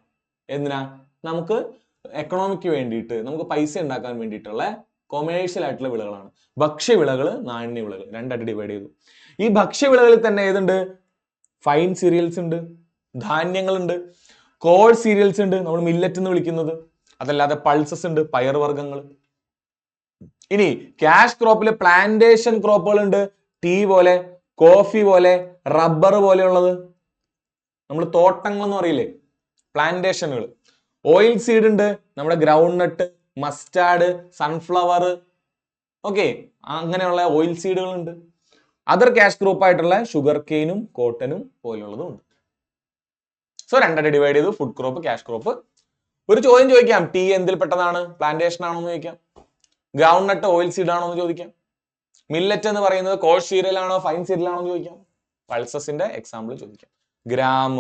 എന്തിനാ? നമുക്ക് എക്കണോമിക്ക് വേണ്ടിയിട്ട്, നമുക്ക് പൈസ ഉണ്ടാക്കാൻ വേണ്ടിയിട്ടുള്ള കൊമേഴ്ഷ്യൽ ആയിട്ടുള്ള വിളകളാണ്. ഭക്ഷ്യവിളകൾ, നാണ്യവിളകൾ രണ്ടായിട്ട് ഡിവൈഡ് ചെയ്തു. ഈ ഭക്ഷ്യവിളകളിൽ തന്നെ ഏതുണ്ട്? ഫൈൻ സീരിയൽസ് ഉണ്ട്, ധാന്യങ്ങളുണ്ട്. കോൾ സീരിയൽസ് ഉണ്ട്, നമ്മൾ മില്ലറ്റ് എന്ന് വിളിക്കുന്നത്. അതല്ലാതെ പൾസസ് ഉണ്ട്, പയർവർഗ്ഗങ്ങൾ. ഇനി ക്യാഷ് ക്രോപ്പിൽ പ്ലാന്റേഷൻ ക്രോപ്പുകൾ ഉണ്ട്. ടീ പോലെ, കോഫി പോലെ, റബ്ബർ പോലെയുള്ളത്. നമ്മൾ തോട്ടങ്ങൾ എന്ന് പറയില്ലേ, പ്ലാന്റേഷനുകൾ. ഓയിൽ സീഡ് ഉണ്ട്, നമ്മുടെ ഗ്രൗണ്ട് നട്ട്, മസ്റ്റാർഡ്, സൺഫ്ലവർ, ഓക്കെ, അങ്ങനെയുള്ള ഓയിൽ സീഡുകൾ ഉണ്ട്. അതർ ക്യാഷ് ക്രോപ്പ് ആയിട്ടുള്ള ഷുഗർ കെയിനും കോട്ടനും പോലെയുള്ളതും ഉണ്ട്. സോ രണ്ടായിട്ട് ഡിവൈഡ് ചെയ്തു, ഫുഡ് ക്രോപ്പ്, ക്യാഷ് ക്രോപ്പ്. ഒരു ചോദ്യം ചോദിക്കാം, ടീ എന്തിൽ പെട്ടതാണ്? പ്ലാന്റേഷൻ ആണോ എന്ന് ചോദിക്കാം. ഗ്രൗണ്ട് നട്ട് ഓയിൽ സീഡ് ആണോ എന്ന് ചോദിക്കാം. മില്ലറ്റ് എന്ന് പറയുന്നത് കോഴ്സ് സീരിയൽ ആണോ ഫൈൻ സീരിയൽ ആണോ എന്ന് ചോദിക്കാം. പൾസസിന്റെ എക്സാമ്പിൾ ചോദിക്കാം. ഗ്രാം,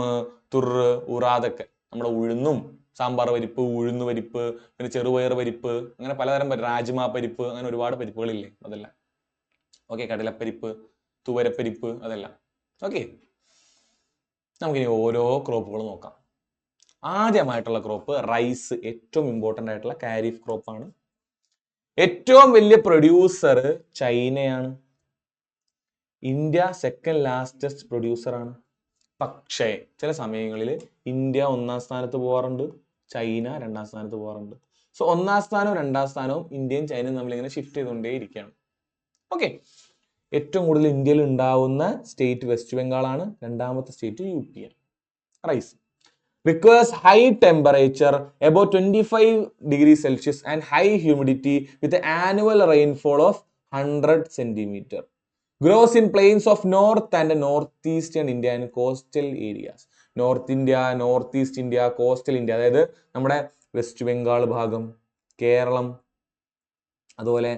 തുറ്, ഉറാദൊക്കെ നമ്മുടെ ഉഴുന്നും, സാമ്പാർ പരിപ്പ്, ഉഴുന്ന് പരിപ്പ്, പിന്നെ ചെറുപയർ പരിപ്പ്, അങ്ങനെ പലതരം രാജ്മ പരിപ്പ്, അങ്ങനെ ഒരുപാട് പരിപ്പുകളില്ലേ, അതെല്ലാം. ഓക്കെ, കടലപ്പരിപ്പ്, തുവരപ്പരിപ്പ്, അതെല്ലാം. ഓക്കെ, നമുക്കിനി ഓരോ ക്രോപ്പുകൾ നോക്കാം. ആദ്യമായിട്ടുള്ള ക്രോപ്പ് റൈസ്, ഏറ്റവും ഇമ്പോർട്ടൻ്റ് ആയിട്ടുള്ള കാരിഫ് ക്രോപ്പാണ്. ഏറ്റവും വലിയ പ്രൊഡ്യൂസർ ചൈനയാണ്. ഇന്ത്യ സെക്കൻഡ് ലാസ്റ്റസ്റ്റ് പ്രൊഡ്യൂസർ ആണ്. പക്ഷേ ചില സമയങ്ങളിൽ ഇന്ത്യ ഒന്നാം സ്ഥാനത്ത് പോകാറുണ്ട്, ചൈന രണ്ടാം സ്ഥാനത്ത് പോകാറുണ്ട്. സോ ഒന്നാം സ്ഥാനവും രണ്ടാം സ്ഥാനവും ഇന്ത്യയും ചൈനയും തമ്മിൽ ഇങ്ങനെ ഷിഫ്റ്റ് ചെയ്തുകൊണ്ടേ ഇരിക്കുകയാണ്. ഓക്കെ, ഏറ്റവും കൂടുതൽ ഇന്ത്യയിൽ ഉണ്ടാവുന്ന സ്റ്റേറ്റ് വെസ്റ്റ് ബംഗാൾ ആണ്. രണ്ടാമത്തെ സ്റ്റേറ്റ് UP ആണ്. Rice requires high temperature about 25 degrees Celsius and high humidity with an annual rainfall of 100 centimeter. Grows in plains of north and northeastern India and coastal areas. North India, Northeast India, coastal India, അതായത് നമ്മുടെ west Bengal ഭാഗം, കേരളം, അതുപോലെ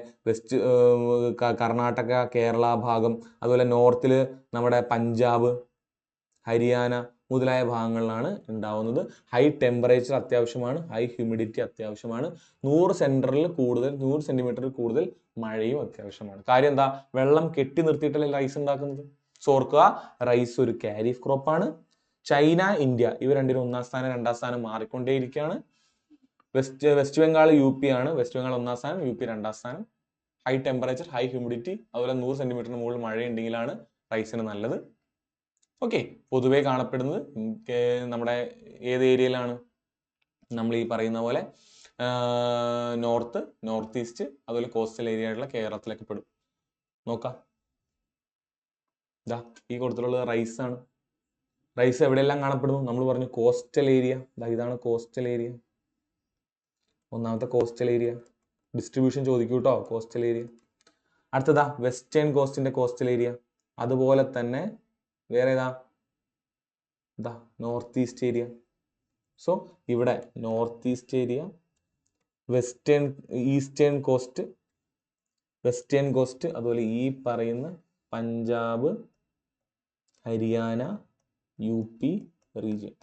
കർണാടക, കേരള ഭാഗം, അതുപോലെ നോർത്തിൽ നമ്മുടെ പഞ്ചാബ്, ഹരിയാന മുതലായ ഭാഗങ്ങളിലാണ് ഉണ്ടാവുന്നത്. ഹൈ ടെമ്പറേച്ചർ അത്യാവശ്യമാണ്, ഹൈ ഹ്യൂമിഡിറ്റി അത്യാവശ്യമാണ്, 100 സെന്റിമീറ്ററിൽ കൂടുതൽ മഴയും അത്യാവശ്യമാണ്. കാര്യം എന്താ? വെള്ളം കെട്ടി നിർത്തിയിട്ടല്ലേ റൈസ് ഉണ്ടാക്കുന്നത്. സോ ഓർക്കുക, റൈസ് ഒരു ഖാരിഫ് ക്രോപ്പാണ്. ചൈന, ഇന്ത്യ ഇവ രണ്ടിനും 1ാം സ്ഥാനം 2ാം സ്ഥാനം മാറിക്കൊണ്ടേയിരിക്കുകയാണ്. വെസ്റ്റ് ബംഗാൾ UP ആണ്. വെസ്റ്റ് ബംഗാൾ 1ാം സ്ഥാനം, UP 2ാം സ്ഥാനം. ഹൈ ടെമ്പറേച്ചർ, ഹൈ ഹ്യൂമിഡിറ്റി, അതുപോലെ 100 സെന്റിമീറ്ററിന് മുകളിൽ മഴ ഉണ്ടെങ്കിലാണ് റൈസിന് നല്ലത്. ഓക്കെ, പൊതുവെ കാണപ്പെടുന്നത് നമ്മുടെ ഏത് ഏരിയയിലാണ്? നമ്മൾ ഈ പറയുന്ന പോലെ നോർത്ത് ഈസ്റ്റ്, അതുപോലെ കോസ്റ്റൽ ഏരിയ ആയിട്ടുള്ള കേരളത്തിലൊക്കെ പെടും. നോക്കാം, ഇതാ ഈ കൊടുത്തിട്ടുള്ളത് റൈസ് ആണ്. റൈസ് എവിടെയെല്ലാം കാണപ്പെടുന്നു? നമ്മൾ പറഞ്ഞു കോസ്റ്റൽ ഏരിയ. ഇതാണ് കോസ്റ്റൽ ഏരിയ, 1ാമത്തെ കോസ്റ്റൽ ഏരിയ. ഡിസ്ട്രിബ്യൂഷൻ ചോദിക്കൂ കേട്ടോ, കോസ്റ്റൽ ഏരിയ. അടുത്തതാ വെസ്റ്റേൺ കോസ്റ്റിന്റെ കോസ്റ്റൽ ഏരിയ. അതുപോലെ തന്നെ വേറെ ഏതാ? North east area. സോ ഇവിടെ north east area, eastern coast, western coast, അതുപോലെ ഈ പറയുന്ന Punjab, Haryana, UP region.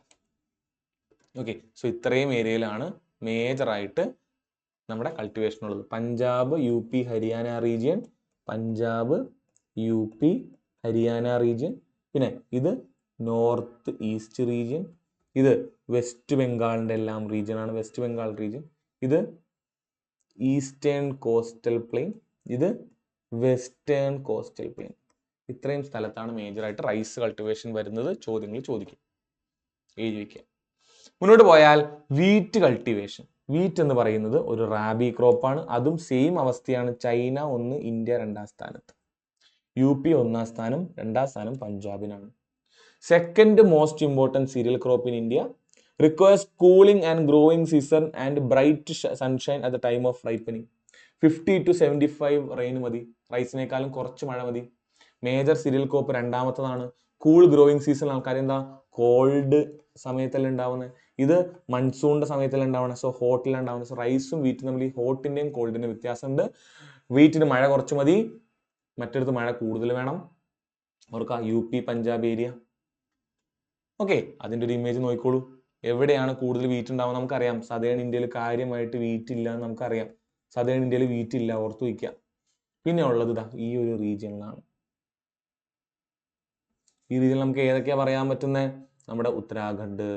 Okay, so ഇത്രയും ഏരിയയിലാണ് മേജറായിട്ട് നമ്മുടെ കൾട്ടിവേഷൻ ഉള്ളത്. Punjab, UP, Haryana region, Punjab, UP, Haryana region. പിന്നെ ഇത് നോർത്ത് ഈസ്റ്റ് റീജിയൻ, ഇത് വെസ്റ്റ് ബംഗാളിൻ്റെ എല്ലാം റീജിയൻ ആണ്, വെസ്റ്റ് ബംഗാൾ റീജിയൻ. ഇത് ഈസ്റ്റേൺ കോസ്റ്റൽ പ്ലെയിൻ, ഇത് വെസ്റ്റേൺ കോസ്റ്റൽ പ്ലെയിൻ. ഇത്രയും സ്ഥലത്താണ് മേജറായിട്ട് റൈസ് കൾട്ടിവേഷൻ വരുന്നത്. ചോദ്യങ്ങൾ ചോദിക്കും, എഴുതി വയ്ക്കുക. മുന്നോട്ട് പോയാൽ വീറ്റ് കൾട്ടിവേഷൻ. വീറ്റ് എന്ന് പറയുന്നത് ഒരു റാബി ക്രോപ്പാണ്. അതും സെയിം അവസ്ഥയാണ്. ചൈന 1, ഇന്ത്യ 2ാം സ്ഥാനത്ത്, UP 1ാം സ്ഥാനം, 2ാം സ്ഥാനം പഞ്ചാബിനാണ്. Second most important cereal crop in India. Requires cooling and growing season and bright sunshine at the time of ripening. 50 to 75 rain മതി. റൈസിനേക്കാളും കുറച്ച് മഴ മതി. മേജർ സീരിയൽ ക്രോപ്പ് 2ാമത്തതാണ്. Cool growing season. ആൾക്കാർ എന്താ കോൾഡ് സമയത്തല്ല ഉണ്ടാവുന്നത്, ഇത് മൺസൂണിന്റെ സമയത്തല്ല ഉണ്ടാവുന്നത്. സോ ഹോട്ടിലാണ് ഉണ്ടാവുന്നത്. സോ റൈസും വീറ്റും തമ്മിൽ ഹോട്ടിന്റെയും കോൾഡിന്റെയും വ്യത്യാസമുണ്ട്. വീറ്റിന് മഴ കുറച്ച് മതി, മറ്റൊരുത്ത് മഴ കൂടുതൽ വേണം. ഓർക്കുക, UP പഞ്ചാബ് ഏരിയ. ഓക്കെ, അതിന്റെ ഒരു ഇമേജ് നോക്കിക്കോളൂ. എവിടെയാണ് കൂടുതൽ വീറ്റ് ഉണ്ടാവുക? നമുക്കറിയാം സദേൺ ഇന്ത്യയിൽ കാര്യമായിട്ട് വീറ്റ് ഇല്ല എന്ന് നമുക്കറിയാം. സദേൺ ഇന്ത്യയിൽ വീറ്റ് ഇല്ല, ഓർത്തു വയ്ക്കുക. പിന്നെ ഉള്ളത് ഇതാ ഈ ഒരു റീജിയനിലാണ്. ഈ റീജിയനിൽ നമുക്ക് ഏതൊക്കെയാ പറയാൻ പറ്റുന്നത്? നമ്മുടെ ഉത്തരാഖണ്ഡ്,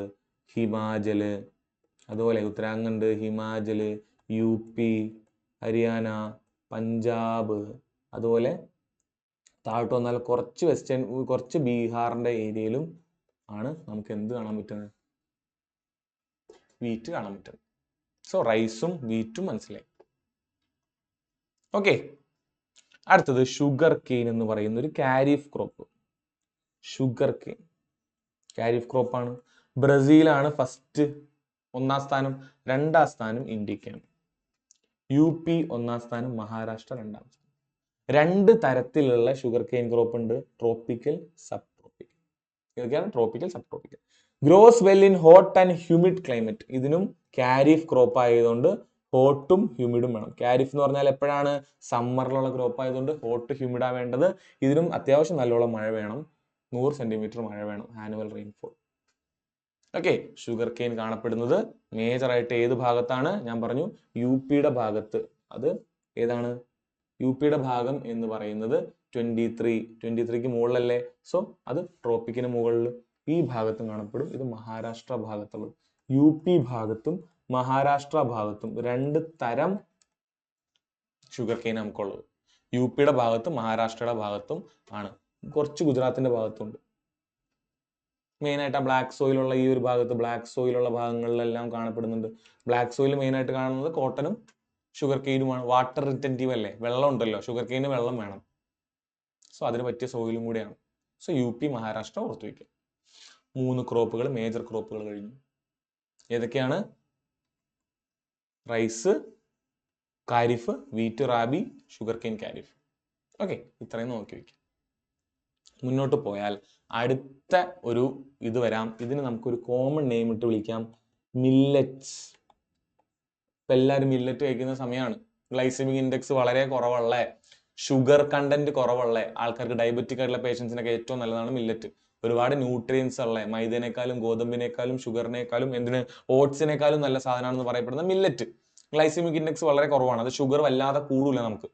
ഹിമാചല്, അതുപോലെ ഉത്തരാഖണ്ഡ്, ഹിമാചല്, UP, ഹരിയാന, പഞ്ചാബ്, അതുപോലെ താഴോട്ട് വന്നാൽ കുറച്ച് ബീഹാറിന്റെ ഏരിയയിലും ആണ് നമുക്ക് എന്ത് കാണാൻ പറ്റുന്നത്? വീറ്റ് കാണാൻ പറ്റുന്നത്. സോ റൈസും വീറ്റും മനസ്സിലായി. ഓക്കെ, അടുത്തത് ഷുഗർ കെയിൻ എന്ന് പറയുന്ന ഒരു kharif crop. Sugarcane kharif ക്രോപ്പാണ്. ബ്രസീലാണ് ഫസ്റ്റ് 1ാം സ്ഥാനം, 2ാം സ്ഥാനം ഇന്ത്യക്കാണ്. UP 1ാം സ്ഥാനം, മഹാരാഷ്ട്ര 2ാം സ്ഥാനം. 2 തരത്തിലുള്ള ഷുഗർ കെയിൻ ക്രോപ്പ് ഉണ്ട്, ട്രോപ്പിക്കൽ, സബ് ട്രോപ്പിക്കൽ. ഇതൊക്കെയാണ് tropical, sub tropical. Gross well in hot and humid climate. ഇതിനും ഖാരിഫ് ക്രോപ്പ് ആയതുകൊണ്ട് ഹോട്ടും ഹ്യൂമിഡും വേണം. ഖാരിഫ് എന്ന് പറഞ്ഞാൽ എപ്പോഴാണ്? സമ്മറിലുള്ള ക്രോപ്പ് ആയതുകൊണ്ട് ഹോട്ട് ഹ്യൂമിഡാ വേണ്ടത്. ഇതിനും അത്യാവശ്യം നല്ലോണം മഴ വേണം, 100 സെന്റിമീറ്റർ മഴ വേണം, annual rainfall. Okay, sugarcane കാണപ്പെടുന്നത് മേജറായിട്ട് ഏത് ഭാഗത്താണ്? ഞാൻ പറഞ്ഞു UPയുടെ ഭാഗത്ത്. അത് ഏതാണ്? UPയുടെ ഭാഗം എന്ന് പറയുന്നത് 23ക്ക് മുകളിലല്ലേ. സോ അത് ട്രോപ്പിക്കിന് മുകളിൽ ഈ ഭാഗത്തും കാണപ്പെടും. ഇത് മഹാരാഷ്ട്ര ഭാഗത്തുള്ളത്. UP ഭാഗത്തും മഹാരാഷ്ട്ര ഭാഗത്തും 2 തരം ഷുഗർ കെയിൻ നമുക്കുള്ളത്. UPയുടെ ഭാഗത്തും മഹാരാഷ്ട്രയുടെ ഭാഗത്തും ആണ്. കുറച്ച് ഗുജറാത്തിന്റെ ഭാഗത്തുണ്ട്. മെയിനായിട്ട് ആ ബ്ലാക്ക് സോയിലുള്ള ഈ ഒരു ഭാഗത്ത്, ബ്ലാക്ക് സോയിലുള്ള ഭാഗങ്ങളിലെല്ലാം കാണപ്പെടുന്നുണ്ട്. ബ്ലാക്ക് സോയിൽ മെയിനായിട്ട് കാണുന്നത് കോട്ടനും ഷുഗർ കെയിനുമാണ്. വാട്ടർ റിറ്റൻറ്റീവ് അല്ലേ, വെള്ളം ഉണ്ടല്ലോ, ഷുഗർ കെയിന് വെള്ളം വേണം. സോ അതിന് പറ്റിയ സോയിലും കൂടിയാണ്. സോ UP, മഹാരാഷ്ട്ര ഓർത്തു വയ്ക്കുക. 3 ക്രോപ്പുകൾ, മേജർ ക്രോപ്പുകൾ കഴിഞ്ഞു. ഏതൊക്കെയാണ്? Rice, kharif, wheat, rabi, sugarcane, kharif. Okay, ഇത്രയും നോക്കി വയ്ക്കുക. മുന്നോട്ട് പോയാൽ അടുത്ത ഒരു ഇത് വരാം. ഇതിന് നമുക്കൊരു കോമൺ നെയിം ഇട്ട് വിളിക്കാം, മില്ലറ്റ്സ്. ഇപ്പൊ എല്ലാവരും മില്ലറ്റ് കഴിക്കുന്ന സമയമാണ്. ഗ്ലൈസമിക് ഇൻഡെക്സ് വളരെ കുറവുള്ള, ഷുഗർ കണ്ടന്റ് കുറവുള്ള ആൾക്കാർക്ക്, ഡയബറ്റിക് ആയിട്ടുള്ള പേഷ്യൻസിനൊക്കെ ഏറ്റവും നല്ലതാണ് മില്ലറ്റ്. ഒരുപാട് ന്യൂട്രിയൻസ് ഉള്ള മൈദനേക്കാളും ഗോതമ്പിനേക്കാളും ഷുഗറിനേക്കാളും ഓട്സിനേക്കാളും നല്ല സാധനമാണെന്ന് പറയപ്പെടുന്ന മില്ലറ്റ്. ഗ്ലൈസിമിക് ഇൻഡെക്സ് വളരെ കുറവാണ്, അത് ഷുഗർ വല്ലാതെ കൂടില്ല നമുക്ക്.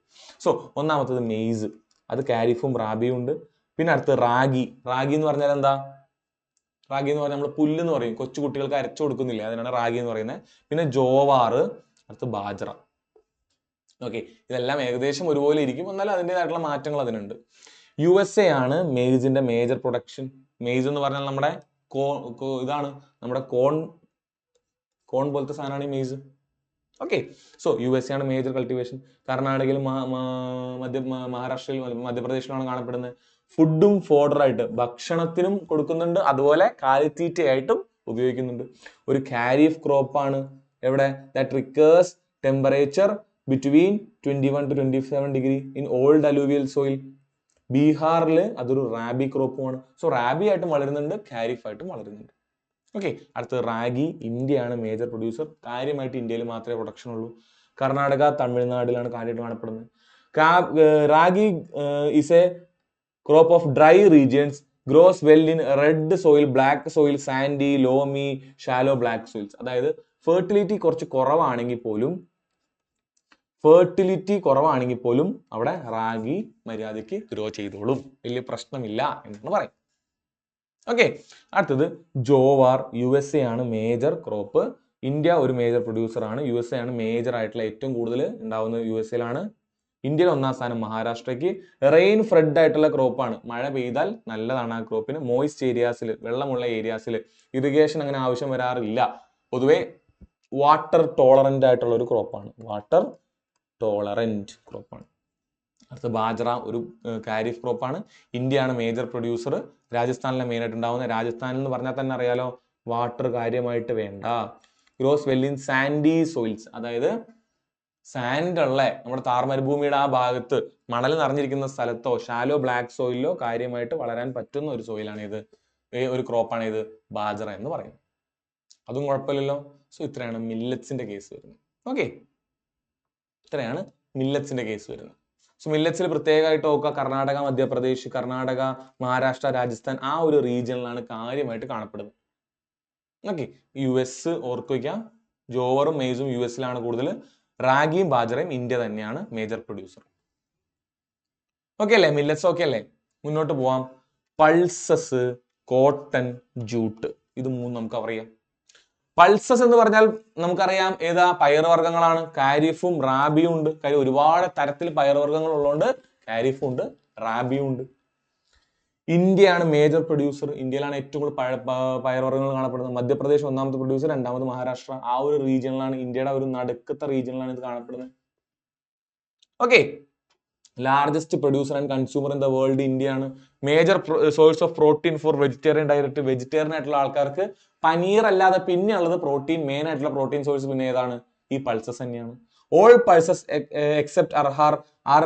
സോ ഒന്നാമത്തത് മെയ്സ്, അത് കാരിഫും റാബിയും ഉണ്ട്. പിന്നെ അടുത്ത് റാഗി. റാഗി എന്ന് പറഞ്ഞാൽ എന്താ? റാഗി എന്ന് പറഞ്ഞാൽ നമ്മൾ പുല്ല് എന്ന് പറയും, കൊച്ചു കുട്ടികൾക്ക് അരച്ചു കൊടുക്കുന്നില്ല, അതിനാണ് റാഗി എന്ന് പറയുന്നത്. പിന്നെ ജോവാറ്, അടുത്ത് ബാജ്ര. ഓക്കെ, ഇതെല്ലാം ഏകദേശം ഒരുപോലെ ഇരിക്കും, എന്നാലും അതിൻ്റെതായിട്ടുള്ള മാറ്റങ്ങൾ അതിനുണ്ട്. USA ആണ് മെയ്സിന്റെ മേജർ പ്രൊഡക്ഷൻ. മെയ്സ് എന്ന് പറഞ്ഞാൽ നമ്മുടെ ഇതാണ് നമ്മുടെ കോൺ പോലത്തെ സാധനമാണ് ഈ മെയ്സ്. ഓക്കെ, സോ USA ആണ് മേജർ കൾട്ടിവേഷൻ. കർണാടകയിലും മഹാരാഷ്ട്രയിലും മധ്യപ്രദേശിലാണ് കാണപ്പെടുന്നത്. ഫുഡും ഫോഡറായിട്ട് ഭക്ഷണത്തിനും കൊടുക്കുന്നുണ്ട്, അതുപോലെ കാലിത്തീറ്റയായിട്ടും ഉപയോഗിക്കുന്നുണ്ട്. ഒരു ഖാരിഫ് ക്രോപ്പാണ്. എവിടെ? That requires temperature between 21 to 27 degree in old alluvial soil. ബീഹാറിൽ അതൊരു റാബി ക്രോപ്പുമാണ്. സോ റാബി ആയിട്ടും വളരുന്നുണ്ട്, ഖാരിഫ് ആയിട്ടും വളരുന്നുണ്ട്. ഓക്കെ, അടുത്ത് റാഗി. ഇന്ത്യയാണ് മേജർ പ്രൊഡ്യൂസർ. കാര്യമായിട്ട് ഇന്ത്യയിൽ മാത്രമേ പ്രൊഡക്ഷൻ ഉള്ളൂ. കർണാടക, തമിഴ്നാടിലാണ് കാര്യമായിട്ട് കാണപ്പെടുന്നത്. Ragi is A crop of dry regions, gross well in red soil, black soil, Sandy, ലോമി, shallow black soils. അതായത് ഫെർട്ടിലിറ്റി കുറച്ച് കുറവാണെങ്കിൽ പോലും അവിടെ റാഗി മര്യാദയ്ക്ക് ഗ്രോ ചെയ്തോളും, വലിയ പ്രശ്നമില്ല എന്നാണ് പറയും. ഓക്കെ, അടുത്തത് ജോവാർ. USA ആണ് മേജർ ക്രോപ്പ്. ഇന്ത്യ ഒരു മേജർ പ്രൊഡ്യൂസർ ആണ്. USA ആണ് മേജർ ആയിട്ടുള്ള ഏറ്റവും കൂടുതൽ ഉണ്ടാവുന്നത് USA-ലാണ്. ഇന്ത്യയിൽ ഒന്നാം സ്ഥാനം മഹാരാഷ്ട്രയ്ക്ക്. റെയിൻ ഫ്രെഡ് ആയിട്ടുള്ള ക്രോപ്പാണ്, മഴ പെയ്താൽ നല്ലതാണ് ആ ക്രോപ്പിന്. മോയിസ്റ്റ് ഏരിയാസിൽ, വെള്ളമുള്ള ഏരിയാസിൽ ഇറിഗേഷൻ അങ്ങനെ ആവശ്യം വരാറില്ല. പൊതുവെ വാട്ടർ ടോളറന്റ് ആയിട്ടുള്ള ഒരു ക്രോപ്പാണ്. അടുത്ത ബാജ്ര, ഒരു ഖാരിഫ് ക്രോപ്പാണ്. ഇന്ത്യയാണ് മേജർ പ്രൊഡ്യൂസർ. രാജസ്ഥാനിലെ മെയിൻ ആയിട്ട് ഉണ്ടാവുന്നത്. രാജസ്ഥാനിൽ എന്ന് പറഞ്ഞാൽ തന്നെ അറിയാലോ, വാട്ടർ കാര്യമായിട്ട് വേണ്ട. Gross well in Sandy soils, അതായത് സാൻഡ് ഉള്ള നമ്മുടെ താർ മരുഭൂമിയുടെ ആ ഭാഗത്ത് മണൽ നിറഞ്ഞിരിക്കുന്ന സ്ഥലത്തോ ഷാലോ ബ്ലാക്ക് സോയിലോ കാര്യമായിട്ട് വളരാൻ പറ്റുന്ന ഒരു സോയിലാണ് ഇത്, ഒരു ക്രോപ്പാണ് ഇത് ബാജ്ര എന്ന് പറയുന്നത്. അതും കുഴപ്പമില്ലല്ലോ. സോ ഇത്രയാണ് മില്ലറ്റ്സിന്റെ കേസ് വരുന്നത്. ഓക്കെ, ഇത്രയാണ് മില്ലറ്റ്സിന്റെ കേസ് വരുന്നത്. സോ മില്ലറ്റ്സിൽ പ്രത്യേകമായിട്ട് നോക്കുക, കർണാടക, മധ്യപ്രദേശ്, കർണാടക, മഹാരാഷ്ട്ര, രാജസ്ഥാൻ, ആ ഒരു റീജിയനിലാണ് കാര്യമായിട്ട് കാണപ്പെടുന്നത്. ഓക്കെ, US ഓർക്കുക വയ്ക്കാം. ജോവറും മെയ്സും US-ലാണ് കൂടുതൽ. റാഗിയും ബാജ്രയും ഇന്ത്യ തന്നെയാണ് മേജർ പ്രൊഡ്യൂസർ. ഓക്കെ അല്ലേ? മില്ലറ്റ്സ് ഓക്കെ അല്ലേ? മുന്നോട്ട് പോവാം. പൾസസ്, കോട്ടൺ, ജൂട്ട്, ഇത് മൂന്നും നമുക്ക് അറിയാം. പൾസസ് എന്ന് പറഞ്ഞാൽ നമുക്കറിയാം ഏതാ? പയറുവർഗ്ഗങ്ങളാണ്. ഖാരിഫും റാബിയും ഉണ്ട്. കാര്യം ഒരുപാട് തരത്തിൽ പയറുവർഗ്ഗങ്ങൾ ഉള്ളതുകൊണ്ട് ഖാരിഫും ഉണ്ട്, റാബിയും ഉണ്ട്. ഇന്ത്യയാണ് മേജർ പ്രൊഡ്യൂസർ. ഇന്ത്യയിലാണ് ഏറ്റവും കൂടുതൽ പയറുവർഗ്ഗങ്ങൾ കാണപ്പെടുന്നത്. മധ്യപ്രദേശ് ഒന്നാമത്തെ പ്രൊഡ്യൂസർ, രണ്ടാമത് മഹാരാഷ്ട്ര. ആ ഒരു റീജിയനിലാണ്, ഇന്ത്യയുടെ ഒരു നടുക്കത്തെ റീജിയനിലാണ് ഇത് കാണപ്പെടുന്നത്. Okay, largest producer and consumer in the world ഇന്ത്യയാണ്. Major source of protein for vegetarian diet. Vegetarian ആയിട്ടുള്ള ആൾക്കാർക്ക് പനീർ അല്ലാതെ പിന്നെ ഉള്ളത് പ്രോട്ടീൻ, മെയിൻ ആയിട്ടുള്ള പ്രോട്ടീൻ സോഴ്സ് പിന്നെ ഏതാണ്? ഈ പൾസസ് തന്നെയാണ്. All pulses except arhar are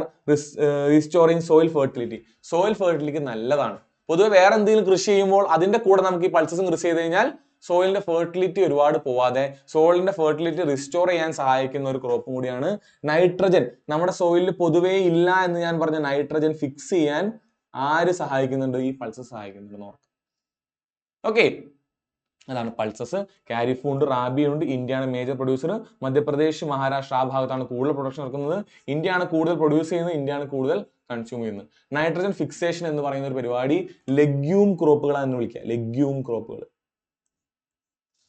restoring soil fertility. Soil ഫെർട്ടിലിറ്റിക്ക് നല്ലതാണ്. പൊതുവെ വേറെ എന്തെങ്കിലും കൃഷി ചെയ്യുമ്പോൾ അതിന്റെ കൂടെ നമുക്ക് ഈ പൾസസും കൃഷി ചെയ്ത് കഴിഞ്ഞാൽ സോയിലിന്റെ ഫെർട്ടിലിറ്റി ഒരുപാട് പോവാതെ സോയിലിന്റെ ഫെർട്ടിലിറ്റി റിസ്റ്റോർ ചെയ്യാൻ സഹായിക്കുന്ന ഒരു ക്രോപ്പും കൂടിയാണ്. നൈട്രജൻ നമ്മുടെ സോയിലിൽ പൊതുവേ ഇല്ല എന്ന് ഞാൻ പറഞ്ഞ നൈട്രജൻ ഫിക്സ് ചെയ്യാൻ ആര് സഹായിക്കുന്നുണ്ട്? ഈ പൾസസ് സഹായിക്കുന്നുണ്ട്. ഓക്കെ, അതാണ് പൾസസ്. ഖാരിഫും ഉണ്ട്, റാബിയും ഉണ്ട്. ഇന്ത്യയാണ് മേജർ പ്രൊഡ്യൂസർ. മധ്യപ്രദേശ്, മഹാരാഷ്ട്ര ആ ഭാഗത്താണ് കൂടുതൽ പ്രൊഡക്ഷൻ നടക്കുന്നത്. ഇന്ത്യയാണ് കൂടുതൽ പ്രൊഡ്യൂസ് ചെയ്യുന്നത്, ഇന്ത്യയാണ് കൂടുതൽ കൺസ്യൂം ചെയ്യുന്നത്. നൈട്രജൻ ഫിക്സേഷൻ എന്ന് പറയുന്ന ഒരു പരിപാടി ലെഗ്യൂം ക്രോപ്പുകളാണ് വിളിക്കുക. ലെഗ്യൂം ക്രോപ്പുകൾ.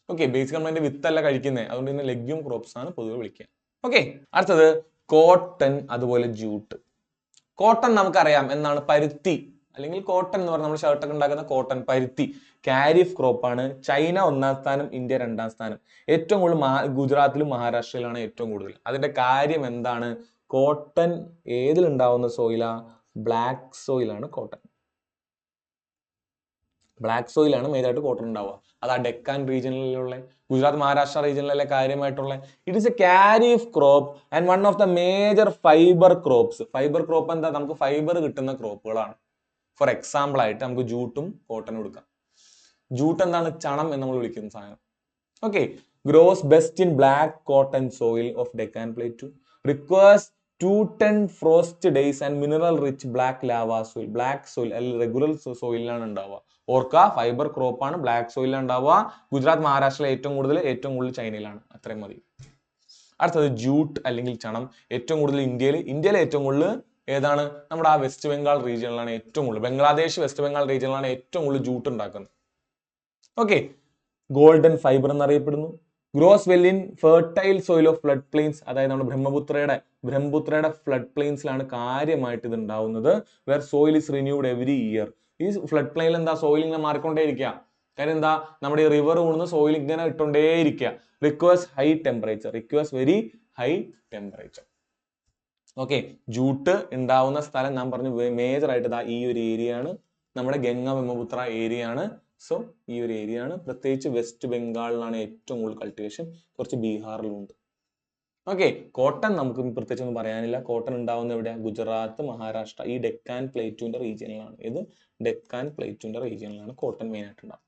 ഓക്കെ, ബേസിക് നമ്മൾ വിത്തല്ല കഴിക്കുന്നത്, അതുകൊണ്ട് തന്നെ ലെഗ്യൂം ക്രോപ്സ് ആണ് പൊതുവെ വിളിക്കുക. ഓക്കെ, അടുത്തത് കോട്ടൺ, അതുപോലെ ജൂട്ട്. കോട്ടൺ നമുക്കറിയാം എന്താണ്? പരുത്തി, അല്ലെങ്കിൽ കോട്ടൺ എന്ന് പറഞ്ഞാൽ നമ്മൾ ഷർട്ടൊക്കെ ഉണ്ടാക്കുന്ന കോട്ടൺ, പരുത്തി. ഖാരിഫ് ക്രോപ്പാണ്. ചൈന ഒന്നാം സ്ഥാനം, ഇന്ത്യ രണ്ടാം സ്ഥാനം. ഏറ്റവും കൂടുതൽ ഗുജറാത്തിലും മഹാരാഷ്ട്രയിലാണ് ഏറ്റവും കൂടുതൽ. അതിന്റെ കാര്യം എന്താണ്? കോട്ടൺ ഏതിലുണ്ടാവുന്ന സോയിലാ? ബ്ലാക്ക് സോയിലാണ് കോട്ടൺ. ബ്ലാക്ക് സോയിലാണ് മെയിനായിട്ട് കോട്ടൺ ഉണ്ടാവുക. അത് ആ ഡെക്കാൻ റീജിയനിലുള്ള, ഗുജറാത്ത് മഹാരാഷ്ട്ര റീജിയനിലെ കാര്യമായിട്ടുള്ള. It is A kharif crop and one of the major fibre crops. Fibre crop എന്താ? നമുക്ക് ഫൈബർ കിട്ടുന്ന ക്രോപ്പുകളാണ്. ഫോർ എക്സാമ്പിൾ ആയിട്ട് നമുക്ക് ജൂട്ടും കോട്ടനും എടുക്കാം. ജൂട്ട് എന്താണ്? ചണം എന്ന് നമ്മൾ വിളിക്കുന്ന സാധനം. Okay, gross best in black cotton soil of Deccan plateau. Requires 210 frost days and mineral rich black lava soil. Black soil അല്ലെങ്കിൽ റെഗുലർ സോയിലാണ് ഉണ്ടാവുക. ഓർക്ക ഫൈബർ ക്രോപ്പാണ്, ബ്ലാക്ക് സോയിലാണ് ഉണ്ടാവുക. ഗുജറാത്ത്, മഹാരാഷ്ട്രയിലെ ഏറ്റവും കൂടുതൽ ചൈനയിലാണ്. അത്രയും മതി. അടുത്തത് ജൂട്ട് അല്ലെങ്കിൽ ചണം. ഏറ്റവും കൂടുതൽ ഇന്ത്യയിലെ ഏറ്റവും കൂടുതൽ ഏതാണ്? നമ്മുടെ ആ വെസ്റ്റ് ബംഗാൾ റീജിയനിലാണ് ഏറ്റവും കൂടുതൽ. ബംഗ്ലാദേശ്, വെസ്റ്റ് ബംഗാൾ റീജിയനിലാണ് ഏറ്റവും കൂടുതൽ ജൂട്ട് ഉണ്ടാക്കുന്നത്. ഓക്കെ. ഗോൾഡൻ ഫൈബർ എന്നറിയപ്പെടുന്നു. Grows well in fertile soil of flood plains, അതായത് നമ്മുടെ ബ്രഹ്മപുത്രയുടെ ഫ്ലഡ് പ്ലെയിൻസിലാണ് കാര്യമായിട്ട് ഇത് ഉണ്ടാവുന്നത്. Where soil is renewed every year. ഈ ഫ്ലഡ് പ്ലെയിനിൽ എന്താ സോയിൽ ഇങ്ങനെ മാറിക്കൊണ്ടേയിരിക്കുക. കാര്യം എന്താ? നമ്മുടെ ഈ റിവർ കൂടുന്ന സോയിൽ ഇങ്ങനെ ഇട്ടുകൊണ്ടേയിരിക്കുക. Requires very high temperature. Okay. Jute ഉണ്ടാവുന്ന സ്ഥലം ഞാൻ പറഞ്ഞു മേജർ ആയിട്ട് ഇതാ ഈ ഒരു ഏരിയ ആണ്, നമ്മുടെ ഗംഗ ബ്രഹ്മപുത്ര ഏരിയ ആണ്. സോ ഈ ഒരു ഏരിയ ആണ്. പ്രത്യേകിച്ച് വെസ്റ്റ് ബംഗാളിലാണ് ഏറ്റവും കൂടുതൽ കൾട്ടിവേഷൻ, കുറച്ച് ബീഹാറിലുണ്ട്. ഓക്കെ. കോട്ടൺ നമുക്ക് പ്രത്യേകിച്ച് ഒന്നും പറയാനില്ല. കോട്ടൺ ഉണ്ടാവുന്ന എവിടെ? ഗുജറാത്ത്, മഹാരാഷ്ട്ര, ഈ ഡെക്കാൻ പ്ലേറ്റുവിന്റെ റീജിയനിലാണ്. ഇത് ഡെക്കാൻ പ്ലേറ്റുവിന്റെ റീജിയനിലാണ് കോട്ടൺ മെയിൻ ആയിട്ട് ഉണ്ടാവും.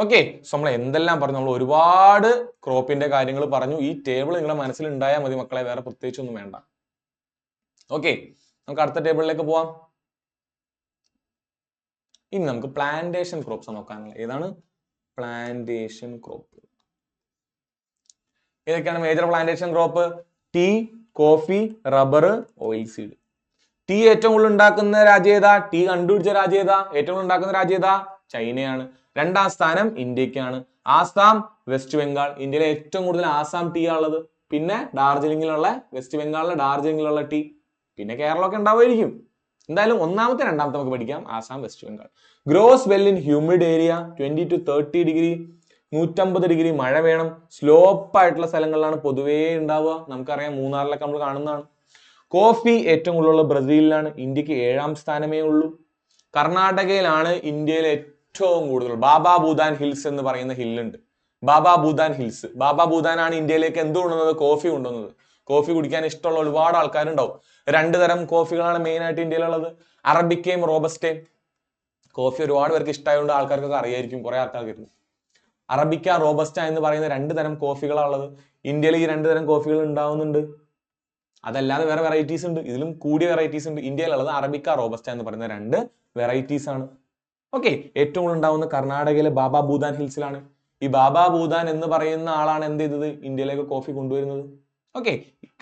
ഓക്കെ. സോ നമ്മൾ എന്തെല്ലാം പറഞ്ഞു? നമ്മൾ ഒരുപാട് ക്രോപ്പിന്റെ കാര്യങ്ങൾ പറഞ്ഞു. ഈ ടേബിൾ നിങ്ങളുടെ മനസ്സിൽ ഉണ്ടായാൽ മതി മക്കളെ, വേറെ പ്രത്യേകിച്ച് ഒന്നും വേണ്ട. ഓക്കെ. നമുക്ക് അടുത്ത ടേബിളിലേക്ക് പോവാം. ഇനി നമുക്ക് പ്ലാന്റേഷൻ ക്രോപ്സ് നോക്കാനുള്ള. ഏതാണ്? Plantation crop. ഏതൊക്കെയാണ് major plantation crop? Tea, coffee, rubber, oil seed. Tea ഏറ്റവും കൂടുതൽ ഉണ്ടാക്കുന്ന രാജ്യം ഏതാ? ടീ കണ്ടുപിടിച്ച രാജ്യം ഏതാ? ഏറ്റവും കൂടുതൽ ഉണ്ടാക്കുന്ന രാജ്യം ഏതാ? ചൈനയാണ്. രണ്ടാം സ്ഥാനം ഇന്ത്യക്കാണ്. ആസാം, വെസ്റ്റ് ബംഗാൾ. ഇന്ത്യയിലെ ഏറ്റവും കൂടുതൽ ആസാം ടീ ഉള്ളത്. പിന്നെ വെസ്റ്റ് ബംഗാളിലെ ഡാർജിലിംഗിലുള്ള ടീ. പിന്നെ കേരളമൊക്കെ ഉണ്ടാവുമായിരിക്കും. എന്തായാലും ഒന്നാമത്തെ രണ്ടാമത്തെ നമുക്ക് പഠിക്കാം. Assam, west Bengal. Gross well in humid area 20 to 30 degree. 150 degree മഴ വേണം. സ്ലോപ്പ് ആയിട്ടുള്ള സ്ഥലങ്ങളിലാണ് പൊതുവേ ഉണ്ടാവുക. നമുക്കറിയാം, മൂന്നാറിലൊക്കെ നമ്മൾ കാണുന്നതാണ്. കോഫി ഏറ്റവും കൂടുതലുള്ള ബ്രസീലിലാണ്. ഇന്ത്യക്ക് 7ാം സ്ഥാനമേ ഉള്ളൂ. കർണാടകയിലാണ് ഇന്ത്യയിലെ ഏറ്റവും കൂടുതൽ. ബാബാ ബൂദാൻ ഹിൽസ് എന്ന് പറയുന്ന ഹില്ലുണ്ട്. ബാബാ ബൂദാൻ ആണ് ഇന്ത്യയിലേക്ക് എന്ത് കൊണ്ടുവന്നത്? കോഫി കൊണ്ടുവന്നത്. കോഫി കുടിക്കാൻ ഇഷ്ടമുള്ള ഒരുപാട് ആൾക്കാരുണ്ടാവും. 2 തരം കോഫികളാണ് മെയിൻ ആയിട്ട് ഇന്ത്യയിലുള്ളത്, അറബിക്കയും റോബസ്റ്റയും. കോഫി ഒരുപാട് പേർക്ക് ഇഷ്ടമായതുകൊണ്ട് ആൾക്കാർക്കൊക്കെ അറിയായിരിക്കും, കുറെ ആൾക്കാർക്ക്. അറബിക്ക, റോബസ്റ്റ എന്ന് പറയുന്ന 2 തരം കോഫികളാണ് ഉള്ളത്. ഇന്ത്യയിൽ ഈ 2 തരം കോഫികൾ ഉണ്ടാവുന്നുണ്ട്. അതല്ലാതെ വേറെ വെറൈറ്റീസ് ഉണ്ട്, ഇതിലും കൂടിയ വെറൈറ്റീസ് ഉണ്ട്. ഇന്ത്യയിലുള്ളത് അറബിക്ക, റോബസ്റ്റ എന്ന് പറയുന്ന 2 വെറൈറ്റീസ് ആണ്. ഓക്കെ. ഏറ്റവും കൂടുതൽ ഉണ്ടാവുന്ന കർണാടകയിലെ ബാബാ ബൂദാൻ ഹിൽസിലാണ്. ഈ ബാബാ ബൂദാൻ എന്ന് പറയുന്ന ആളാണ് എന്ത് ചെയ്തത്? ഇന്ത്യയിലേക്ക് കോഫി കൊണ്ടുവരുന്നത്. ഓക്കെ.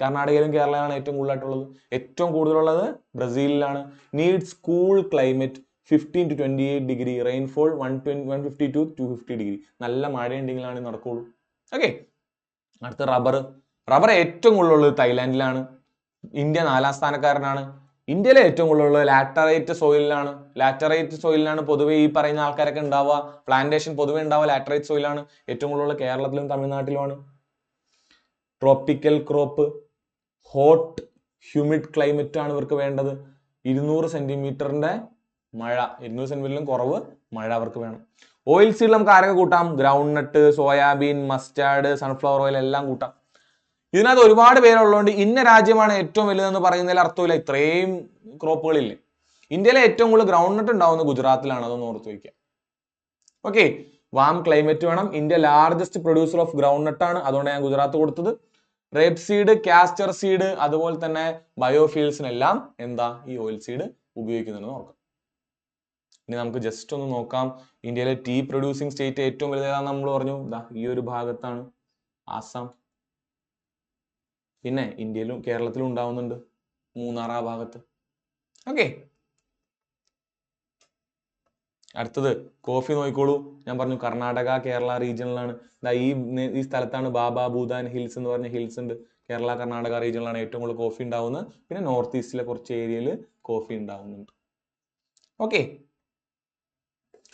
കർണാടകയിലും കേരളയിലാണ് ഏറ്റവും കൂടുതലായിട്ടുള്ളത്. ഏറ്റവും കൂടുതലുള്ളത് ബ്രസീലിലാണ്. Needs cool climate 15 to 28 degree. Rainfall 150 to 250 degree. നല്ല മഴ ഉണ്ടെങ്കിലാണ് നടക്കുള്ളൂ. ഓക്കെ. അടുത്ത റബ്ബർ ഏറ്റവും കൂടുതലുള്ളത് തായ്ലാൻഡിലാണ്. ഇന്ത്യ 4ാം സ്ഥാനക്കാരനാണ്. ഇന്ത്യയിലെ ഏറ്റവും കൂടുതലുള്ളത് ലാറ്ററൈറ്റ് സോയിലാണ് പൊതുവെ ഈ പറയുന്ന ആൾക്കാരൊക്കെ ഉണ്ടാവുക. പ്ലാന്റേഷൻ പൊതുവെ ഉണ്ടാവുക ലാറ്ററൈറ്റ് സോയിലാണ്. ഏറ്റവും കൂടുതലുള്ള കേരളത്തിലും തമിഴ്നാട്ടിലുമാണ്. Tropical crop, hot humid climate ആണ് ഇവർക്ക് വേണ്ടത്. 200 സെന്റിമീറ്ററിന്റെ മഴ, 200 സെന്റിമീറ്ററിലും കുറവ് മഴ അവർക്ക് വേണം. ഓയിൽ സീഡ് നമുക്ക് ആരൊക്കെ കൂട്ടാം? ഗ്രൗണ്ട് നട്ട്, സോയാബീൻ, മസ്റ്റാർഡ്, സൺഫ്ലവർ ഓയിൽ എല്ലാം കൂട്ടാം. ഇതിനകത്ത് ഒരുപാട് പേരുള്ളതുകൊണ്ട് ഇന്ന രാജ്യമാണ് ഏറ്റവും വലുതെന്ന് പറയുന്നതിൽ അർത്ഥമില്ല. ഇത്രയും ക്രോപ്പുകളില്ലേ. ഇന്ത്യയിലെ ഏറ്റവും കൂടുതൽ ഗ്രൗണ്ട് നട്ട് ഉണ്ടാവുന്നത് ഗുജറാത്തിലാണ്. അതൊന്ന് ഓർത്ത് വയ്ക്കുക. ഓക്കെ. വാം ക്ലൈമറ്റ് വേണം. India largest producer of ground nut ആണ്. അതുകൊണ്ട് ഞാൻ ഗുജറാത്ത് കൊടുത്തത്. റേപ്പ് സീഡ്, കാസ്റ്റർ സീഡ്, അതുപോലെ തന്നെ ബയോഫ്യൂൽസിനെല്ലാം എന്താ ഈ ഓയിൽ സീഡ് ഉപയോഗിക്കുന്നുണ്ടെന്ന് നോക്കാം. ഇനി നമുക്ക് ജസ്റ്റ് ഒന്ന് നോക്കാം. ഇന്ത്യയിലെ ടീ പ്രൊഡ്യൂസിങ് സ്റ്റേറ്റ് ഏറ്റവും വലുതാണെന്ന് നമ്മൾ പറഞ്ഞു. ഈ ഒരു ഭാഗത്താണ് ആസാം. പിന്നെ ഇന്ത്യയിലും കേരളത്തിലും ഉണ്ടാവുന്നുണ്ട്, മൂന്നാർ ആ ഭാഗത്ത്. ഓക്കെ. അടുത്തത് കോഫി നോക്കിക്കോളൂ. ഞാൻ പറഞ്ഞു കർണാടക, കേരള റീജിയനിലാണ്. ഈ സ്ഥലത്താണ് ബാബാ ബൂദാൻ ഹിൽസ് എന്ന് പറഞ്ഞ ഹിൽസ് ഉണ്ട്. കേരള, കർണാടക റീജിയനിലാണ് ഏറ്റവും കൂടുതൽ കോഫി ഉണ്ടാവുന്നത്. പിന്നെ നോർത്ത് ഈസ്റ്റിലെ കുറച്ച് ഏരിയയിൽ കോഫി ഉണ്ടാവുന്നുണ്ട്. ഓക്കെ.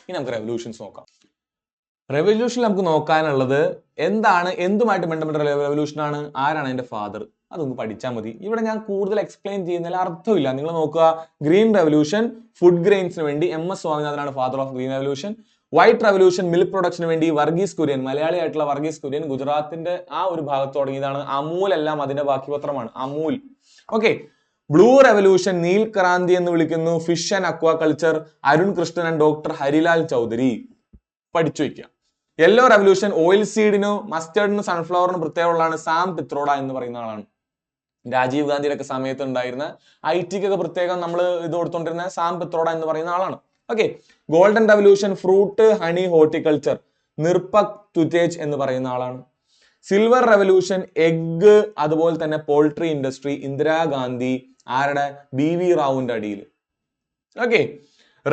ഇനി നമുക്ക് റെവല്യൂഷൻസ് നോക്കാം. റെവല്യൂഷൻ നമുക്ക് നോക്കാനുള്ളത് എന്തുമായിട്ട് ബന്ധപ്പെട്ട റെവല്യൂഷൻ ആണ്? ആരാണ് അതിന്റെ ഫാദർ? അതൊന്ന് പഠിച്ചാൽ മതി. ഇവിടെ ഞാൻ കൂടുതൽ എക്സ്പ്ലെയിൻ ചെയ്യുന്നതിൽ അർത്ഥമില്ല. നിങ്ങൾ നോക്കുക, ഗ്രീൻ റെവല്യൂഷൻ ഫുഡ് ഗ്രെയിൻസിന് വേണ്ടി MS സ്വാമിനാഥനാണ് father of green revolution. White revolution milk പ്രൊഡക്ഷന് വേണ്ടി വർഗീസ് കുര്യൻ, മലയാളിയായിട്ടുള്ള വർഗീസ് കുര്യൻ, ഗുജറാത്തിന്റെ ആ ഒരു ഭാഗത്ത് തുടങ്ങിയതാണ്. അമൂൽ എല്ലാം അതിന്റെ ബാക്കിപത്രമാണ്, Amul. Okay. Blue revolution Neel Kranti എന്ന് വിളിക്കുന്നു. Fish and aquaculture Arun Krishnan and doctor Harilal Chaudhary. പഠിച്ചു വയ്ക്കുക. യെല്ലോ റെവല്യൂഷൻ ഓയിൽ സീഡിനും മസ്റ്റേർഡിനും സൺഫ്ലവറിനും പ്രത്യേകമുള്ളതാണ്. സാം പിത്രോഡ എന്ന് പറയുന്ന ആളാണ്. രാജീവ് ഗാന്ധിയുടെ ഒക്കെ സമയത്ത് ഉണ്ടായിരുന്ന IT ക്കൊക്കെ പ്രത്യേകം നമ്മൾ ഇത് കൊടുത്തോണ്ടിരുന്ന സാം പിത്രോഡ എന്ന് പറയുന്ന ആളാണ്. Okay. Golden revolution fruit honey horticulture Nirpakh Tutej എന്ന് പറയുന്ന ആളാണ്. സിൽവർ റെവല്യൂഷൻ എഗ് അതുപോലെ തന്നെ പോൾട്രി ഇൻഡസ്ട്രി ഇന്ദിരാഗാന്ധി ആരുടെ BV റാവുവിന്റെ അടിയിൽ. ഓക്കെ.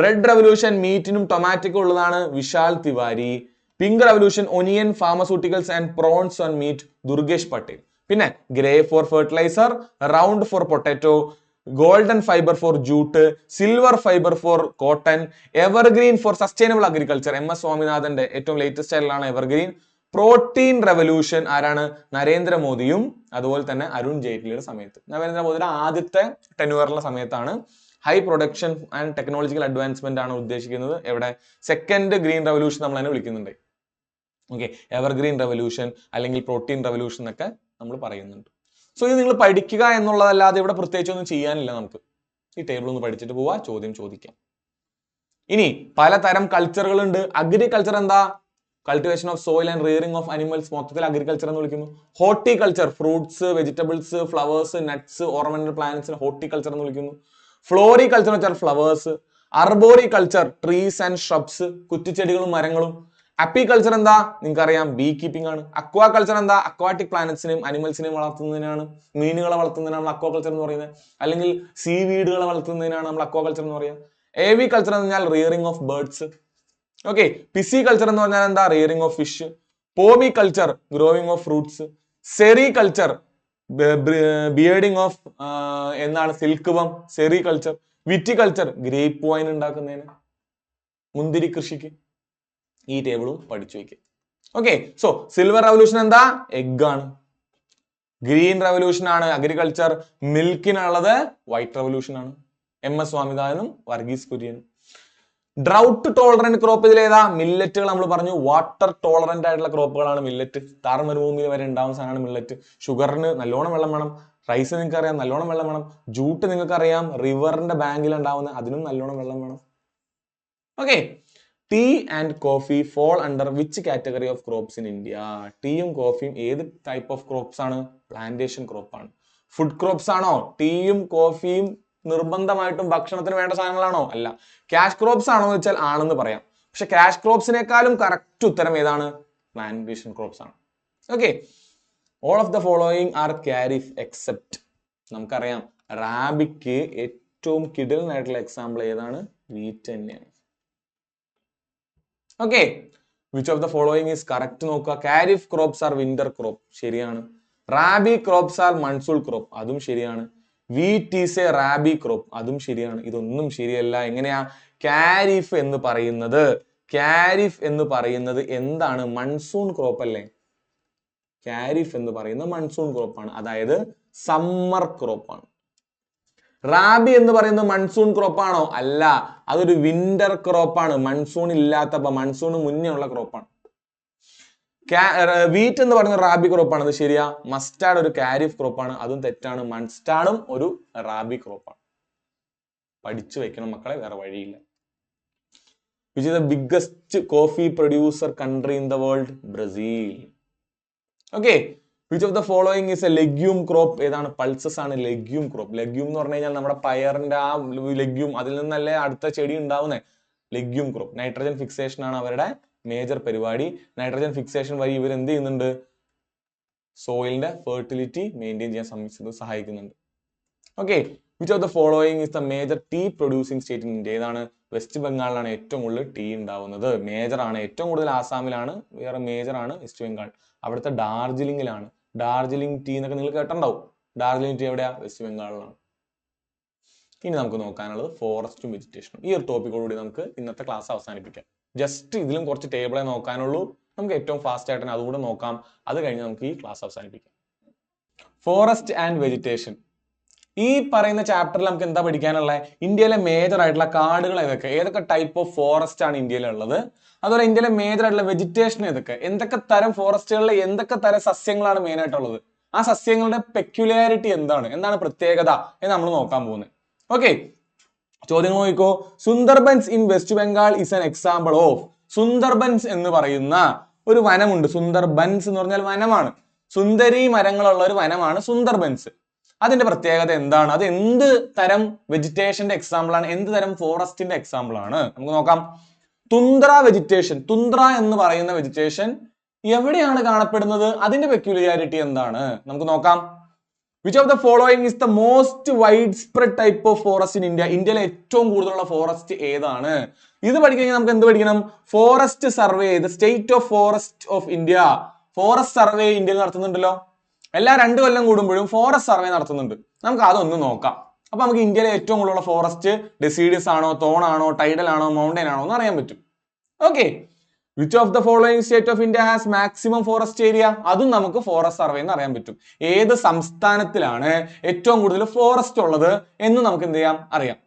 റെഡ് റെവല്യൂഷൻ മീറ്റിനും ടൊമാറ്റോക്കും ഉള്ളതാണ് Vishal Tiwari. Pink revolution onion pharmaceuticals and prawns on meat Durgesh Patel. പിന്നെ grey for fertilizer, round for potato, golden fibre for jute, silver fibre for cotton, evergreen for sustainable agriculture. MS സ്വാമിനാഥന്റെ ഏറ്റവും latest ആയിട്ടുള്ളതാണ് evergreen. Protein revolution ആരാണ്? നരേന്ദ്രമോദിയും അതുപോലെ തന്നെ അരുൺ ജെയ്റ്റ്ലിയുടെ സമയത്ത്. നരേന്ദ്രമോദിയുടെ ആദ്യത്തെ ടെന്യൂറിലെ സമയത്താണ്. High production and technological advancement ആണ് ഉദ്ദേശിക്കുന്നത്. എവിടെ? സെക്കൻഡ് ഗ്രീൻ റെവല്യൂഷൻ നമ്മൾ തന്നെ വിളിക്കുന്നുണ്ട്. ഓക്കെ. എവർഗ്രീൻ റെവല്യൂഷൻ അല്ലെങ്കിൽ പ്രോട്ടീൻ റെവല്യൂഷൻ എന്നൊക്കെ നമ്മൾ പറയുന്നുണ്ട്. സോ ഇത് നിങ്ങൾ പഠിക്കുക എന്നുള്ളതല്ലാതെ ഇവിടെ പ്രത്യേകിച്ച് ഒന്നും ചെയ്യാനില്ല. നമുക്ക് ഈ ടേബിൾ ഒന്ന് പഠിച്ചിട്ട് പോവാ, ചോദ്യം ചോദിക്കാം. ഇനി പലതരം കൾച്ചറുകൾ ഉണ്ട്. അഗ്രികൾച്ചർ എന്താ? Cultivation of soil and rearing of animals മൊത്തത്തിൽ അഗ്രികൾച്ചർ എന്ന് വിളിക്കുന്നു. Horticulture fruits, vegetables, flowers, nuts, ornamental പ്ലാന്റ്സിന് ഹോർട്ടിക്കൾച്ചർ എന്ന് വിളിക്കുന്നു. ഫ്ലോറികൾച്ചർ എന്ന് വെച്ചാൽ flowers. Arboriculture trees and shrubs, കുറ്റിച്ചെടികളും മരങ്ങളും. അപ്പികൾച്ചർ എന്താ? നിങ്ങൾക്ക് അറിയാം, ബീ കീപ്പിംഗ് ആണ്. അക്വാ കൾച്ചർ എന്താ? അക്വാട്ടിക് പ്ലാനറ്റ്സിനെയും അനിമൽസിനെയും വളർത്തുന്നതിനാണ്, മീനുകളെ വളർത്തുന്നതിനാണ് നമ്മൾ അക്വാ കൾച്ചർ എന്ന് പറയുന്നത്. അല്ലെങ്കിൽ സീ വീഡുകളെ വളർത്തുന്നതിനാണ് നമ്മൾ അക്വാ കൾച്ചർ എന്ന് പറയുന്നത്. AV കൾച്ചർ എന്ന് പറഞ്ഞാൽ rearing of birds. Okay. Pisciculture എന്ന് പറഞ്ഞാൽ എന്താ? Rearing of fish. Pomiculture growing of fruits. Sericulture breeding of എന്താണ്? Silk worm, sericulture. Viticulture grape wine ഉണ്ടാക്കുന്നതിന്, മുന്തിരി കൃഷിക്ക്. ഈ ടേബിളും പഠിച്ചു വയ്ക്കുക. ഓക്കെ. സോ സിൽവർ റെവല്യൂഷൻ എന്താ? എഗ് ആണ്. ഗ്രീൻ റെവല്യൂഷൻ ആണ് അഗ്രികൾച്ചർ. മിൽക്കിനുള്ളത് വൈറ്റ് റെവല്യൂഷൻ ആണ്. MS സ്വാമിനാഥനും വർഗീസ് കുര്യനും. ഡ്രൗട്ട് ടോളറന്റ് ക്രോപ്പ് ഇതിലേതാ? മില്ലറ്റുകൾ നമ്മൾ പറഞ്ഞു. വാട്ടർ ടോളറന്റ് ആയിട്ടുള്ള ക്രോപ്പുകളാണ് മില്ലറ്റ്. താർ മരുഭൂമിയിൽ വരെ ഉണ്ടാവുന്ന സാധനമാണ് മില്ലറ്റ്. ഷുഗറിന് നല്ലോണം വെള്ളം വേണം. റൈസ് നിങ്ങൾക്ക് അറിയാം, നല്ലോണം വെള്ളം വേണം. ജൂട്ട് നിങ്ങൾക്ക് അറിയാം, റിവറിന്റെ ബാങ്കിൽ ഉണ്ടാവുന്ന, അതിനും നല്ലോണം വെള്ളം വേണം. Okay. Tea and coffee fall under which category of crops in India? ടീയും കോഫിയും ഏത് ടൈപ്പ് ഓഫ് ക്രോപ്സ് ആണ്? പ്ലാന്റേഷൻ ക്രോപ്പ് ആണ്. ഫുഡ് ക്രോപ്സ് ആണോ? ടീയും കോഫിയും നിർബന്ധമായിട്ടും ഭക്ഷണത്തിന് വേണ്ട സാധനങ്ങളാണോ? അല്ല. ക്യാഷ് ക്രോപ്സ് ആണോ എന്ന് വെച്ചാൽ ആണെന്ന് പറയാം. പക്ഷെ ക്യാഷ് ക്രോപ്സിനേക്കാളും കറക്റ്റ് ഉത്തരം ഏതാണ്? പ്ലാന്റേഷൻ ക്രോപ്സ് ആണ്. Okay. All of the following are kharif except. നമുക്കറിയാം റാബിക്ക് ഏറ്റവും കിടിലനായിട്ടുള്ള എക്സാമ്പിൾ ഏതാണ്? വീറ്റ് തന്നെയാണ്. Okay. Which of the following is correct നോക്കുക. Kharif crops are winter crop, ശരിയാണ്. Rabi crops are monsoon crop, അതും ശരിയാണ്. Wheat is a rabi crop, അതും ശരിയാണ്. ഇതൊന്നും ശരിയല്ല. എങ്ങനെയാ? ഖാരിഫ് എന്ന് പറയുന്നത്, ഖാരിഫ് എന്ന് പറയുന്നത് എന്താണ്? മൺസൂൺ ക്രോപ്പ് അല്ലേ? ഖാരിഫ് എന്ന് പറയുന്നത് മൺസൂൺ ക്രോപ്പാണ്, അതായത് സമ്മർ ക്രോപ്പാണ്. റാബി എന്ന് പറയുന്നത് മൺസൂൺ ക്രോപ്പാണോ? അല്ല, അതൊരു വിന്റർ ക്രോപ്പാണ്. മൺസൂൺ ഇല്ലാത്തപ്പോ, മൺസൂണ് മുന്നേ ഉള്ള ക്രോപ്പാണ്. വീറ്റ് എന്ന് പറയുന്ന റാബി ക്രോപ്പാണ്, അത് ശരിയാ. മസ്റ്റാർഡ് ഒരു ഖാരിഫ് ക്രോപ്പാണ്, അതും തെറ്റാണ്. മസ്റ്റാർഡും ഒരു റാബി ക്രോപ്പാണ്. പഠിച്ചു വെക്കണം മക്കളെ, വേറെ വഴിയില്ല. Which is the biggest coffee producer country in the world? Brazil. Okay. Which of the following is a legume crop? ഏതാണ്? പൾസസ് ആണ് ലെഗ്യൂം ക്രോപ്പ്. ലെഗ്യൂം എന്ന് പറഞ്ഞു കഴിഞ്ഞാൽ നമ്മുടെ പയറിന്റെ ആ ലെഗ്യൂം, അതിൽ നിന്നല്ലേ അടുത്ത ചെടി ഉണ്ടാവുന്നത്. Legume crop. നൈട്രജൻ ഫിക്സേഷൻ ആണ് അവരുടെ മേജർ പരിപാടി. നൈട്രജൻ ഫിക്സേഷൻ വഴി ഇവർ എന്ത് ചെയ്യുന്നുണ്ട്? സോയിലിന്റെ ഫെർട്ടിലിറ്റി മെയിൻറ്റെയിൻ ചെയ്യാൻ സഹായിക്കുന്നുണ്ട്. Okay. Which of the following is the major tea producing state in India? ഏതാണ്? വെസ്റ്റ് ബംഗാളിലാണ് ഏറ്റവും കൂടുതൽ ടീ ഉണ്ടാവുന്നത്. മേജർ ആണ്. ഏറ്റവും കൂടുതൽ ആസാമിലാണ്, വേറെ മേജർ ആണ് വെസ്റ്റ് ബംഗാൾ. അവിടുത്തെ ഡാർജിലിംഗിലാണ്. ഡാർജിലിംഗ് ടീ എന്നൊക്കെ നിങ്ങൾ കേട്ടിട്ടുണ്ടാവും. ഡാർജിലിംഗ് ടീ എവിടെയാ? വെസ്റ്റ് ബംഗാളിലാണ്. ഇനി നമുക്ക് നോക്കാനുള്ളത് ഫോറസ്റ്റും വെജിറ്റേഷനും. ഈ ഒരു ടോപ്പിക്കോടുകൂടി നമുക്ക് ഇന്നത്തെ ക്ലാസ് അവസാനിപ്പിക്കാം. ജസ്റ്റ് ഇതിലും കുറച്ച് ടേബിളെ നോക്കാനുള്ളൂ. നമുക്ക് ഏറ്റവും ഫാസ്റ്റ് ആയിട്ട് അതുകൂടെ നോക്കാം. അത് കഴിഞ്ഞ് നമുക്ക് ഈ ക്ലാസ് അവസാനിപ്പിക്കാം. Forest and vegetation. ഈ പറയുന്ന ചാപ്റ്ററിൽ നമുക്ക് എന്താ പഠിക്കാനുള്ളത്? ഇന്ത്യയിലെ മേജർ ആയിട്ടുള്ള കാടുകൾ ഏതൊക്കെ ടൈപ്പ് ഓഫ് ഫോറസ്റ്റ് ആണ് ഇന്ത്യയിലുള്ളത്, അതുപോലെ ഇന്ത്യയിലെ മേജർ ആയിട്ടുള്ള വെജിറ്റേഷൻ എന്തൊക്കെ തരം ഫോറസ്റ്റുകളിൽ എന്തൊക്കെ തരം സസ്യങ്ങളാണ് മെയിൻ ആയിട്ടുള്ളത്, ആ സസ്യങ്ങളുടെ പെക്യുലാരിറ്റി എന്താണ് പ്രത്യേകത എന്ന് നമ്മൾ നോക്കാൻ പോകുന്നത്. ഓക്കെ. ചോദ്യങ്ങൾ നോക്കിക്കോ. Sundarbans in west Bengal is an example of. Sundarbans എന്ന് പറയുന്ന ഒരു വനമുണ്ട്. സുന്ദർബൻസ് എന്ന് പറഞ്ഞാൽ വനമാണ്. സുന്ദരി മരങ്ങളുള്ള ഒരു വനമാണ് സുന്ദർബൻസ്. അതിന്റെ പ്രത്യേകത എന്താണ്? അത് എന്ത് തരം വെജിറ്റേഷന്റെ എക്സാമ്പിൾ ആണ്? എന്ത് തരം ഫോറസ്റ്റിന്റെ എക്സാമ്പിൾ ആണ്? നമുക്ക് നോക്കാം. തുന്ദ്ര വെജിറ്റേഷൻ. തുന്ദ്ര എന്ന് പറയുന്ന വെജിറ്റേഷൻ എവിടെയാണ് കാണപ്പെടുന്നത്? അതിന്റെ പെക്യുലിയാരിറ്റി എന്താണ്? നമുക്ക് നോക്കാം. Which of the following is the most widespread type of forest in India? ഇന്ത്യയിലെ ഏറ്റവും കൂടുതലുള്ള ഫോറസ്റ്റ് ഏതാണ്? ഇത് പഠിക്കണമെങ്കിൽ നമുക്ക് എന്ത് പഠിക്കണം? Forest survey, the state of forest of India. Forest survey ഇന്ത്യയിൽ നടത്തുന്നുണ്ടല്ലോ. എല്ലാ 2 കൊല്ലം കൂടുമ്പോഴും ഫോറസ്റ്റ് സർവേ നടത്തുന്നുണ്ട്. നമുക്ക് അതൊന്ന് നോക്കാം. അപ്പൊ നമുക്ക് ഇന്ത്യയിലെ ഏറ്റവും കൂടുതലുള്ള ഫോറസ്റ്റ് ഡെസിഡിയസ് ആണോ, തോൺ ആണോ, ടൈഡൽ ആണോ, മൗണ്ടൻ ആണോ എന്ന് അറിയാൻ പറ്റും. Okay. Which of the following state of India has maximum forest area? അതും നമുക്ക് ഫോറസ്റ്റ് സർവേ എന്ന് അറിയാൻ പറ്റും. ഏത് സംസ്ഥാനത്തിലാണ് ഏറ്റവും കൂടുതൽ ഫോറസ്റ്റ് ഉള്ളത് എന്ന് നമുക്ക് എന്ത് ചെയ്യാം? അറിയാം.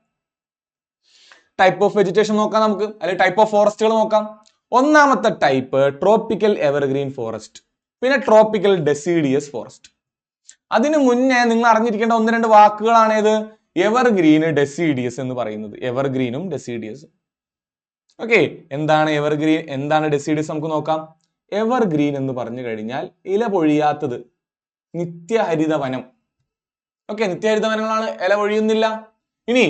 ടൈപ്പ് ഓഫ് വെജിറ്റേഷൻ നോക്കാം നമുക്ക്, അല്ലെങ്കിൽ ടൈപ്പ് ഓഫ് ഫോറസ്റ്റുകൾ നോക്കാം. ഒന്നാമത്തെ ടൈപ്പ് ട്രോപ്പിക്കൽ എവർഗ്രീൻ ഫോറസ്റ്റ്, പിന്നെ ട്രോപ്പിക്കൽ ഡെസിഡിയസ് ഫോറസ്റ്റ്. അതിനു മുന്നേ നിങ്ങൾ അറിഞ്ഞിരിക്കേണ്ട 1-2 വാക്കുകളാണ് ഏത്? എവർഗ്രീൻ, ഡെസിഡിയസ് എന്ന് പറയുന്നത്. എവർഗ്രീനും ഡെസിഡിയസും. ഓക്കെ, എന്താണ് എവർഗ്രീൻ, എന്താണ് ഡെസിഡിയസ് നമുക്ക് നോക്കാം. എവർഗ്രീൻ എന്ന് പറഞ്ഞു കഴിഞ്ഞാൽ ഇല പൊഴിയാത്തത്, നിത്യഹരിത വനം. ഓക്കെ, നിത്യഹരിത വനങ്ങളാണ്, ഇല പൊഴിയുന്നില്ല. ഇനി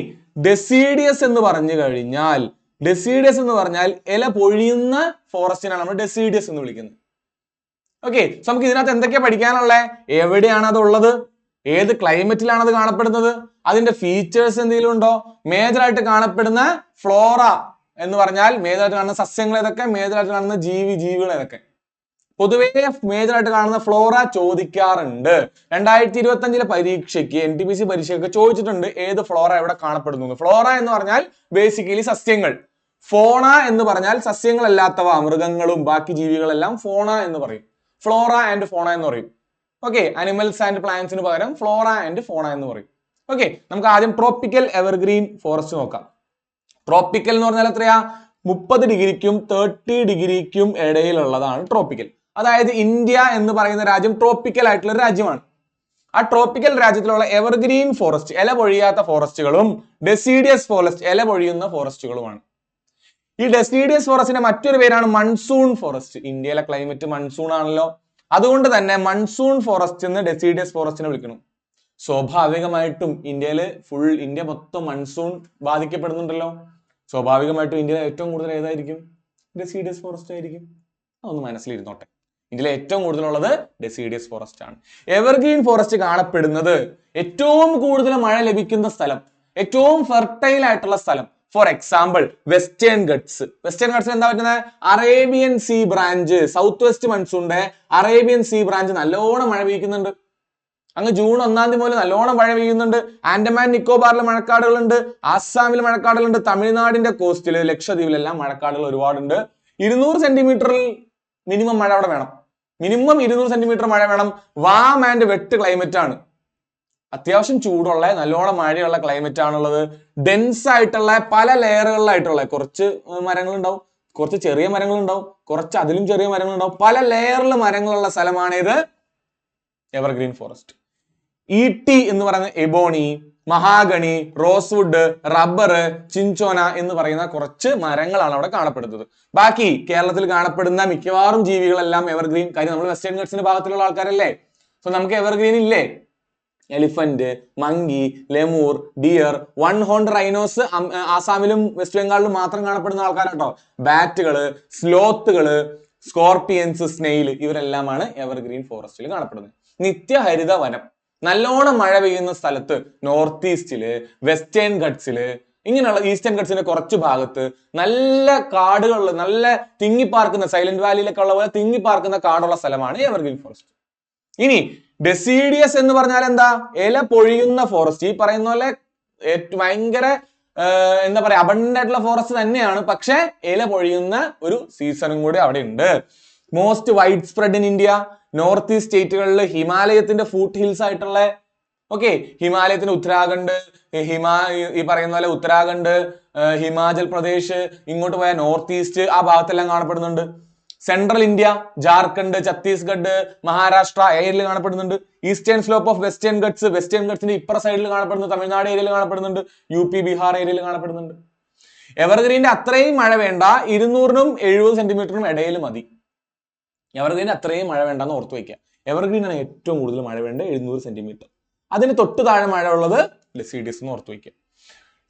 ഡെസിഡിയസ് എന്ന് പറഞ്ഞു കഴിഞ്ഞാൽ, ഡെസിഡിയസ് എന്ന് പറഞ്ഞാൽ ഇല പൊഴിയുന്ന ഫോറസ്റ്റിനാണ് നമ്മൾ ഡെസിഡിയസ് എന്ന് വിളിക്കുന്നത്. ഓക്കെ, നമുക്ക് ഇതിനകത്ത് എന്തൊക്കെയാ പഠിക്കാനുള്ളത്? എവിടെയാണ് അത് ഉള്ളത്? ഏത് ക്ലൈമറ്റിലാണ് അത് കാണപ്പെടുന്നത്? അതിന്റെ ഫീച്ചേഴ്സ് എന്തെങ്കിലും ഉണ്ടോ? മേജറായിട്ട് കാണപ്പെടുന്ന ഫ്ലോറ എന്ന് പറഞ്ഞാൽ മേജറായിട്ട് കാണുന്ന സസ്യങ്ങൾ ഏതൊക്കെ, മേജറായിട്ട് കാണുന്ന ജീവികൾ ഏതൊക്കെ. പൊതുവേ മേജറായിട്ട് കാണുന്ന ഫ്ലോറ ചോദിക്കാറുണ്ട്. 2025 പരീക്ഷയ്ക്ക്, NTPC പരീക്ഷയ്ക്ക് ചോദിച്ചിട്ടുണ്ട് ഏത് ഫ്ലോറ എവിടെ കാണപ്പെടുന്നു. ഫ്ലോറ എന്ന് പറഞ്ഞാൽ ബേസിക്കലി സസ്യങ്ങൾ. ഫോണ എന്ന് പറഞ്ഞാൽ സസ്യങ്ങളല്ലാത്തവ, മൃഗങ്ങളും ബാക്കി ജീവികളെല്ലാം ഫോണ എന്ന് പറയും. ഫ്ലോറ ആൻഡ് ഫോണ എന്ന് പറയും. ഓക്കെ, അനിമൽസ് ആൻഡ് പ്ലാന്റ്സിന് പകരം ഫ്ലോറ ആൻഡ് ഫോണ എന്ന് പറയും. ഓക്കെ, നമുക്ക് ആദ്യം ട്രോപ്പിക്കൽ എവർഗ്രീൻ ഫോറസ്റ്റ് നോക്കാം. ട്രോപ്പിക്കൽ എന്ന് പറഞ്ഞാൽ എത്രയാ? 30 ഡിഗ്രിക്കും 30 ഡിഗ്രിക്കും ഇടയിലുള്ളതാണ് ട്രോപ്പിക്കൽ. അതായത് ഇന്ത്യ എന്ന് പറയുന്ന രാജ്യം ട്രോപ്പിക്കൽ ആയിട്ടുള്ള ഒരു രാജ്യമാണ്. ആ ട്രോപ്പിക്കൽ രാജ്യത്തിലുള്ള എവർഗ്രീൻ ഫോറസ്റ്റ്, ഇല പൊഴിയാത്ത ഫോറസ്റ്റുകളും ഡെസിഡിയസ് ഫോറസ്റ്റ്, ഇല പൊഴിയുന്ന ഫോറസ്റ്റുകളുമാണ്. ഈ ഡെസിഡിയസ് ഫോറസ്റ്റിന്റെ മറ്റൊരു പേരാണ് മൺസൂൺ ഫോറസ്റ്റ്. ഇന്ത്യയിലെ ക്ലൈമറ്റ് മൺസൂൺ ആണല്ലോ, അതുകൊണ്ട് തന്നെ മൺസൂൺ ഫോറസ്റ്റ് എന്ന് ഡെസിഡിയസ് ഫോറസ്റ്റിനെ വിളിക്കുന്നു. സ്വാഭാവികമായിട്ടും ഇന്ത്യ മൊത്തം മൺസൂൺ ബാധിക്കപ്പെടുന്നുണ്ടല്ലോ. സ്വാഭാവികമായിട്ടും ഇന്ത്യയിലെ ഏറ്റവും കൂടുതൽ ഏതായിരിക്കും? ഡെസിഡിയസ് ഫോറസ്റ്റ് ആയിരിക്കും. അതൊന്ന് മനസ്സിലിരുന്നോട്ടെ. ഇന്ത്യയിലെ ഏറ്റവും കൂടുതലുള്ളത് ഡെസിഡിയസ് ഫോറസ്റ്റ് ആണ്. എവർഗ്രീൻ ഫോറസ്റ്റ് കാണപ്പെടുന്നത് ഏറ്റവും കൂടുതൽ മഴ ലഭിക്കുന്ന സ്ഥലം, ഏറ്റവും ഫെർട്ടൈൽ ആയിട്ടുള്ള സ്ഥലം. For example Western Ghats. Western ഗട്ട്സിൽ എന്താ പറ്റുന്നത്? Arabian see branch, south west മൺസൂണിന്റെ അറേബ്യൻ സീ ബ്രാഞ്ച് നല്ലോണം മഴ പെയ്യുന്നുണ്ട്. അങ്ങ് ജൂൺ 1-ാം തീയതി മുതൽ നല്ലോണം മഴ പെയ്യുന്നുണ്ട്. ആൻഡമാൻ നിക്കോബാറിലെ മഴക്കാടുകളുണ്ട്, ആസാമിൽ മഴക്കാടുകളുണ്ട്, തമിഴ്നാടിന്റെ കോസ്റ്റില്, ലക്ഷദ്വീപിലെല്ലാം മഴക്കാടുകൾ ഒരുപാടുണ്ട്. 200 സെന്റിമീറ്ററിൽ മിനിമം മഴ അവിടെ വേണം. മിനിമം 200 സെന്റിമീറ്റർ മഴ വേണം. വാം ആൻഡ് വെട്ട് ക്ലൈമറ്റ് ആണ്. അത്യാവശ്യം ചൂടുള്ള നല്ലോണം മഴയുള്ള ക്ലൈമറ്റ് ആണുള്ളത്. ഡെൻസ് ആയിട്ടുള്ള പല ലെയറുകളിലായിട്ടുള്ള കുറച്ച് മരങ്ങൾ ഉണ്ടാവും, കുറച്ച് ചെറിയ മരങ്ങൾ ഉണ്ടാവും, കുറച്ച് അതിലും ചെറിയ മരങ്ങൾ ഉണ്ടാവും. പല ലെയറിൽ മരങ്ങളുള്ള സ്ഥലമാണ് ഇത് എവർഗ്രീൻ ഫോറസ്റ്റ്. ഈട്ടി എന്ന് പറയുന്ന എബോണി, മഹാഗണി, റോസ്വുഡ്, റബ്ബർ, ചിഞ്ചോന എന്ന് പറയുന്ന കുറച്ച് മരങ്ങളാണ് അവിടെ കാണപ്പെടുന്നത്. ബാക്കി കേരളത്തിൽ കാണപ്പെടുന്ന മിക്കവാറും ജീവികളെല്ലാം എവർഗ്രീൻ. കാര്യം നമ്മൾ വെസ്റ്റേൺ ഗട്ട്സിന്റെ ഭാഗത്തുള്ള ആൾക്കാരല്ലേ, സോ നമുക്ക് എവർഗ്രീൻ ഇല്ലേ? Elephant, monkey, lemur, deer, 1 horned rhinos ആസാമിലും വെസ്റ്റ് ബംഗാളിലും മാത്രം കാണപ്പെടുന്ന ആൾക്കാരാട്ടോ. ബാറ്റുകള്, സ്ലോത്തുകള്, സ്കോർപിയൻസ്, സ്നെയിൽ, ഇവരെല്ലാമാണ് എവർഗ്രീൻ ഫോറസ്റ്റിൽ കാണപ്പെടുന്നത്. നിത്യഹരിത വനം. നല്ലോണം മഴ പെയ്യുന്ന സ്ഥലത്ത്, നോർത്ത് ഈസ്റ്റില്, വെസ്റ്റേൺ ഗട്ട്സില്, ഇങ്ങനെയുള്ള ഈസ്റ്റേൺ ഗട്ട്സിന്റെ കുറച്ച് ഭാഗത്ത് നല്ല കാടുകളിൽ നല്ല തിങ്ങിപ്പാർക്കുന്ന, സൈലന്റ് വാലിയിലൊക്കെ ഉള്ള പോലെ തിങ്ങിപ്പാർക്കുന്ന കാടുള്ള സ്ഥലമാണ് എവർഗ്രീൻ ഫോറസ്റ്റ്. ഇനി ഡെസിഡിയസ് എന്ന് പറഞ്ഞാൽ എന്താ? ഇല പൊഴിയുന്ന ഫോറസ്റ്റ്. ഈ പറയുന്ന പോലെ ഭയങ്കര എന്താ പറയാ, അബണ്ടന്റ് ആയിട്ടുള്ള ഫോറസ്റ്റ് തന്നെയാണ്, പക്ഷെ ഇല പൊഴിയുന്ന ഒരു സീസണും കൂടി അവിടെ ഉണ്ട്. Most wide spread in India. North east സ്റ്റേറ്റുകളിൽ ഹിമാലയത്തിന്റെ ഫൂട്ട് ഹിൽസ് ആയിട്ടുള്ള, ഓക്കെ, ഹിമാലയത്തിന്റെ ഉത്തരാഖണ്ഡ്, ഈ പറയുന്ന പോലെ ഉത്തരാഖണ്ഡ്, ഹിമാചൽ പ്രദേശ്, ഇങ്ങോട്ട് പോയ നോർത്ത് ഈസ്റ്റ്, ആ ഭാഗത്തെല്ലാം കാണപ്പെടുന്നുണ്ട്. സെൻട്രൽ ഇന്ത്യ, ജാർഖണ്ഡ്, ഛത്തീസ്ഗഡ്, മഹാരാഷ്ട്ര ഏരിയയിൽ കാണപ്പെടുന്നുണ്ട്. Eastern slope of Western Ghats, Western ഗട്ട്സിന്റെ ഇപ്പുറ സൈഡിൽ കാണപ്പെടുന്നു. തമിഴ്നാട് ഏരിയയിൽ കാണപ്പെടുന്നുണ്ട്. UP, ബീഹാർ ഏരിയയിൽ കാണപ്പെടുന്നുണ്ട്. എവർഗ്രീന്റെ അത്രയും മഴ വേണ്ട, 200-നും 70 സെന്റിമീറ്ററിനും ഇടയിൽ മതി. എവർഗ്രീൻ അത്രയും മഴ വേണ്ടെന്ന് ഓർത്ത് വയ്ക്കുക. എവർഗ്രീൻ ആണ് ഏറ്റവും കൂടുതൽ മഴ വേണ്ട, 700 സെന്റിമീറ്റർ. അതിന് തൊട്ട് താഴെ മഴ ഉള്ളത് ഡെസിഡിയസ് എന്ന് ഓർത്ത് വയ്ക്കുക.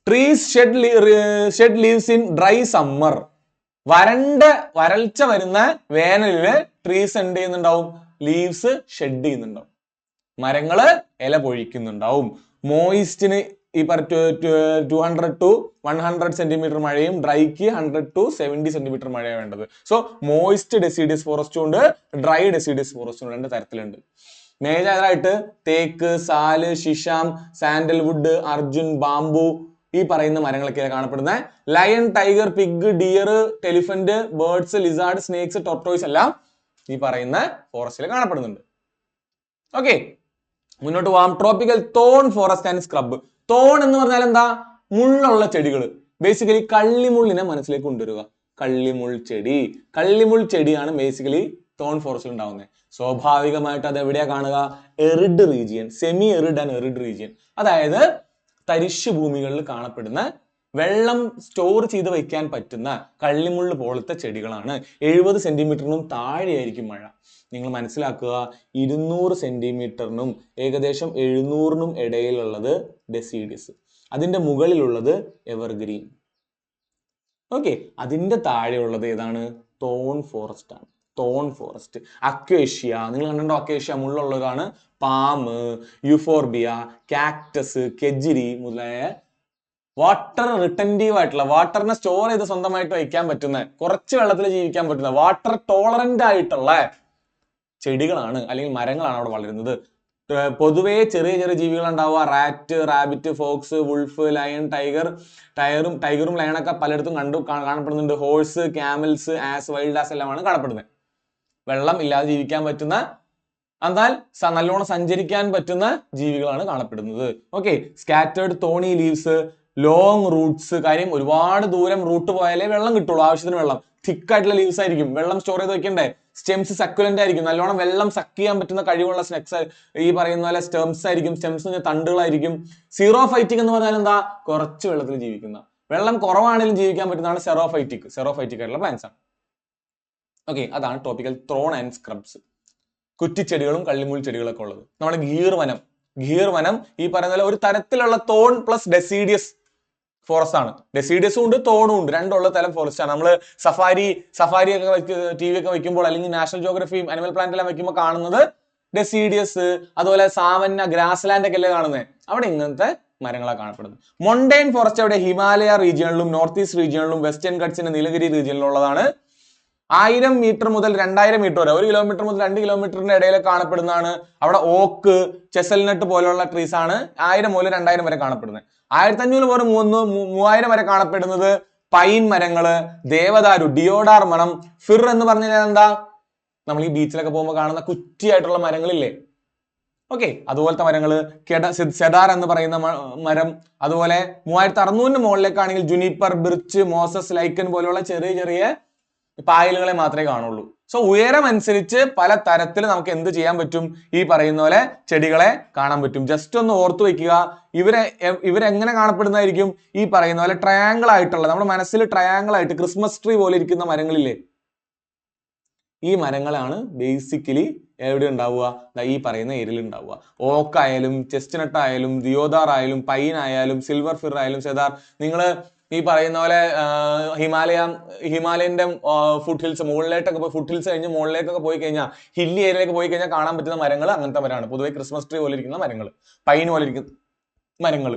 Trees shed leaves in dry summer. വരൾച്ച വരുന്ന വേനലില് ട്രീസ് എന്ത് ചെയ്യുന്നുണ്ടാവും? ലീവ്സ് ഷെഡ് ചെയ്യുന്നുണ്ടാവും, മരങ്ങള് ഇല പൊഴിക്കുന്നുണ്ടാവും. മോയിസ്റ്റിന് ഈ 200 to 100 സെന്റിമീറ്റർ മഴയും ഡ്രൈക്ക് 100 to 70 സെന്റിമീറ്റർ മഴയാണ് വേണ്ടത്. സോ മോയിസ്റ്റ് ഡെസിഡിയസ് ഫോറസ്റ്റും ഉണ്ട്, ഡ്രൈ ഡെസിഡിയസ് ഫോറസ്റ്റും ഉണ്ട്, 2 തരത്തിലുണ്ട്. മേജറായിട്ട് തേക്ക്, സാല്, ശിശാം, സാൻഡൽവുഡ്, അർജുൻ, ബാംബു ഈ പറയുന്ന മരങ്ങളൊക്കെ കാണപ്പെടുന്നത്. Lion, tiger, pig, dear, elephant, birds, lizard, snakes, tortoise എല്ലാം ഈ പറയുന്ന ഫോറസ്റ്റിൽ കാണപ്പെടുന്നുണ്ട്. ഓക്കെ, മുന്നോട്ട് പോവാം. Tropical thorn forest and scrub. Thorn എന്ന് പറഞ്ഞാൽ എന്താ? മുള്ളുള്ള ചെടികൾ. ബേസിക്കലി കള്ളിമുള്ളിനെ മനസ്സിലേക്ക് കൊണ്ടുവരിക. കള്ളിമുൾ ചെടിയാണ് ബേസിക്കലി തോൺ ഫോറസ്റ്റിൽ ഉണ്ടാവുന്നത്. സ്വാഭാവികമായിട്ട് അത് എവിടെയാ കാണുക? Arid region, semi arid and arid region. അതായത് തരിശു ഭൂമികളിൽ കാണപ്പെടുന്ന വെള്ളം സ്റ്റോർ ചെയ്ത് വയ്ക്കാൻ പറ്റുന്ന കള്ളിമുള്ള് പോലത്തെ ചെടികളാണ്. 70 സെന്റിമീറ്ററിനും താഴെയായിരിക്കും മഴ. നിങ്ങൾ മനസ്സിലാക്കുക, 200 സെന്റിമീറ്ററിനും ഏകദേശം 700നും ഇടയിലുള്ളത് ഡെസിഡിയസ്, അതിന്റെ മുകളിലുള്ളത് എവർഗ്രീൻ. ഓക്കെ, അതിന്റെ താഴെയുള്ളത് ഏതാണ്? തോൺ ഫോറസ്റ്റ് ആണ്. Thorn forest. അക്വേഷ്യ, നിങ്ങൾ കണ്ടോ? അക്വേഷ്യ മുള്ളുള്ളതാണ്. പാമ്പ്, യുഫോർബിയ, കാക്ടസ്, കെജിരി മുതലായ വാട്ടർ റിട്ടൻറ്റീവ് ആയിട്ടുള്ള, വാട്ടറിനെ സ്റ്റോർ ചെയ്ത് സ്വന്തമായിട്ട് വയ്ക്കാൻ പറ്റുന്ന, കുറച്ച് വെള്ളത്തിൽ ജീവിക്കാൻ പറ്റുന്ന, വാട്ടർ ടോളറന്റ് ആയിട്ടുള്ള ചെടികളാണ് അല്ലെങ്കിൽ മരങ്ങളാണ് അവിടെ വളരുന്നത്. പൊതുവേ ചെറിയ ചെറിയ ജീവികൾ ഉണ്ടാവുക. Rat, rabbit, fox, wolf, lion, ടൈഗറും ലയണൊക്കെ പലയിടത്തും കാണപ്പെടുന്നുണ്ട്. Horse, camels, ass, wild ass എല്ലാമാണ് കാണപ്പെടുന്നത്. വെള്ളം ഇല്ലാതെ ജീവിക്കാൻ പറ്റുന്ന, എന്നാൽ നല്ലോണം സഞ്ചരിക്കാൻ പറ്റുന്ന ജീവികളാണ് കാണപ്പെടുന്നത്. ഓക്കെ, സ്കാറ്റേർഡ് തോണി ലീവ്സ്, ലോങ് റൂട്ട്സ്. കാര്യം ഒരുപാട് ദൂരം റൂട്ട് പോയാലേ വെള്ളം കിട്ടുള്ളൂ, ആവശ്യത്തിന് വെള്ളം. തിക്കായിട്ടുള്ള ലീവ്സ് ആയിരിക്കും, വെള്ളം സ്റ്റോർ ചെയ്ത് വെക്കണ്ടേ. സ്റ്റെംസ് സക്കുലന്റ് ആയിരിക്കും, നല്ലോണം വെള്ളം സക്ക് ചെയ്യാൻ പറ്റുന്ന കഴിവുള്ള സ്നെക്സ്, ഈ പറയുന്ന പോലെ സ്റ്റെംസ് ആയിരിക്കും. സ്റ്റെംസ് തണ്ടുകളായിരിക്കും. സീറോഫൈറ്റിക് എന്ന് പറഞ്ഞാൽ എന്താ? കുറച്ച് വെള്ളത്തിൽ ജീവിക്കുന്ന, വെള്ളം കുറവാണെങ്കിലും ജീവിക്കാൻ പറ്റുന്നതാണ് സെറോഫൈറ്റിക് ആയിട്ടുള്ള പ്ലാന്റ്സ് ആണ്. ഓക്കെ, അതാണ് ട്രോപ്പിക്കൽ തോൺ ആൻഡ് സ്ക്രബ്സ്. കുറ്റിച്ചെടികളും കള്ളിമുൾ ചെടികളൊക്കെ ഉള്ളത്. നമ്മുടെ ഗീർ വനം ഈ പറയുന്ന പോലെ ഒരു തരത്തിലുള്ള തോൺ പ്ലസ് ഡെസിഡിയസ് ഫോറസ്റ്റ് ആണ്. ഡെസിഡിയസും ഉണ്ട്, തോണും ഉണ്ട്, രണ്ടുള്ള തരം ഫോറസ്റ്റ് ആണ്. നമ്മൾ സഫാരി ഒക്കെ TV ഒക്കെ വെക്കുമ്പോൾ, അല്ലെങ്കിൽ നാഷണൽ ജോഗ്രഫി അനിമൽ പ്ലാന്റ് എല്ലാം വെക്കുമ്പോൾ കാണുന്നത് ഡെസിഡിയസ്, അതുപോലെ സാവന്ന, ഗ്രാസ്ലാൻഡ് ഒക്കെ അല്ലേ കാണുന്നത്. അവിടെ ഇങ്ങനത്തെ മരങ്ങളാണ് കാണപ്പെടുന്നത്. മൊണ്ടൈൻ ഫോറസ്റ്റ് അവിടെ ഹിമാലയ റീജിയണിലും നോർത്ത് ഈസ്റ്റ് റീജിയണിലും വെസ്റ്റേൺ ഘട്ട്സിന്റെ നീലഗിരി റീജിയനിലും ഉള്ളതാണ്. 1000 മീറ്റർ മുതൽ 2000 മീറ്റർ വരെ, 1 കിലോമീറ്റർ മുതൽ 2 കിലോമീറ്ററിന്റെ ഇടയിൽ കാണപ്പെടുന്നതാണ്. അവിടെ ഓക്ക്, ചെസൽനട്ട് പോലുള്ള ട്രീസ് ആണ് 1000 മുതൽ 2000 വരെ കാണപ്പെടുന്നത്. 1500 മുതൽ 3000 വരെ കാണപ്പെടുന്നത് പൈൻ മരങ്ങള്, ദേവദാരു, ഡിയോഡാർ മരം. ഫിർ എന്ന് പറഞ്ഞാൽ എന്താ? നമ്മൾ ഈ ബീച്ചിലൊക്കെ പോകുമ്പോൾ കാണുന്ന കുറ്റിയായിട്ടുള്ള മരങ്ങളില്ലേ? ഓക്കെ, അതുപോലത്തെ മരങ്ങള്. സെഡാർ എന്ന് പറയുന്ന മരം. അതുപോലെ 3600 മുകളിലേക്കാണെങ്കിൽ ജുനിപ്പർ, ബിർച്ച്, മോസസ്, ലൈക്കൻ പോലെയുള്ള ചെറിയ ചെറിയ പായലുകളെ മാത്രമേ കാണുള്ളൂ. സോ ഉയരം അനുസരിച്ച് പല തരത്തിൽ നമുക്ക് എന്ത് ചെയ്യാൻ പറ്റും? ഈ പറയുന്ന പോലെ ചെടികളെ കാണാൻ പറ്റും. ജസ്റ്റ് ഒന്ന് ഓർത്തു വെക്കുക, ഇവരെങ്ങനെ കാണപ്പെടുന്നതായിരിക്കും? ഈ പറയുന്ന പോലെ ട്രയാങ്കിൾ ആയിട്ടുള്ള, നമ്മുടെ മനസ്സിൽ ട്രയാങ്കിൾ ആയിട്ട് ക്രിസ്മസ് ട്രീ പോലെ ഇരിക്കുന്ന മരങ്ങളില്ലേ? ഈ മരങ്ങളാണ് ബേസിക്കലി എവിടെ ഉണ്ടാവുക? ഈ പറയുന്ന ഏരിയയിൽ ഉണ്ടാവുക. ഓക്ക് ആയാലും, ചെസ്റ്റ്നട്ട് ആയാലും, ദിയോദാർ ആയാലും, പൈൻ ആയാലും, സിൽവർ ഫിർ ആയാലും, സെദാർ. നിങ്ങൾ ഈ പറയുന്ന പോലെ ഹിമാലയന്റെ ഫുഡ് ഹിൽസ് മുകളിലേക്കൊക്കെ ഫുഡ് ഹിൽസ് കഴിഞ്ഞ് മുകളിലേക്കൊക്കെ പോയി കഴിഞ്ഞാൽ, ഹില്ലി ഏരിയയിലേക്ക് പോയി കഴിഞ്ഞാൽ കാണാൻ പറ്റുന്ന മരങ്ങൾ അങ്ങനത്തെ മരമാണ്. പൊതുവെ ക്രിസ്മസ് ട്രീ പോലെ ഇരിക്കുന്ന മരങ്ങൾ, പൈൻ പോലെ ഇരിക്കുന്ന മരങ്ങൾ.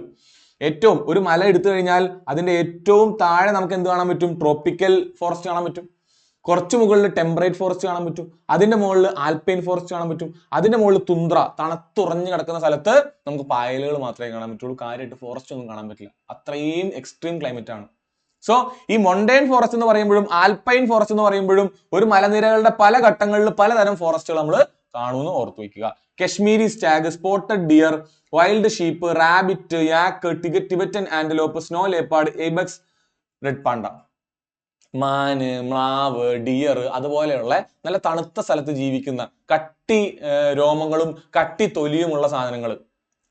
ഏറ്റവും ഒരു മല എടുത്തു കഴിഞ്ഞാൽ അതിന്റെ ഏറ്റവും താഴെ നമുക്ക് എന്ത് കാണാൻ പറ്റും? ട്രോപ്പിക്കൽ ഫോറസ്റ്റ് കാണാൻ പറ്റും. കുറച്ച് മുകളിൽ ടെമ്പറേറ്റ് ഫോറസ്റ്റ് കാണാൻ പറ്റും. അതിന്റെ മുകളിൽ ആൽപൈൻ ഫോറസ്റ്റ് കാണാൻ പറ്റും. അതിന്റെ മുകളിൽ തുന്ദ്ര, തണുത്തുറഞ്ഞു കിടക്കുന്ന സ്ഥലത്ത് നമുക്ക് പായലുകൾ മാത്രമേ കാണാൻ പറ്റുള്ളൂ. കാര്യമായിട്ട് ഫോറസ്റ്റ് ഒന്നും കാണാൻ പറ്റില്ല. അത്രയും എക്സ്ട്രീം ക്ലൈമറ്റ് ആണ്. സോ ഈ മൊണ്ടൈൻ ഫോറസ്റ്റ് എന്ന് പറയുമ്പോഴും ആൽപൈൻ ഫോറസ്റ്റ് എന്ന് പറയുമ്പോഴും ഒരു മലനിരകളുടെ പല ഘട്ടങ്ങളിൽ പലതരം ഫോറസ്റ്റുകൾ നമ്മൾ കാണുമെന്ന് ഓർത്തു വയ്ക്കുക. Kashmiri stag, spotted deer, wild sheep, rabbit, yak, Tibetan antelope, snow leopard, ibex, red panda. മാന്, മ്ലാവ്, ഡിയർ, അതുപോലെയുള്ള നല്ല തണുത്ത സ്ഥലത്ത് ജീവിക്കുന്ന കട്ടി രോമങ്ങളും കട്ടി തൊലിയുമുള്ള സാധനങ്ങൾ,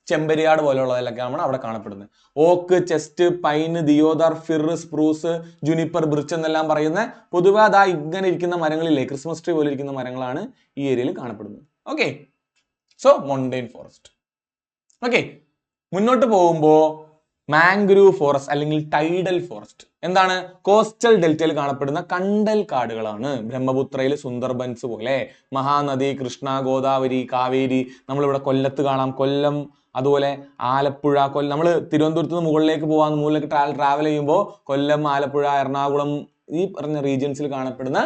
ചെമ്പരിയാട് പോലെയുള്ളതെല്ലാം അവിടെ കാണപ്പെടുന്നത്. ഓക്ക്, ചെസ്റ്റ്, പൈന്, ദിയോദാർ, ഫിർ, സ്പ്രൂസ്, ജുനിപ്പർ, ബിർച്ച് എന്നെല്ലാം പറയുന്ന പൊതുവെ അതാ ഇങ്ങനെ ഇരിക്കുന്ന മരങ്ങളില്ലേ, ക്രിസ്മസ് ട്രീ പോലെ ഇരിക്കുന്ന മരങ്ങളാണ് ഈ ഏരിയയിൽ കാണപ്പെടുന്നത്. Okay, so montane forest. Okay, മുന്നോട്ട് പോകുമ്പോൾ മാംഗ്രൂവ് ഫോറസ്റ്റ് അല്ലെങ്കിൽ ടൈഡൽ ഫോറസ്റ്റ് എന്താണ്? കോസ്റ്റൽ ഡെൽറ്റയിൽ കാണപ്പെടുന്ന കണ്ടൽ കാടുകളാണ്. ബ്രഹ്മപുത്രയിൽ സുന്ദർബൻസ് പോലെ, മഹാനദി, കൃഷ്ണ, ഗോദാവരി, കാവേരി, നമ്മളിവിടെ കൊല്ലത്ത് കാണാം, കൊല്ലം, അതുപോലെ ആലപ്പുഴ, നമ്മൾ തിരുവനന്തപുരത്ത് നിന്ന് മുകളിലേക്ക് പോകാൻ മുകളിലേക്ക് ട്രാവൽ ചെയ്യുമ്പോൾ കൊല്ലം, ആലപ്പുഴ, എറണാകുളം ഈ പറഞ്ഞ റീജിയൻസിൽ കാണപ്പെടുന്ന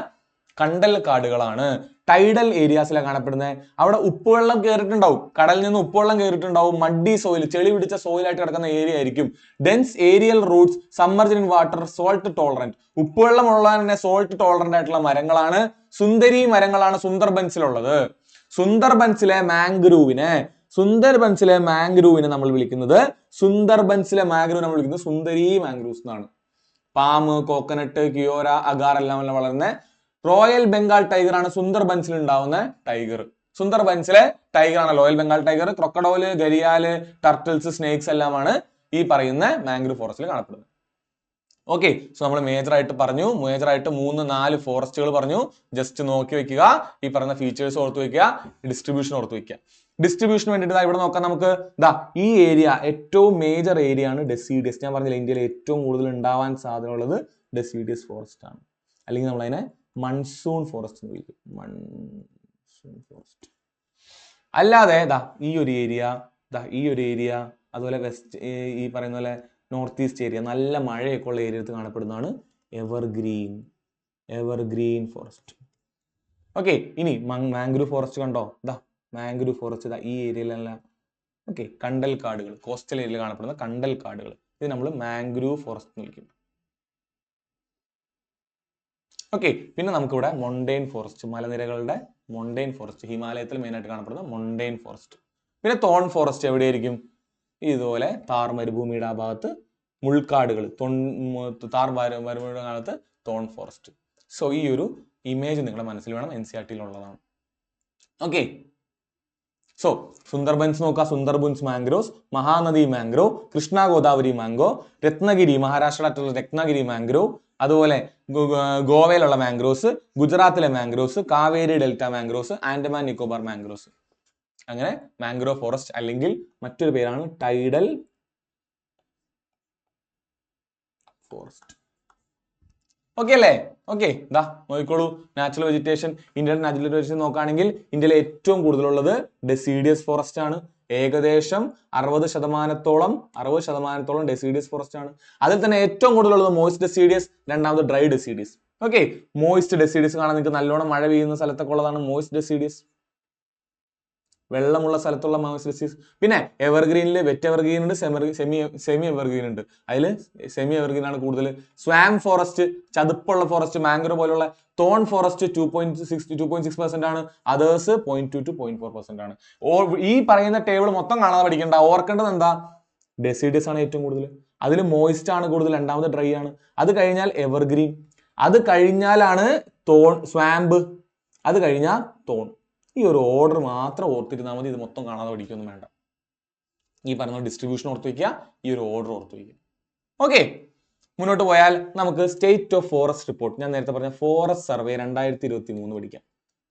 കണ്ടൽ കാടുകളാണ്. ടൈഡൽ ഏരിയാസിലാണ് കാണപ്പെടുന്നത്. അവിടെ ഉപ്പുവെള്ളം കയറിയിട്ടുണ്ടാവും, കടലിൽ നിന്ന് ഉപ്പുവെള്ളം കയറിയിട്ടുണ്ടാവും, മഡ്ഡി സോയിൽ, ചെളി പിടിച്ച സോയിലായിട്ട് കിടക്കുന്ന ഏരിയ ആയിരിക്കും. Dense aerial roots, submerged in water, salt tolerant. ഉപ്പുവെള്ളം ഉള്ള തന്നെ സോൾട്ട് ടോളറന്റ് ആയിട്ടുള്ള മരങ്ങളാണ്, സുന്ദരി മരങ്ങളാണ് സുന്ദർബൻസിലുള്ളത്. സുന്ദർബൻസിലെ മാംഗ്രൂവിനെ നമ്മൾ വിളിക്കുന്നത് സുന്ദരി മാംഗ്രൂവ്സ് എന്നാണ്. പാം, കോക്കനട്ട്, കിയോര, അഗാർ എല്ലാം വളർന്ന റോയൽ ബംഗാൾ ടൈഗർ ആണ് സുന്ദർബൻസിൽ ഉണ്ടാവുന്ന ടൈഗർ. സുന്ദർബൻസിലെ ടൈഗർ ആണ് royal Bengal tiger. Crocodile, gharial, turtles, snakes എല്ലാമാണ് ഈ പറയുന്ന മാംഗ്രൂവ് ഫോറസ്റ്റിൽ കാണപ്പെടുന്നത്. ഓക്കെ, സോ നമ്മൾ മേജർ ആയിട്ട് 3-4 ഫോറസ്റ്റുകൾ പറഞ്ഞു. ജസ്റ്റ് നോക്കി വെക്കുക, ഈ പറയുന്ന ഫീച്ചേഴ്സ് ഓർത്ത് വെക്കുക, ഡിസ്ട്രിബ്യൂഷൻ ഓർത്ത് വെക്കുക. ഡിസ്ട്രിബ്യൂഷന് വേണ്ടിയിട്ട് ഇവിടെ നോക്കാം നമുക്ക്. ഈ ഏരിയ ഏറ്റവും മേജർ ഏരിയ ആണ് ഡെസിഡിയസ്. ഞാൻ പറഞ്ഞില്ല, ഇന്ത്യയിൽ ഏറ്റവും കൂടുതൽ ഉണ്ടാവാൻ സാധ്യതയുള്ളത് ഡെസിഡിയസ് ഫോറസ്റ്റ് ആണ്, അല്ലെങ്കിൽ നമ്മൾ അതിനെ മൺസൂൺ ഫോറസ്റ്റ് എന്ന് വിളിക്കും. മൺസൂൺ ഫോറസ്റ്റ് അല്ലാതെ ഈ ഒരു ഏരിയ, അതുപോലെ വെസ്റ്റ്, ഈ പറയുന്ന പോലെ നോർത്ത് ഈസ്റ്റ് ഏരിയ, നല്ല മഴയൊക്കെ ഉള്ള ഏരിയത്ത് കാണപ്പെടുന്നതാണ് എവർഗ്രീൻ ഫോറസ്റ്റ്. ഓക്കെ, ഇനി മാംഗ്രൂവ് ഫോറസ്റ്റ് കണ്ടോ? മാംഗ്രൂവ് ഫോറസ്റ്റ് ഈ ഏരിയയിലല്ല. ഓക്കെ, കണ്ടൽ കാടുകൾ, കോസ്റ്റൽ ഏരിയയിൽ കാണപ്പെടുന്ന കണ്ടൽ കാടുകൾ, ഇത് നമ്മൾ മാംഗ്രൂവ് ഫോറസ്റ്റ് എന്ന് വിളിക്കും. ഓക്കെ, പിന്നെ നമുക്കിവിടെ മൊണ്ടൈൻ ഫോറസ്റ്റ്, മലനിരകളുടെ മൊണ്ടൈൻ ഫോറസ്റ്റ്, ഹിമാലയത്തിൽ മെയിനായിട്ട് കാണപ്പെടുന്ന മൊണ്ടൈൻ ഫോറസ്റ്റ്. പിന്നെ തോൺ ഫോറസ്റ്റ് എവിടെയായിരിക്കും? ഇതുപോലെ താർ മരുഭൂമിയുടെ ആ ഭാഗത്ത് മുൾക്കാടുകൾ, താർ മരുഭൂമിയുടെ കാലത്ത് തോൺ ഫോറസ്റ്റ്. സോ ഈ ഒരു ഇമേജ് നിങ്ങളുടെ മനസ്സിൽ വേണം, NCERT-യിലുള്ളതാണ്. ഓക്കെ, സോ സുന്ദർബൻസ് നോക്കുക, Sundarbans mangroves, Mahanadi mangrove, Krishna Godavari mango, Ratnagiri, മഹാരാഷ്ട്രയിലുള്ള രത്നഗിരി മാംഗ്രോവ്, അതുപോലെ ഗോവയിലുള്ള മാംഗ്രോവ്സ്, ഗുജറാത്തിലെ mangroves, Kaveri delta mangroves, Andaman Nicobar mangroves. അങ്ങനെ മാംഗ്രോവ് ഫോറസ്റ്റ് അല്ലെങ്കിൽ മറ്റൊരു പേരാണ് ടൈഡൽ ഫോറസ്റ്റ്. ഓക്കെ അല്ലേ? ഓക്കെ, നോക്കിക്കോളൂ. നാച്ചുറൽ വെജിറ്റേഷൻ, ഇന്ത്യയുടെ നാച്ചുറൽ വെജിറ്റേഷൻ നോക്കുകയാണെങ്കിൽ ഇന്ത്യയിലെ ഏറ്റവും കൂടുതലുള്ളത് ഡെസിഡിയസ് ഫോറസ്റ്റ് ആണ്. ഏകദേശം 60% ഡെസിഡിയസ് ഫോറസ്റ്റ് ആണ്. അതിൽ തന്നെ ഏറ്റവും കൂടുതലുള്ളത് മോയിസ്റ്റ് ഡെസിഡിയസ്, രണ്ടാമത് dry deciduous. Okay, moist deciduous കാണാൻ നിങ്ങൾക്ക് നല്ലോണം മഴ പെയ്യുന്ന സ്ഥലത്തൊക്കെ ഉള്ളതാണ് മോയിസ്റ്റ് ഡെസിഡിയസ്, വെള്ളമുള്ള സ്ഥലത്തുള്ള മോയിസ്റ്റ് ഡെസിഡിയസ്. പിന്നെ എവർഗ്രീനിൽ വെറ്റ് എവർഗ്രീൻ ഉണ്ട്, സെമി എവർഗ്രീൻ ഉണ്ട്. അതിൽ സെമി എവർഗ്രീൻ ആണ് കൂടുതൽ. സ്വാം ഫോറസ്റ്റ്, ചതുപ്പുള്ള ഫോറസ്റ്റ്, മാംഗ്രോ പോലുള്ള. തോൺ ഫോറസ്റ്റ് 2.6% ആണ്. അതേഴ്സ് 0.2 to 0.4% ആണ്. ഈ പറയുന്ന ടേബിൾ മൊത്തം കാണാതെ പഠിക്കേണ്ട. ഓർക്കേണ്ടത് എന്താ? ഡെസിഡിയസ് ആണ് ഏറ്റവും കൂടുതൽ, അതിൽ മോയിസ്റ്റ് ആണ് കൂടുതൽ, രണ്ടാമത് ഡ്രൈ ആണ്. അത് കഴിഞ്ഞാൽ എവർഗ്രീൻ, അത് കഴിഞ്ഞാലാണ് സ്വാമ്പ്, അത് കഴിഞ്ഞാൽ തോൺ. ഈ ഒരു ഓർഡർ മാത്രം ഓർത്തിരുന്നാൽ മതി, ഇത് മൊത്തം കാണാതെ പഠിക്കൊന്നും വേണ്ട. ഈ പറയുന്ന ഡിസ്ട്രിബ്യൂഷൻ ഓർത്ത് വയ്ക്കുക, ഈ ഒരു ഓർഡർ ഓർത്ത് വയ്ക്കുക. ഓക്കെ, മുന്നോട്ട് പോയാൽ നമുക്ക് സ്റ്റേറ്റ് ഓഫ് ഫോറസ്റ്റ് റിപ്പോർട്ട്, ഞാൻ നേരത്തെ പറഞ്ഞ ഫോറസ്റ്റ് സർവേ 2023 പഠിക്കാം.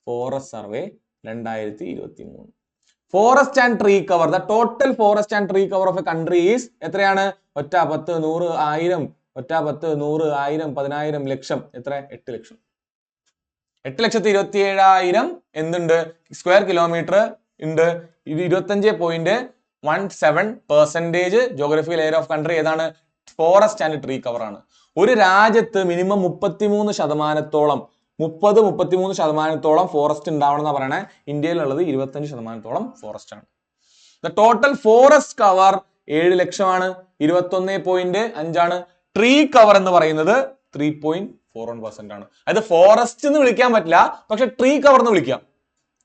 Forest survey 2023. Forest and tree cover, the total forest and tree cover of A country is എത്രയാണ്? 1, 10, 100, 1000, 1, 10, 100, 1000, 10,000, ലക്ഷം. എത്ര? 8 ലക്ഷം. 8,27,000 എന്തുണ്ട്? സ്ക്വയർ കിലോമീറ്റർ ഉണ്ട്. ഇത് 25.17% ജോഗ്രഫിക്കൽ ഏരിയ ഓഫ് കൺട്രി ഏതാണ്? ഫോറസ്റ്റ് ആൻഡ് ട്രീ കവർ ആണ്. ഒരു രാജ്യത്ത് മിനിമം 33% ഫോറസ്റ്റ് ഉണ്ടാവണം എന്നാ പറയണേ. ഇന്ത്യയിലുള്ളത് 25% ഫോറസ്റ്റ് ആണ്. ദ ടോട്ടൽ ഫോറസ്റ്റ് കവർ 7 ലക്ഷമാണ്, 21.5 ആണ്. ട്രീ കവർ എന്ന് പറയുന്നത് 3.41% ആണ്. അത് ഫോറസ്റ്റ് എന്ന് വിളിക്കാൻ പറ്റില്ല, പക്ഷെ ട്രീ കവർ എന്ന് വിളിക്കാം.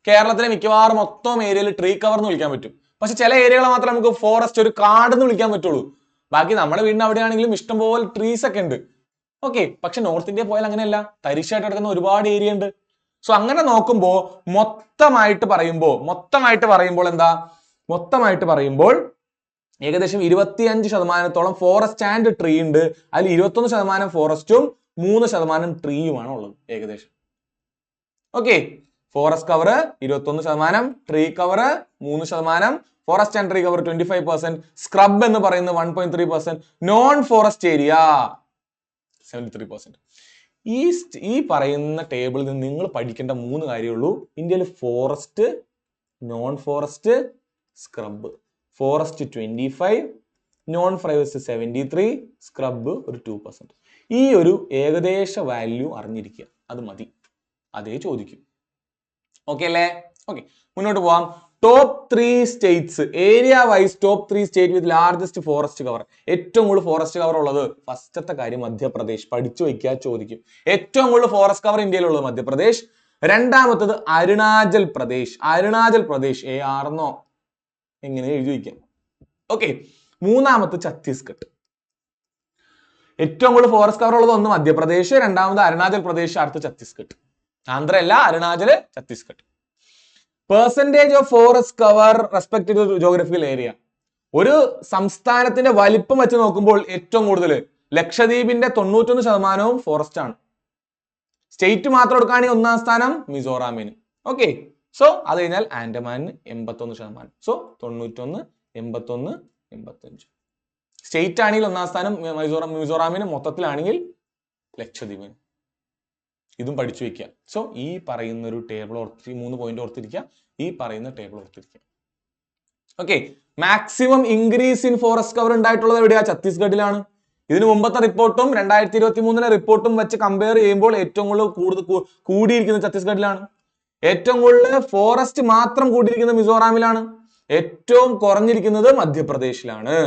കേരളത്തിലെ മിക്കവാറും മൊത്തം ഏരിയയിൽ ട്രീ കവർ എന്ന് വിളിക്കാൻ പറ്റും. പക്ഷെ ചില ഏരിയകളെ മാത്രമേ നമുക്ക് ഫോറസ്റ്റ്, ഒരു കാട് എന്ന് വിളിക്കാൻ പറ്റുള്ളൂ. ബാക്കി നമ്മുടെ വീടിന് അവിടെയാണെങ്കിലും ഇഷ്ടംപോലെ ട്രീസ് ഒക്കെ ഉണ്ട്. ഓക്കെ, പക്ഷെ നോർത്ത് ഇന്ത്യ പോയാൽ അങ്ങനെയല്ല, തരിശായിട്ട് കിടക്കുന്ന ഒരുപാട് ഏരിയ ഉണ്ട്. സോ അങ്ങനെ നോക്കുമ്പോൾ മൊത്തമായിട്ട് പറയുമ്പോൾ ഏകദേശം 25% ഫോറസ്റ്റ് ആൻഡ് ട്രീ ഉണ്ട്. അതിൽ 21% ഫോറസ്റ്റും 3% ട്രീയുമാണ് ഉള്ളത് ഏകദേശം. Okay, forest cover 21%, tree cover 3%, forest and tree cover 25%, scrub എന്ന് പറയുന്നത് 1.3%, നോൺ ഫോറസ്റ്റ് ഏരിയ 73%. ഈ പറയുന്ന ടേബിളിൽ നിന്ന് നിങ്ങൾ പഠിക്കേണ്ട 3 കാര്യമുള്ളൂ. ഇന്ത്യയിൽ forest, non forest, scrub. Forest 25, non forest 73, scrub ഒരു 2%. ഈ ഒരു ഏകദേശ വാല്യൂ അറിഞ്ഞിരിക്കുക, അത് മതി, അതേ ചോദിക്കും. ഓക്കെ അല്ലേ? ഓക്കെ, മുന്നോട്ട് പോവാം. Top 3 states area wise, top 3 state with largest forest cover. ഏറ്റവും കൂടുതൽ ഫോറസ്റ്റ് കവർ ഉള്ളത്, ഫസ്റ്റത്തെ കാര്യം മധ്യപ്രദേശ്, പഠിച്ചു വയ്ക്കുക, ചോദിക്കും. ഏറ്റവും കൂടുതൽ ഫോറസ്റ്റ് കവർ ഇന്ത്യയിലുള്ളത് മധ്യപ്രദേശ്. രണ്ടാമത്തത് അരുണാചൽ പ്രദേശ്. അരുണാചൽ പ്രദേശ് ആർന്നോ എങ്ങനെ എഴുതി വയ്ക്കാം. ഓക്കെ, മൂന്നാമത്തെ ഛത്തീസ്ഗഡ്. ഏറ്റവും കൂടുതൽ ഫോറസ്റ്റ് കവർ ഉള്ളത് ഒന്ന് മധ്യപ്രദേശ്, രണ്ടാമത് അരുണാചൽ പ്രദേശ്, അടുത്ത ഛത്തീസ്ഗഡ്. ആന്ധ്ര അല്ല, Arunachal, Chhattisgarh. Percentage of forest cover respect to geographical area. ഒരു സംസ്ഥാനത്തിന്റെ വലിപ്പം വെച്ച് നോക്കുമ്പോൾ ഏറ്റവും കൂടുതൽ ലക്ഷദ്വീപിന്റെ 91% ഫോറസ്റ്റ് ആണ്. സ്റ്റേറ്റ് മാത്രം എടുക്കുകയാണെങ്കിൽ ഒന്നാം സ്ഥാനം മിസോറാമിന്. ഓക്കെ, സോ അത് കഴിഞ്ഞാൽ ആൻഡമാനിന് 81%. സോ 91, 81, 85. സ്റ്റേറ്റ് ആണെങ്കിൽ ഒന്നാം സ്ഥാനം മിസോറാമിന്, മൊത്തത്തിലാണെങ്കിൽ ലക്ഷദ്വീപിന്. ഇതും പഠിച്ചു വെക്കുക. സോ ഈ പറയുന്ന ഒരു ടേബിൾ 3 പോയിന്റ് ഓർത്തിരിക്കുക, ഈ പറയുന്ന ടേബിൾ ഓർത്തിരിക്കുക. Okay, maximum increase in forest cover ഉണ്ടായിട്ടുള്ളത് എവിടെയാ? ഛത്തീസ്ഗഡിലാണ്. ഇതിന് മുമ്പത്തെ റിപ്പോർട്ടും 2023 റിപ്പോർട്ടും വെച്ച് കമ്പയർ ചെയ്യുമ്പോൾ ഏറ്റവും കൂടുതൽ കൂടിയിരിക്കുന്നത് ഛത്തീസ്ഗഡിലാണ്. ഏറ്റവും കൂടുതൽ ഫോറസ്റ്റ് മാത്രം കൂടിയിരിക്കുന്നത് മിസോറാമിലാണ്. ഏറ്റവും കുറഞ്ഞിരിക്കുന്നത് മധ്യപ്രദേശിലാണ്.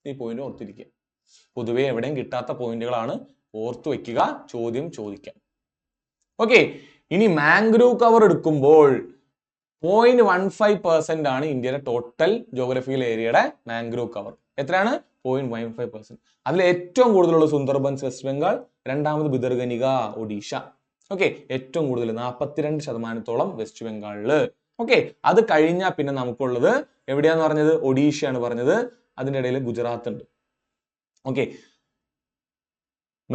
ഈ പോയിന്റ് ഓർത്തിരിക്കുക. പൊതുവെ എവിടെയും കിട്ടാത്ത പോയിന്റുകളാണ്, ഓർത്തു വെക്കുക, ചോദ്യം ചോദിക്കാം. ഓക്കെ, ഇനി മാംഗ്രൂവ് കവർ എടുക്കുമ്പോൾ 0.15% ആണ് ഇന്ത്യയുടെ ടോട്ടൽ ജോഗ്രഫിക്കൽ ഏരിയയുടെ മാംഗ്രൂവ് കവർ. എത്രയാണ്? 0.15%. അതിൽ ഏറ്റവും കൂടുതലുള്ള സുന്ദർബൻസ് വെസ്റ്റ് ബംഗാൾ, രണ്ടാമത് ബിദർഗനിക ഒഡീഷ. ഓക്കെ, ഏറ്റവും കൂടുതൽ 42% വെസ്റ്റ് ബംഗാളില്. ഓക്കെ, അത് കഴിഞ്ഞാൽ പിന്നെ നമുക്കുള്ളത് എവിടെയാന്ന് പറഞ്ഞത്? ഒഡീഷയാണ് പറഞ്ഞത്. അതിന്റെ ഇടയിൽ ഗുജറാത്ത് ഉണ്ട്. ഓക്കെ,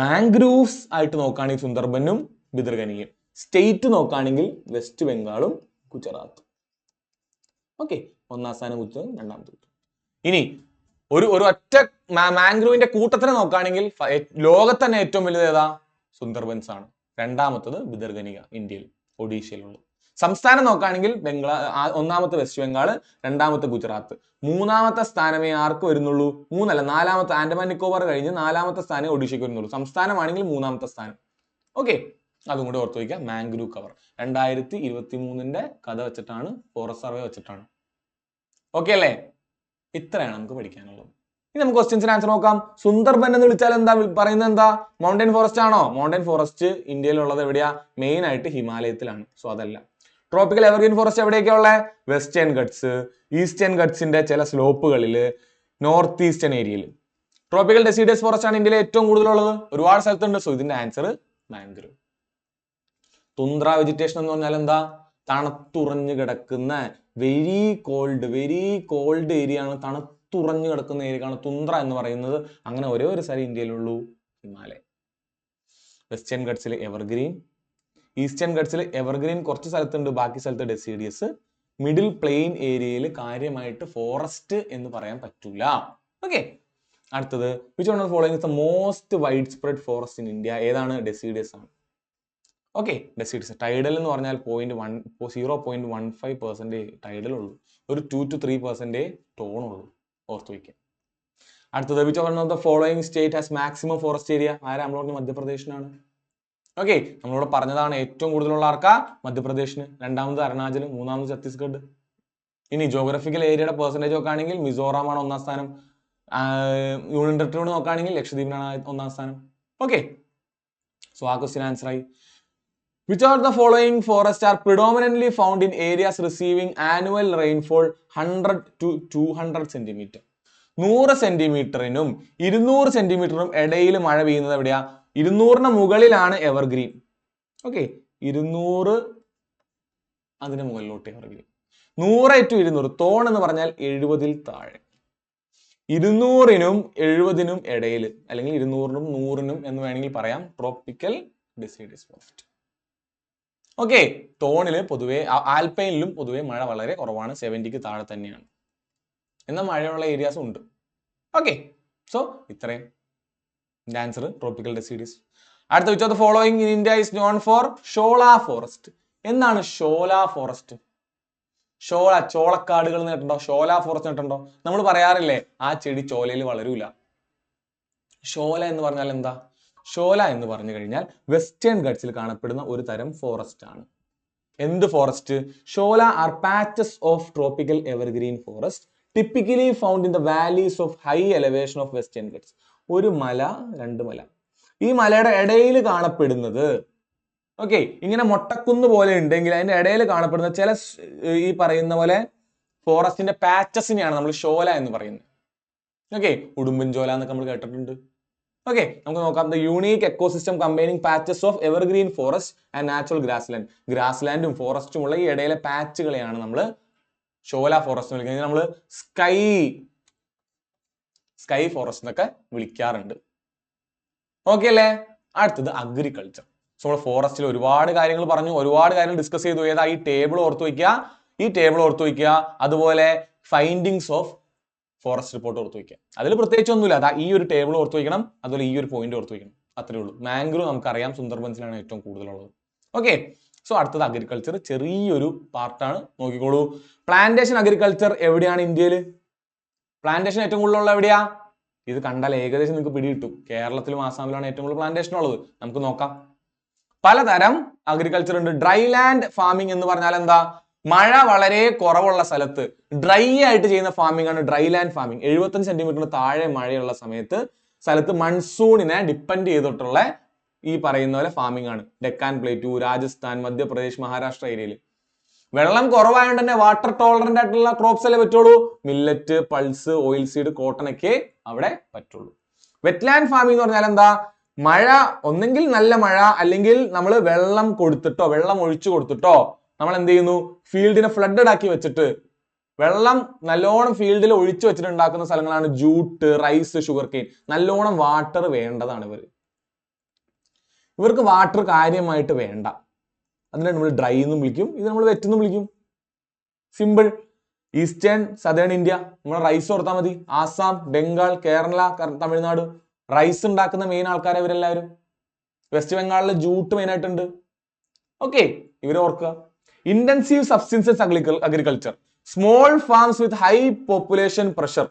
മാംഗ്രൂവ്സ് ആയിട്ട് നോക്കുകയാണെങ്കിൽ സുന്ദർബനും ബിദർഗനികയും, സ്റ്റേറ്റ് നോക്കുകയാണെങ്കിൽ വെസ്റ്റ് ബംഗാളും ഗുജറാത്തും. ഓക്കെ, ഒന്നാം സ്ഥാനം ഗുജറാത്ത്, രണ്ടാമത്തെ ഗുജറാത്ത്. ഇനി ഒരു ഒറ്റ മാംഗ്രൂവിന്റെ കൂട്ടത്തിനെ നോക്കുകയാണെങ്കിൽ ലോകത്ത് തന്നെ ഏറ്റവും വലുത് ഏതാ? സുന്ദർബൻസ് ആണ്. രണ്ടാമത്തത് ബിദർഗനിക, ഇന്ത്യയിൽ ഒഡീഷയിലുള്ളത്. സംസ്ഥാനം നോക്കുകയാണെങ്കിൽ ഒന്നാമത്തെ വെസ്റ്റ് ബംഗാൾ, രണ്ടാമത്തെ ഗുജറാത്ത്. മൂന്നാമത്തെ സ്ഥാനമേ ആർക്ക് വരുന്നുള്ളൂ? മൂന്നല്ല, നാലാമത്തെ ആൻഡമാൻ നിക്കോബാർ കഴിഞ്ഞ് നാലാമത്തെ സ്ഥാനം ഒഡീഷയ്ക്ക് വരുന്നുള്ളൂ. സംസ്ഥാനമാണെങ്കിൽ മൂന്നാമത്തെ സ്ഥാനം. ഓക്കെ, അതും കൂടെ ഓർത്ത് വയ്ക്കുക. മാംഗ്രൂവ് കവർ 2023 കഥ വെച്ചിട്ടാണ്, ഫോറസ്റ്റ് സർവേ വെച്ചിട്ടാണ്. ഓക്കെ അല്ലേ? ഇത്രയാണ് നമുക്ക് പഠിക്കാനുള്ളത്. ഇനി നമുക്ക് ക്വസ്റ്റ്യൻസിന് ആൻസർ നോക്കാം. സുന്ദർബൻ എന്ന് വിളിച്ചാൽ എന്താ പറയുന്നത്? എന്താ? മൗണ്ടൻ ഫോറസ്റ്റ് ആണോ? മൗണ്ടൻ ഫോറസ്റ്റ് ഇന്ത്യയിലുള്ളത് എവിടെയാ? മെയിൻ ആയിട്ട് ഹിമാലയത്തിലാണ്. സോ അതല്ല. ട്രോപ്പിക്കൽ എവർഗ്രീൻ ഫോറസ്റ്റ് എവിടെയൊക്കെയാ ഉള്ളത്? വെസ്റ്റേൺ ഗട്ട്സ്, ഈസ്റ്റേൺ ഗട്ട്സിന്റെ ചില സ്ലോപ്പുകളിൽ, നോർത്ത് ഈസ്റ്റേൺ ഏരിയയിൽ. ട്രോപ്പിക്കൽ ഡെസിഡസ് ഫോറസ്റ്റ് ആണ് ഇന്ത്യയിലെ ഏറ്റവും കൂടുതലുള്ളത്. ഒരുപാട് സ്ഥലത്തുണ്ട്. സോ ഇതിന്റെ ആൻസർ മാംഗ്രൂവ്. തുന്ദ്ര വെജിറ്റേഷൻ എന്ന് പറഞ്ഞാൽ എന്താ? തണുത്തുറഞ്ഞു കിടക്കുന്ന വെരി കോൾഡ് ഏരിയ ആണ്. തണുത്തുറഞ്ഞു കിടക്കുന്ന ഏരിയക്കാണ് തുന്ദ്ര എന്ന് പറയുന്നത്. അങ്ങനെ ഒരേ ഒരു സ്ഥലം ഇന്ത്യയിലുള്ളൂ, ഹിമാലയം. വെസ്റ്റേൺ ഗട്ട്സിൽ എവർഗ്രീൻ, ഈസ്റ്റേൺ ഗട്ട്സിൽ എവർഗ്രീൻ കുറച്ച് സ്ഥലത്തുണ്ട്, ബാക്കി സ്ഥലത്ത് ഡെസിഡിയസ്. മിഡിൽ പ്ലെയിൻ ഏരിയയിൽ കാര്യമായിട്ട് ഫോറസ്റ്റ് എന്ന് പറയാൻ പറ്റൂല. ഓക്കെ, അടുത്തത് which one of following is the most wide spread forest in India? ഏതാണ്? ഡെസിഡിയസ് ആണ്. ഓക്കെ, ഡെസിഡ്സ്. ടൈഡൽ എന്ന് പറഞ്ഞാൽ 0.15% ടൈഡൽ ഉള്ളൂ. ഒരു 2 to 3% ടോൺ ഉള്ളൂ. ഓർത്ത് വയ്ക്കുക. അടുത്തത് which one of the following state has maximum forest area? ആരാ? നമ്മൾ പറഞ്ഞ മധ്യപ്രദേശിനാണ്. ഓക്കെ, നമ്മളിവിടെ പറഞ്ഞതാണ് ഏറ്റവും കൂടുതലുള്ള ആർക്കാ? മധ്യപ്രദേശിന്, രണ്ടാമത് അരുണാചൽ, മൂന്നാമത് ഛത്തീസ്ഗഡ്. ഇനി ജോഗ്രഫിക്കൽ ഏരിയയുടെ പെർസെന്റേജ് നോക്കുകയാണെങ്കിൽ മിസോറാം ആണ് ഒന്നാം സ്ഥാനം. യൂണിയൻ ടെറിട്ടറി നോക്കുകയാണെങ്കിൽ ലക്ഷദ്വീപിനാണ് ഒന്നാം സ്ഥാനം. ഓക്കെ, സോ ആ ക്വസ്റ്റ്യൻ ആൻസർ ആയി. Which are the following forests are predominantly found in areas receiving annual rainfall 100 to 200 cm? 100 സെന്റിമീറ്ററിനും 200 സെന്റിമീറ്ററിനും ഇടയിൽ മഴ പെയ്യുന്നത് എവിടെയാ? 200 മുകളിലാണ് എവർഗ്രീൻ. ഓക്കെ, 200 അതിന് മുകളിലോട്ട് എവർഗ്രീൻ. 100 to 200 തോൺ എന്ന് പറഞ്ഞാൽ 70 താഴെ. 200നും 70നും ഇടയിൽ, അല്ലെങ്കിൽ 200നും 100നും എന്ന് വേണമെങ്കിൽ പറയാം, ട്രോപ്പിക്കൽ ഡെസിഡസ് ഫോറസ്റ്റ്. ഓക്കെ, തോണില് പൊതുവെ ആൽപൈനിലും പൊതുവെ മഴ വളരെ കുറവാണ്, 70ക്ക് താഴെ തന്നെയാണ്. എന്നാൽ മഴയുള്ള ഏരിയാസും ഉണ്ട്. ഓക്കെ, സോ ഇത്രയും ആൻസർ ട്രോപ്പിക്കൽ ഡെസിഡീസ്. അടുത്ത which of the following in India is known for shola forest? എന്താണ് ഷോല ഫോറസ്റ്റ്? ചോളക്കാടുകൾ നേട്ടുണ്ടോ? ഷോല ഫോറസ്റ്റ് നേട്ടുണ്ടോ? നമ്മൾ പറയാറില്ലേ ആ ചെടി ചോലയിൽ വളരൂല. ഷോല എന്ന് പറഞ്ഞാൽ എന്താ? ഷോല എന്ന് പറഞ്ഞു കഴിഞ്ഞാൽ വെസ്റ്റേൺ ഗട്ട്സിൽ കാണപ്പെടുന്ന ഒരു തരം ഫോറസ്റ്റ് ആണ്. എന്ത് forest? Shola are patches of tropical evergreen forest typically found in the valleys of high elevation of Western Ghats. ഒരു മല, രണ്ട് മല, ഈ മലയുടെ ഇടയിൽ കാണപ്പെടുന്നത്, ഓക്കെ, ഇങ്ങനെ മൊട്ടക്കുന്ന് പോലെ ഉണ്ടെങ്കിൽ അതിന്റെ ഇടയിൽ കാണപ്പെടുന്ന ചില ഈ പറയുന്ന പോലെ ഫോറസ്റ്റിന്റെ പാച്ചസിനെയാണ് നമ്മൾ ഷോല എന്ന് പറയുന്നത്. ഓക്കെ, ഉടുമ്പൻ ചോല എന്നൊക്കെ നമ്മൾ കേട്ടിട്ടുണ്ട്. ഓക്കെ, നമുക്ക് നോക്കാം. The unique ecosystem combining patches of evergreen forest and natural grassland. ഗ്രാസ്ലാൻഡും ഫോറസ്റ്റും ഉള്ള ഈ ഇടയിലെ പാച്ചുകളെയാണ് നമ്മൾ ഷോല ഫോറസ്റ്റ് എന്ന് വിളിക്കുന്നത്. നമ്മൾ സ്കൈ ഫോറസ്റ്റ് എന്നൊക്കെ വിളിക്കാറുണ്ട്. ഓക്കെ അല്ലേ? അടുത്തത് അഗ്രികൾച്ചർ. സോ നമ്മൾ ഫോറസ്റ്റിൽ ഒരുപാട് കാര്യങ്ങൾ പറഞ്ഞു, ഒരുപാട് കാര്യങ്ങൾ ഡിസ്കസ് ചെയ്തു. ഏതാ? ഈ ടേബിൾ ഓർത്ത് വയ്ക്കുക, അതുപോലെ ഫൈൻഡിങ്സ് ഓഫ് ഫോറസ്റ്റ് റിപ്പോർട്ട് ഓർത്ത് വയ്ക്കുക. അതിൽ പ്രത്യേകിച്ച് ഒന്നുമില്ല, അതാ ഈ ഒരു ടേബിൾ ഓർത്ത് വയ്ക്കണം, അതുപോലെ ഈ ഒരു പോയിന്റ് ഓർത്ത് വയ്ക്കണം, അത്രേ ഉള്ളൂ. മാംഗ്രൂവ് നമുക്കറിയാം സുന്ദർബൻസിലാണ് ഏറ്റവും കൂടുതലുള്ളത്. ഓക്കെ, സോ അടുത്തത് അഗ്രികൾച്ചർ, ചെറിയൊരു പാർട്ടാണ്, നോക്കിക്കോളൂ. പ്ലാന്റേഷൻ അഗ്രികൾച്ചർ എവിടെയാണ് ഇന്ത്യയിൽ? പ്ലാന്റേഷൻ ഏറ്റവും കൂടുതലുള്ള എവിടെയാ? ഇത് കണ്ടാൽ ഏകദേശം നിങ്ങൾക്ക് പിടികിട്ടും. കേരളത്തിലും ആസാമിലാണ് ഏറ്റവും കൂടുതൽ പ്ലാന്റേഷൻ ഉള്ളത്. നമുക്ക് നോക്കാം. പലതരം അഗ്രികൾച്ചർ ഉണ്ട്. ഡ്രൈ ലാൻഡ് ഫാമിംഗ് എന്ന് പറഞ്ഞാൽ എന്താ? മഴ വളരെ കുറവുള്ള സ്ഥലത്ത് ഡ്രൈ ആയിട്ട് ചെയ്യുന്ന ഫാമിംഗ് ആണ് ഡ്രൈ ലാൻഡ് ഫാമിംഗ്. 75 സെന്റിമീറ്ററിന് താഴെ മഴയുള്ള സ്ഥലത്ത് മൺസൂണിനെ ഡിപ്പെൻഡ് ചെയ്തിട്ടുള്ള ഈ പറയുന്ന പോലെ ഫാമിംഗ് ആണ്. ഡെക്കാൻ പ്ലേറ്റു, രാജസ്ഥാൻ, മധ്യപ്രദേശ്, മഹാരാഷ്ട്ര ഏരിയയിൽ വെള്ളം കുറവായതുകൊണ്ട് തന്നെ വാട്ടർ ടോളറന്റ് ആയിട്ടുള്ള ക്രോപ്സ് അല്ലേ പറ്റുള്ളൂ. Millet, pulse, oil seed, cotton ഒക്കെ അവിടെ പറ്റുള്ളൂ. വെറ്റ്ലാൻഡ് ഫാമിംഗ് എന്ന് പറഞ്ഞാൽ എന്താ? മഴ ഒന്നെങ്കിൽ നല്ല മഴ, അല്ലെങ്കിൽ നമ്മൾ വെള്ളം ഒഴിച്ചു കൊടുത്തിട്ടോ നമ്മൾ എന്ത് ചെയ്യുന്നു? ഫീൽഡിനെ ഫ്ലഡഡ് ആക്കി വെച്ചിട്ട് വെള്ളം നല്ലോണം ഫീൽഡിൽ ഒഴിച്ചു വെച്ചിട്ട് ഉണ്ടാക്കുന്ന സ്ഥലങ്ങളാണ് ജൂട്ട്, റൈസ്, ഷുഗർ കെയിൻ. നല്ലോണം വാട്ടർ വേണ്ടതാണ് ഇവർക്ക് വാട്ടർ കാര്യമായിട്ട് വേണ്ട. അതിനെ നമ്മൾ ഡ്രൈ എന്നും വിളിക്കും, ഇത് നമ്മൾ വെറ്റ് എന്നും വിളിക്കും. സിമ്പിൾ. ഈസ്റ്റേൺ സദേൺ ഇന്ത്യ നമ്മൾ റൈസ് ഓർത്താൽ മതി. ആസാം, ബംഗാൾ, കേരള, തമിഴ്നാട് റൈസ് ഉണ്ടാക്കുന്ന മെയിൻ ആൾക്കാരെ ഇവരെല്ലാവരും. വെസ്റ്റ് ബംഗാളിൽ ജൂട്ട് മെയിൻ ആയിട്ടുണ്ട്. ഓക്കെ, ഇവരെ ഓർക്കുക. Intensive subsistence agriculture, small farms with high population pressure.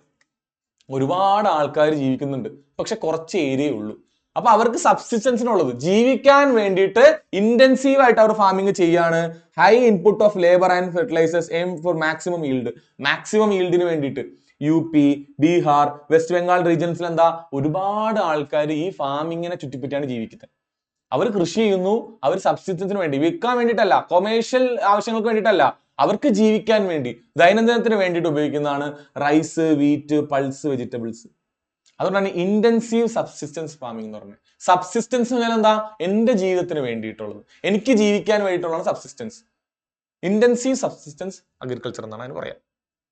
ഒരുപാട് ആൾക്കാർ ജീവിക്കുന്നുണ്ട്, പക്ഷെ കുറച്ച് ഏരിയ ഉള്ളൂ. അപ്പൊ അവർക്ക് സബ്സിസ്റ്റൻസിനുള്ളത് ജീവിക്കാൻ വേണ്ടിയിട്ട് ഇന്റൻസീവ് ആയിട്ട് അവർ ഫാമിംഗ് ചെയ്യാണ്. High input of labour and fertilizers, aim for maximum ഈൽഡിന് വേണ്ടിയിട്ട്. UP, ബീഹാർ, വെസ്റ്റ് ബംഗാൾ റീജിയൻസിൽ എന്താ? ഒരുപാട് ആൾക്കാർ ഈ ഫാമിങ്ങിനെ ചുറ്റിപ്പറ്റിയാണ് ജീവിക്കുന്നത്. അവർ കൃഷി ചെയ്യുന്നു, അവർ സബ്സിസ്റ്റൻസിന് വേണ്ടി, വിൽക്കാൻ വേണ്ടിയിട്ടല്ല, കൊമേഴ്ഷ്യൽ ആവശ്യങ്ങൾക്ക് വേണ്ടിയിട്ടല്ല, അവർക്ക് ജീവിക്കാൻ വേണ്ടി, ദൈനംദിനത്തിന് വേണ്ടിയിട്ട് ഉപയോഗിക്കുന്നതാണ് റൈസ്, വീറ്റ്, പൾസ്, വെജിറ്റബിൾസ്. അതുകൊണ്ടാണ് ഇന്റൻസീവ് സബ്സിസ്റ്റൻസ് ഫാമിംഗ് എന്ന് പറഞ്ഞത്. സബ്സിസ്റ്റൻസ് എന്ന് പറഞ്ഞാൽ എന്താ? എന്റെ ജീവിതത്തിന് വേണ്ടിയിട്ടുള്ളത്, എനിക്ക് ജീവിക്കാൻ വേണ്ടിയിട്ടുള്ളതാണ് സബ്സിസ്റ്റൻസ്. ഇന്റൻസീവ് സബ്സിസ്റ്റൻസ് അഗ്രികൾച്ചർ എന്നാണ് അതിന് പറയാം.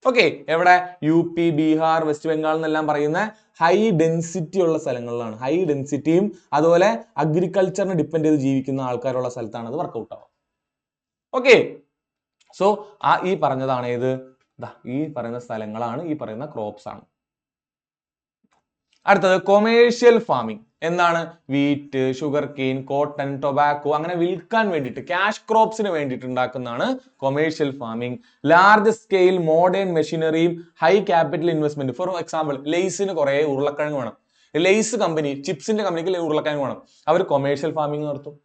ഓക്കെ, എവിടെ? UP, ബീഹാർ, വെസ്റ്റ് ബംഗാൾ എന്നെല്ലാം പറയുന്ന ഹൈ ഡെൻസിറ്റി ഉള്ള സ്ഥലങ്ങളിലാണ്. ഹൈ ഡെൻസിറ്റിയും അതുപോലെ അഗ്രികൾച്ചറിനെ ഡിപ്പെൻഡ് ചെയ്ത് ജീവിക്കുന്ന ആൾക്കാരുള്ള സ്ഥലത്താണ് അത് വർക്കൗട്ട് ആവുക. ഓക്കെ, സോ ഈ പറഞ്ഞതാണ് ഏത്? ഈ പറയുന്ന സ്ഥലങ്ങളാണ്, ഈ പറയുന്ന ക്രോപ്സ് ആണ്. അടുത്തത് കൊമേഴ്ഷ്യൽ ഫാമിംഗ്. എന്താണ്? Wheat, sugar cane, cotton, tobacco അങ്ങനെ വിൽക്കാൻ വേണ്ടിയിട്ട് ക്യാഷ് ക്രോപ്സിന് വേണ്ടിയിട്ട് ഉണ്ടാക്കുന്നതാണ് commercial farming. Large scale modern മെഷീനറിയും high capital investment. For example, ലെയ്സിന് കുറെ ഉരുളക്കിഴങ്ങ് വേണം. ലെയ്സ് കമ്പനി, ചിപ്സിന്റെ കമ്പനിക്ക് ഉരുളക്കിഴങ്ങ് വേണം. അവർ കൊമേഴ്ഷ്യൽ ഫാമിംഗ് നടത്തും.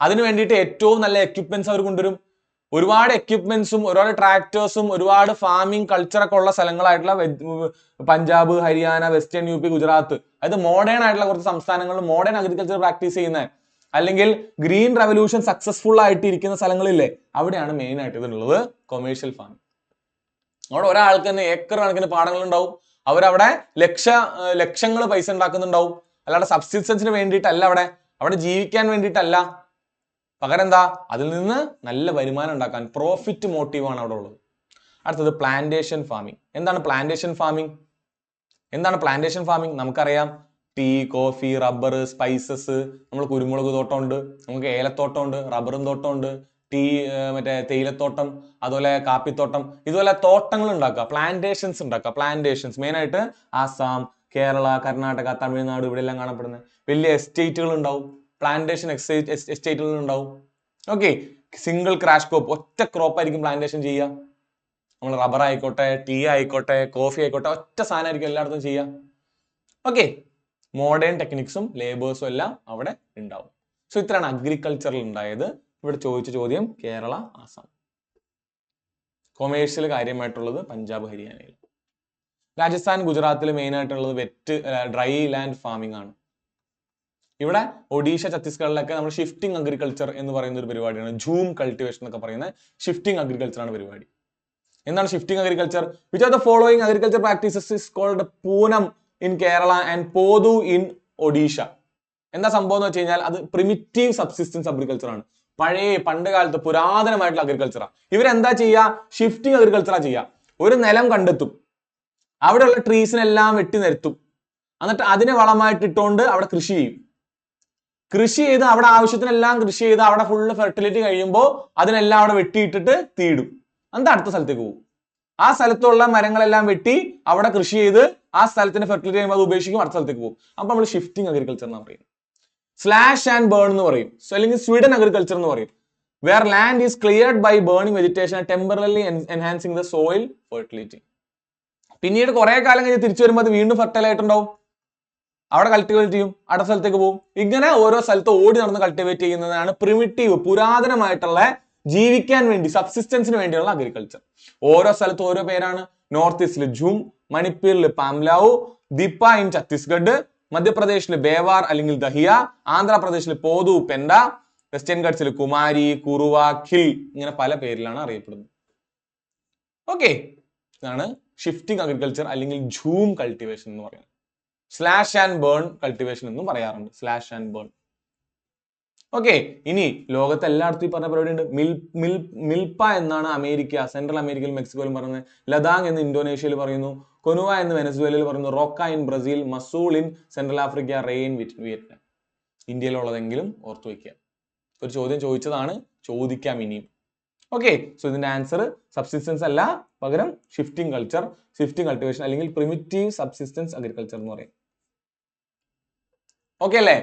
അതിന് വേണ്ടിയിട്ട് ഏറ്റവും നല്ല എക്യുപ്മെന്റ്സ് അവർ കൊണ്ടുവരും. ഒരുപാട് എക്യുപ്മെന്റ്സും ഒരുപാട് ട്രാക്ടേഴ്സും ഒരുപാട് ഫാമിംഗ് കൾച്ചറൊക്കെ ഉള്ള സ്ഥലങ്ങളായിട്ടുള്ള പഞ്ചാബ്, ഹരിയാന, വെസ്റ്റേൺ UP, ഗുജറാത്ത്, അതായത് മോഡേൺ ആയിട്ടുള്ള കുറച്ച് സംസ്ഥാനങ്ങളിൽ മോഡേൺ അഗ്രികൾച്ചർ പ്രാക്ടീസ് ചെയ്യുന്ന, അല്ലെങ്കിൽ ഗ്രീൻ റെവല്യൂഷൻ സക്സസ്ഫുൾ ആയിട്ട് ഇരിക്കുന്ന സ്ഥലങ്ങളില്ലേ, അവിടെയാണ് മെയിൻ ആയിട്ട് ഇതുള്ളത് കൊമേഴ്ഷ്യൽ ഫാമിംഗ്. അവിടെ ഒരാൾക്ക് തന്നെ ഏക്കർ കണക്കിന് പാടങ്ങൾ ഉണ്ടാവും. അവരവിടെ ലക്ഷങ്ങൾ പൈസ ഉണ്ടാക്കുന്നുണ്ടാവും. അല്ലാതെ സബ്സിസ്റ്റൻസിന് വേണ്ടിയിട്ടല്ല, അവിടെ ജീവിക്കാൻ വേണ്ടിയിട്ടല്ല. പകരം എന്താ? അതിൽ നിന്ന് നല്ല വരുമാനം ഉണ്ടാക്കാൻ, പ്രോഫിറ്റ് മോട്ടീവാണ് അവിടെ ഉള്ളത്. അടുത്തത് പ്ലാന്റേഷൻ ഫാമിംഗ്. എന്താണ് പ്ലാന്റേഷൻ ഫാമിംഗ്? നമുക്കറിയാം, ടീ, കോഫി, റബ്ബർ, സ്പൈസസ്. നമ്മൾ കുരുമുളക് തോട്ടമുണ്ട്, നമുക്ക് ഏലത്തോട്ടമുണ്ട്, റബ്ബറും തോട്ടമുണ്ട്, മറ്റേ തേയിലത്തോട്ടം, അതുപോലെ കാപ്പിത്തോട്ടം, ഇതുപോലെ തോട്ടങ്ങൾ ഉണ്ടാക്കുക, പ്ലാന്റേഷൻസ് ഉണ്ടാക്കുക. പ്ലാന്റേഷൻസ് മെയിൻ ആയിട്ട് ആസാം, കേരള, കർണാടക, തമിഴ്നാട് ഇവിടെ എല്ലാം കാണപ്പെടുന്നത് വലിയ എസ്റ്റേറ്റുകൾ ഉണ്ടാവും, പ്ലാന്റേഷൻ എസ്റ്റേറ്റുകൾ ഉണ്ടാവും. ഓക്കെ, സിംഗിൾ ക്രാഷ് ക്രോപ്പ്, ഒറ്റ ക്രോപ്പ് ആയിരിക്കും പ്ലാന്റേഷൻ ചെയ്യുക. നമ്മൾ റബ്ബർ ആയിക്കോട്ടെ, ടീ ആയിക്കോട്ടെ, കോഫി ആയിക്കോട്ടെ, ഒറ്റ സാധനമായിരിക്കും എല്ലായിടത്തും ചെയ്യുക. ഓക്കെ, മോഡേൺ ടെക്നിക്സും ലേബേഴ്സും എല്ലാം അവിടെ ഉണ്ടാവും. സോ ഇത്രയാണ് അഗ്രികൾച്ചറിൽ ഉണ്ടായത്. ഇവിടെ ചോദിച്ച ചോദ്യം കേരള, ആസാം. കൊമേഴ്ഷ്യൽ കാര്യമായിട്ടുള്ളത് പഞ്ചാബ്, ഹരിയാനയിൽ. രാജസ്ഥാൻ, ഗുജറാത്തിൽ മെയിൻ ആയിട്ടുള്ളത് ഡ്രൈ ലാൻഡ് ഫാമിംഗ് ആണ്. ഇവിടെ ഒഡീഷ, ഛത്തീസ്ഗഡിലൊക്കെ നമ്മൾ ഷിഫ്റ്റിംഗ് അഗ്രികൾച്ചർ എന്ന് പറയുന്ന ഒരു പരിപാടിയാണ്. ജൂം കൾട്ടിവേഷൻ എന്നൊക്കെ പറയുന്ന ഷിഫ്റ്റിംഗ് അഗ്രികൾച്ചർ ആണ് പരിപാടി. എന്താണ് shifting agriculture? Which are the following agriculture practices is called poonam in Kerala and podu in Odisha. എന്താ സംഭവം എന്ന് വെച്ച് കഴിഞ്ഞാൽ അത് പ്രിമിറ്റീവ് സബ്സിസ്റ്റൻസ് അഗ്രികൾച്ചർ ആണ്. പണ്ട് കാലത്ത് പുരാതനമായിട്ടുള്ള അഗ്രികൾച്ചറാണ്. ഇവരെന്താ ചെയ്യുക? ഷിഫ്റ്റിംഗ് അഗ്രികൾച്ചറാ ചെയ്യുക. ഒരു നിലം കണ്ടെത്തും, അവിടെയുള്ള ട്രീസിനെല്ലാം വെട്ടി നിരത്തും, എന്നിട്ട് അതിനെ വളമായിട്ട് ഇട്ടുകൊണ്ട് അവിടെ കൃഷി ചെയ്യും. കൃഷി ചെയ്ത് അവിടെ ആവശ്യത്തിനെല്ലാം കൃഷി ചെയ്ത് അവിടെ ഫുള്ള് ഫെർട്ടിലിറ്റി കഴിയുമ്പോൾ അതിനെല്ലാം അവിടെ വെട്ടിയിട്ടിട്ട് തീടും. എന്നിട്ട് അടുത്ത സ്ഥലത്തേക്ക് പോകും. ആ സ്ഥലത്തുള്ള മരങ്ങളെല്ലാം വെട്ടി അവിടെ കൃഷി ചെയ്ത് ആ സ്ഥലത്തിന്റെ ഫെർട്ടിലിറ്റി കഴിയുമ്പോൾ അത് ഉപേക്ഷിക്കും, അടുത്ത സ്ഥലത്തേക്ക് പോകും. അപ്പൊ നമ്മൾ ഷിഫ്റ്റിംഗ് അഗ്രികൾച്ചർ എന്നാണ് പറയുന്നത്. സ്ലാഷ് ആൻഡ് ബേൺ എന്ന് പറയും, അല്ലെങ്കിൽ സ്വീഡൻ അഗ്രികൾച്ചർ എന്ന് പറയും. Where land is cleared by burning vegetation temporarily enhancing the soil fertility. പിന്നീട് കുറെ കാലം കഴിഞ്ഞ് തിരിച്ചു വരുമ്പോൾ അത് വീണ്ടും ഫെർട്ടൈൽ ആയിട്ടുണ്ടാവും, അവിടെ കൾട്ടിവേറ്റ് ചെയ്യും, അടുത്ത സ്ഥലത്തേക്ക് പോകും. ഇങ്ങനെ ഓരോ സ്ഥലത്ത് ഓടി നടന്ന് കൾട്ടിവേറ്റ് ചെയ്യുന്നതാണ് പ്രിമിറ്റീവ്, പുരാതനമായിട്ടുള്ള ജീവിക്കാൻ വേണ്ടി, സബ്സിസ്റ്റൻസിന് വേണ്ടിയുള്ള അഗ്രികൾച്ചർ. ഓരോ സ്ഥലത്ത് ഓരോ പേരാണ്. നോർത്ത് ഈസ്റ്റിൽ ജൂം, മണിപ്പൂരിൽ പാംലാവു, ദിപ്പ ഇൻ ഛത്തീസ്ഗഡ്, മധ്യപ്രദേശിൽ ബേവാർ അല്ലെങ്കിൽ ദഹിയ, ആന്ധ്രാപ്രദേശിൽ പോതു, പെൻഡ, വെസ്റ്റേൺ ഘട്ട്സിൽ കുമാരി, കുറുവ, ഖിൽ, ഇങ്ങനെ പല പേരിലാണ് അറിയപ്പെടുന്നത്. ഓക്കെ, ഇതാണ് ഷിഫ്റ്റിംഗ് അഗ്രികൾച്ചർ അല്ലെങ്കിൽ ജൂം കൾട്ടിവേഷൻ എന്ന് പറയുന്നത്. സ്ലാഷ് ആൻഡ് ബേൺ കൾട്ടിവേഷൻ എന്നും പറയാറുണ്ട്. Slash and burn. ഓക്കെ, ഇനി ലോകത്ത് എല്ലായിടത്തും ഈ പറഞ്ഞ പരിപാടി ഉണ്ട്. മിൽപ്പ എന്നാണ് അമേരിക്ക, സെൻട്രൽ അമേരിക്കയിൽ മെക്സിക്കോയിലും പറയുന്നത്. ലദാങ് എന്ന് ഇന്തോനേഷ്യയിൽ പറയുന്നു. കൊനുവ എന്ന് വെനസ്വേലയിൽ പറയുന്നു. Roca in Brazil, masole in central Africa, റെയിൻ വിയറ്റ്നാം. ഇന്ത്യയിലുള്ളതെങ്കിലും ഓർത്തു വയ്ക്കുക. ഒരു ചോദ്യം ചോദിച്ചതാണ്, ചോദിക്കാം ഇനിയും. ഓക്കെ, സോ ഇതിന്റെ ആൻസർ സബ്സിസ്റ്റൻസ് അല്ല, പകരം ഷിഫ്റ്റിംഗ് കൾച്ചർ, ഷിഫ്റ്റിംഗ് കൾട്ടിവേഷൻ അല്ലെങ്കിൽ പ്രിമിറ്റീവ് സബ്സിസ്റ്റൻസ് അഗ്രികൾച്ചർ എന്ന് പറയും. ഓക്കെ അല്ലേ?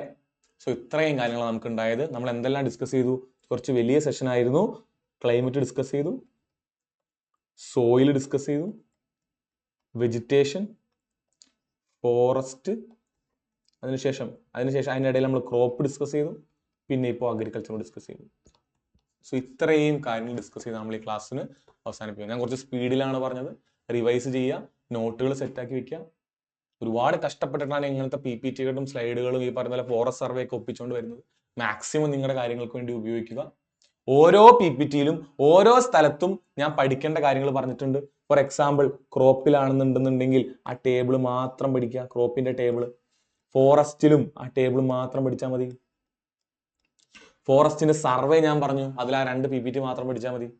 സോ ഇത്രയും കാര്യങ്ങളാണ് നമുക്ക് ഉണ്ടായത്. നമ്മൾ എന്തെല്ലാം ഡിസ്കസ് ചെയ്തു? കുറച്ച് വലിയ സെഷൻ ആയിരുന്നു. ക്ലൈമറ്റ് ഡിസ്കസ് ചെയ്തു, സോയിൽ ഡിസ്കസ് ചെയ്തു, വെജിറ്റേഷൻ, ഫോറസ്റ്റ്, അതിനുശേഷം അതിൻ്റെ ഇടയിൽ നമ്മൾ ക്രോപ്പ് ഡിസ്കസ് ചെയ്തു, പിന്നെ ഇപ്പോൾ അഗ്രികൾച്ചർ ഡിസ്കസ് ചെയ്തു. സോ ഇത്രയും കാര്യങ്ങൾ ഡിസ്കസ് ചെയ്ത് നമ്മൾ ഈ ക്ലാസ്സിന് അവസാനിപ്പിക്കും. ഞാൻ കുറച്ച് സ്പീഡിലാണ് പറഞ്ഞത്. റിവൈസ് ചെയ്യുക, നോട്ടുകൾ സെറ്റാക്കി വെക്കുക. ഒരുപാട് കഷ്ടപ്പെട്ടിട്ടാണ് ഇങ്ങനത്തെ PPTകളും സ്ലൈഡുകളും ഈ പറഞ്ഞ പോലെ ഫോറസ്റ്റ് സർവേ ഒക്കെ ഒപ്പിച്ചുകൊണ്ട് വരുന്നത്. മാക്സിമം നിങ്ങളുടെ കാര്യങ്ങൾക്ക് വേണ്ടി ഉപയോഗിക്കുക. ഓരോ PPTയിലും ഓരോ സ്ഥലത്തും ഞാൻ പഠിക്കേണ്ട കാര്യങ്ങൾ പറഞ്ഞിട്ടുണ്ട്. ഫോർ എക്സാമ്പിൾ, ക്രോപ്പിലാണെന്നുണ്ടെന്നുണ്ടെങ്കിൽ ആ ടേബിൾ മാത്രം പഠിക്കുക, ക്രോപ്പിന്റെ ടേബിൾ. ഫോറസ്റ്റിലും ആ ടേബിൾ മാത്രം പഠിച്ചാൽ മതി. ഫോറസ്റ്റിന്റെ സർവേ ഞാൻ പറഞ്ഞു, അതിൽ ആ 2 PPT മാത്രം പഠിച്ചാൽ മതി.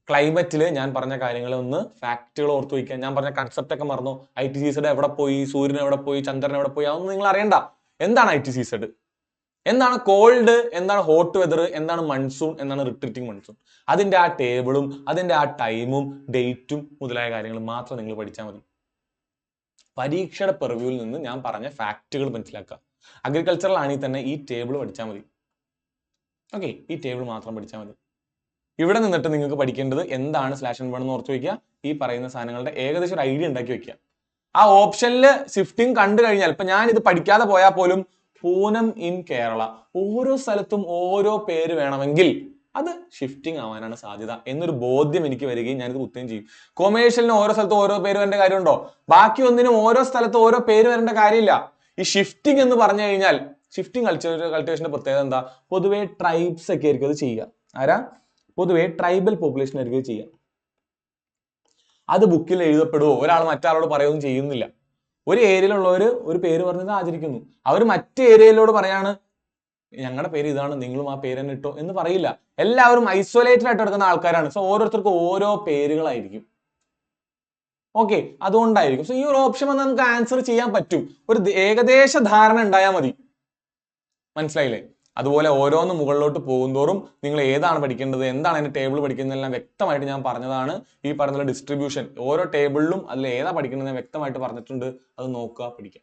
ക്ലൈമറ്റിൽ ഞാൻ പറഞ്ഞ കാര്യങ്ങൾ ഒന്ന് ഫാക്റ്റുകൾ ഓർത്തു വയ്ക്കുക. ഞാൻ പറഞ്ഞ കൺസെപ്റ്റ് ഒക്കെ മറന്നു. ITCZ എവിടെ പോയി, സൂര്യൻ എവിടെ പോയി, ചന്ദ്രൻ എവിടെ പോയി, അതൊന്നും നിങ്ങൾ അറിയണ്ട. എന്താണ് ITCZ, എന്താണ് കോൾഡ്, എന്താണ് ഹോട്ട് വെതർ, എന്താണ് മൺസൂൺ, എന്താണ് റിട്രീറ്റിംഗ് മൺസൂൺ, അതിന്റെ ആ ടേബിളും അതിന്റെ ആ ടൈമും ഡേറ്റും മുതലായ കാര്യങ്ങൾ മാത്രം നിങ്ങൾ പഠിച്ചാൽ മതി. പരീക്ഷയുടെ പെർവ്യൂവിൽ നിന്ന് ഞാൻ പറഞ്ഞ ഫാക്റ്റുകൾ മനസ്സിലാക്കുക. അഗ്രികൾച്ചറൽ ആണെങ്കിൽ തന്നെ ഈ ടേബിൾ പഠിച്ചാൽ മതി. ഓക്കെ, ഈ ടേബിൾ മാത്രം പഠിച്ചാൽ മതി. ഇവിടെ നിന്നിട്ട് നിങ്ങൾക്ക് പഠിക്കേണ്ടത് എന്താണ് സ്ലാഷ് ആൻഡ് ബേൺ എന്ന് ഓർത്ത് വയ്ക്കുക. ഈ പറയുന്ന സാധനങ്ങളുടെ ഏകദേശം ഒരു ഐഡിയ ഉണ്ടാക്കി വെക്കുക. ആ ഓപ്ഷനിൽ ഷിഫ്റ്റിംഗ് കണ്ടു കഴിഞ്ഞാൽ, ഇപ്പൊ ഞാൻ ഇത് പഠിക്കാതെ പോയാൽ പോലും പൂനം ഇൻ കേരള, ഓരോ സ്ഥലത്തും ഓരോ പേര് വേണമെങ്കിൽ അത് ഷിഫ്റ്റിംഗ് ആവാനാണ് സാധ്യത എന്നൊരു ബോധ്യം എനിക്ക് വരികയും ഞാനിത് ഉത്തരം ചെയ്യും. കൊമേഴ്ഷ്യലിന് ഓരോ സ്ഥലത്തും ഓരോ പേര് വരേണ്ട കാര്യമുണ്ടോ? ബാക്കി ഒന്നിനും ഓരോ സ്ഥലത്തും ഓരോ പേര് വരേണ്ട കാര്യമില്ല. ഈ ഷിഫ്റ്റിംഗ് എന്ന് പറഞ്ഞു കഴിഞ്ഞാൽ, ഷിഫ്റ്റിംഗ് കൾട്ടിവേഷന്റെ പ്രത്യേകത എന്താ? പൊതുവെ ട്രൈബ്സ് ഒക്കെ ആയിരിക്കും അത് ചെയ്യുക. ആരാ? പൊതുവെ ട്രൈബൽ പോപ്പുലേഷൻ ആയിരിക്കും ചെയ്യുക. അത് ബുക്കിൽ എഴുതപ്പെടുവോ, ഒരാൾ മറ്റാളോട് പറയുകയൊന്നും ചെയ്യുന്നില്ല. ഒരു ഏരിയയിലുള്ളവർ ഒരു പേര് പറഞ്ഞത് ആചരിക്കുന്നു. അവർ മറ്റേ ഏരിയയിലോട് പറയാണ് ഞങ്ങളുടെ പേര് ഇതാണ്, നിങ്ങളും ആ പേര് തന്നെ ഇട്ടോ എന്ന് പറയില്ല. എല്ലാവരും ഐസൊലേറ്റഡ് ആയിട്ട് എടുക്കുന്ന ആൾക്കാരാണ്. സോ ഓരോരുത്തർക്കും ഓരോ പേരുകളായിരിക്കും. ഓക്കെ, അതുകൊണ്ടായിരിക്കും. സോ ഈ ഒരു ഓപ്ഷൻ വന്ന് നമുക്ക് ആൻസർ ചെയ്യാൻ പറ്റും. ഒരു ഏകദേശ ധാരണ ഉണ്ടായാൽ മതി. മനസ്സിലായില്ലേ? അതുപോലെ ഓരോന്ന് മുകളിലോട്ട് പോകുന്തോറും നിങ്ങൾ ഏതാണ് പഠിക്കേണ്ടത്, എന്താണ് അതിന്റെ ടേബിൾ പഠിക്കുന്നതെല്ലാം വ്യക്തമായിട്ട് ഞാൻ പറഞ്ഞതാണ്. ഈ പറഞ്ഞ ഡിസ്ട്രിബ്യൂഷൻ ഓരോ ടേബിളിലും അതിൽ ഏതാ പഠിക്കുന്നത് വ്യക്തമായിട്ട് പറഞ്ഞിട്ടുണ്ട്. അത് നോക്കുക, പഠിക്കുക.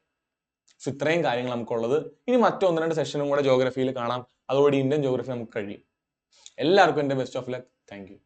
സോ ഇത്രയും കാര്യങ്ങൾ നമുക്കുള്ളത്. ഇനി മറ്റൊന്ന് രണ്ട് സെഷനും കൂടെ ജോഗ്രഫിയിൽ കാണാം. അതോടെ ഇന്ത്യൻ ജോഗ്രഫി നമുക്ക് കഴിയും. എല്ലാവർക്കും എൻ്റെ best of luck. Thank you.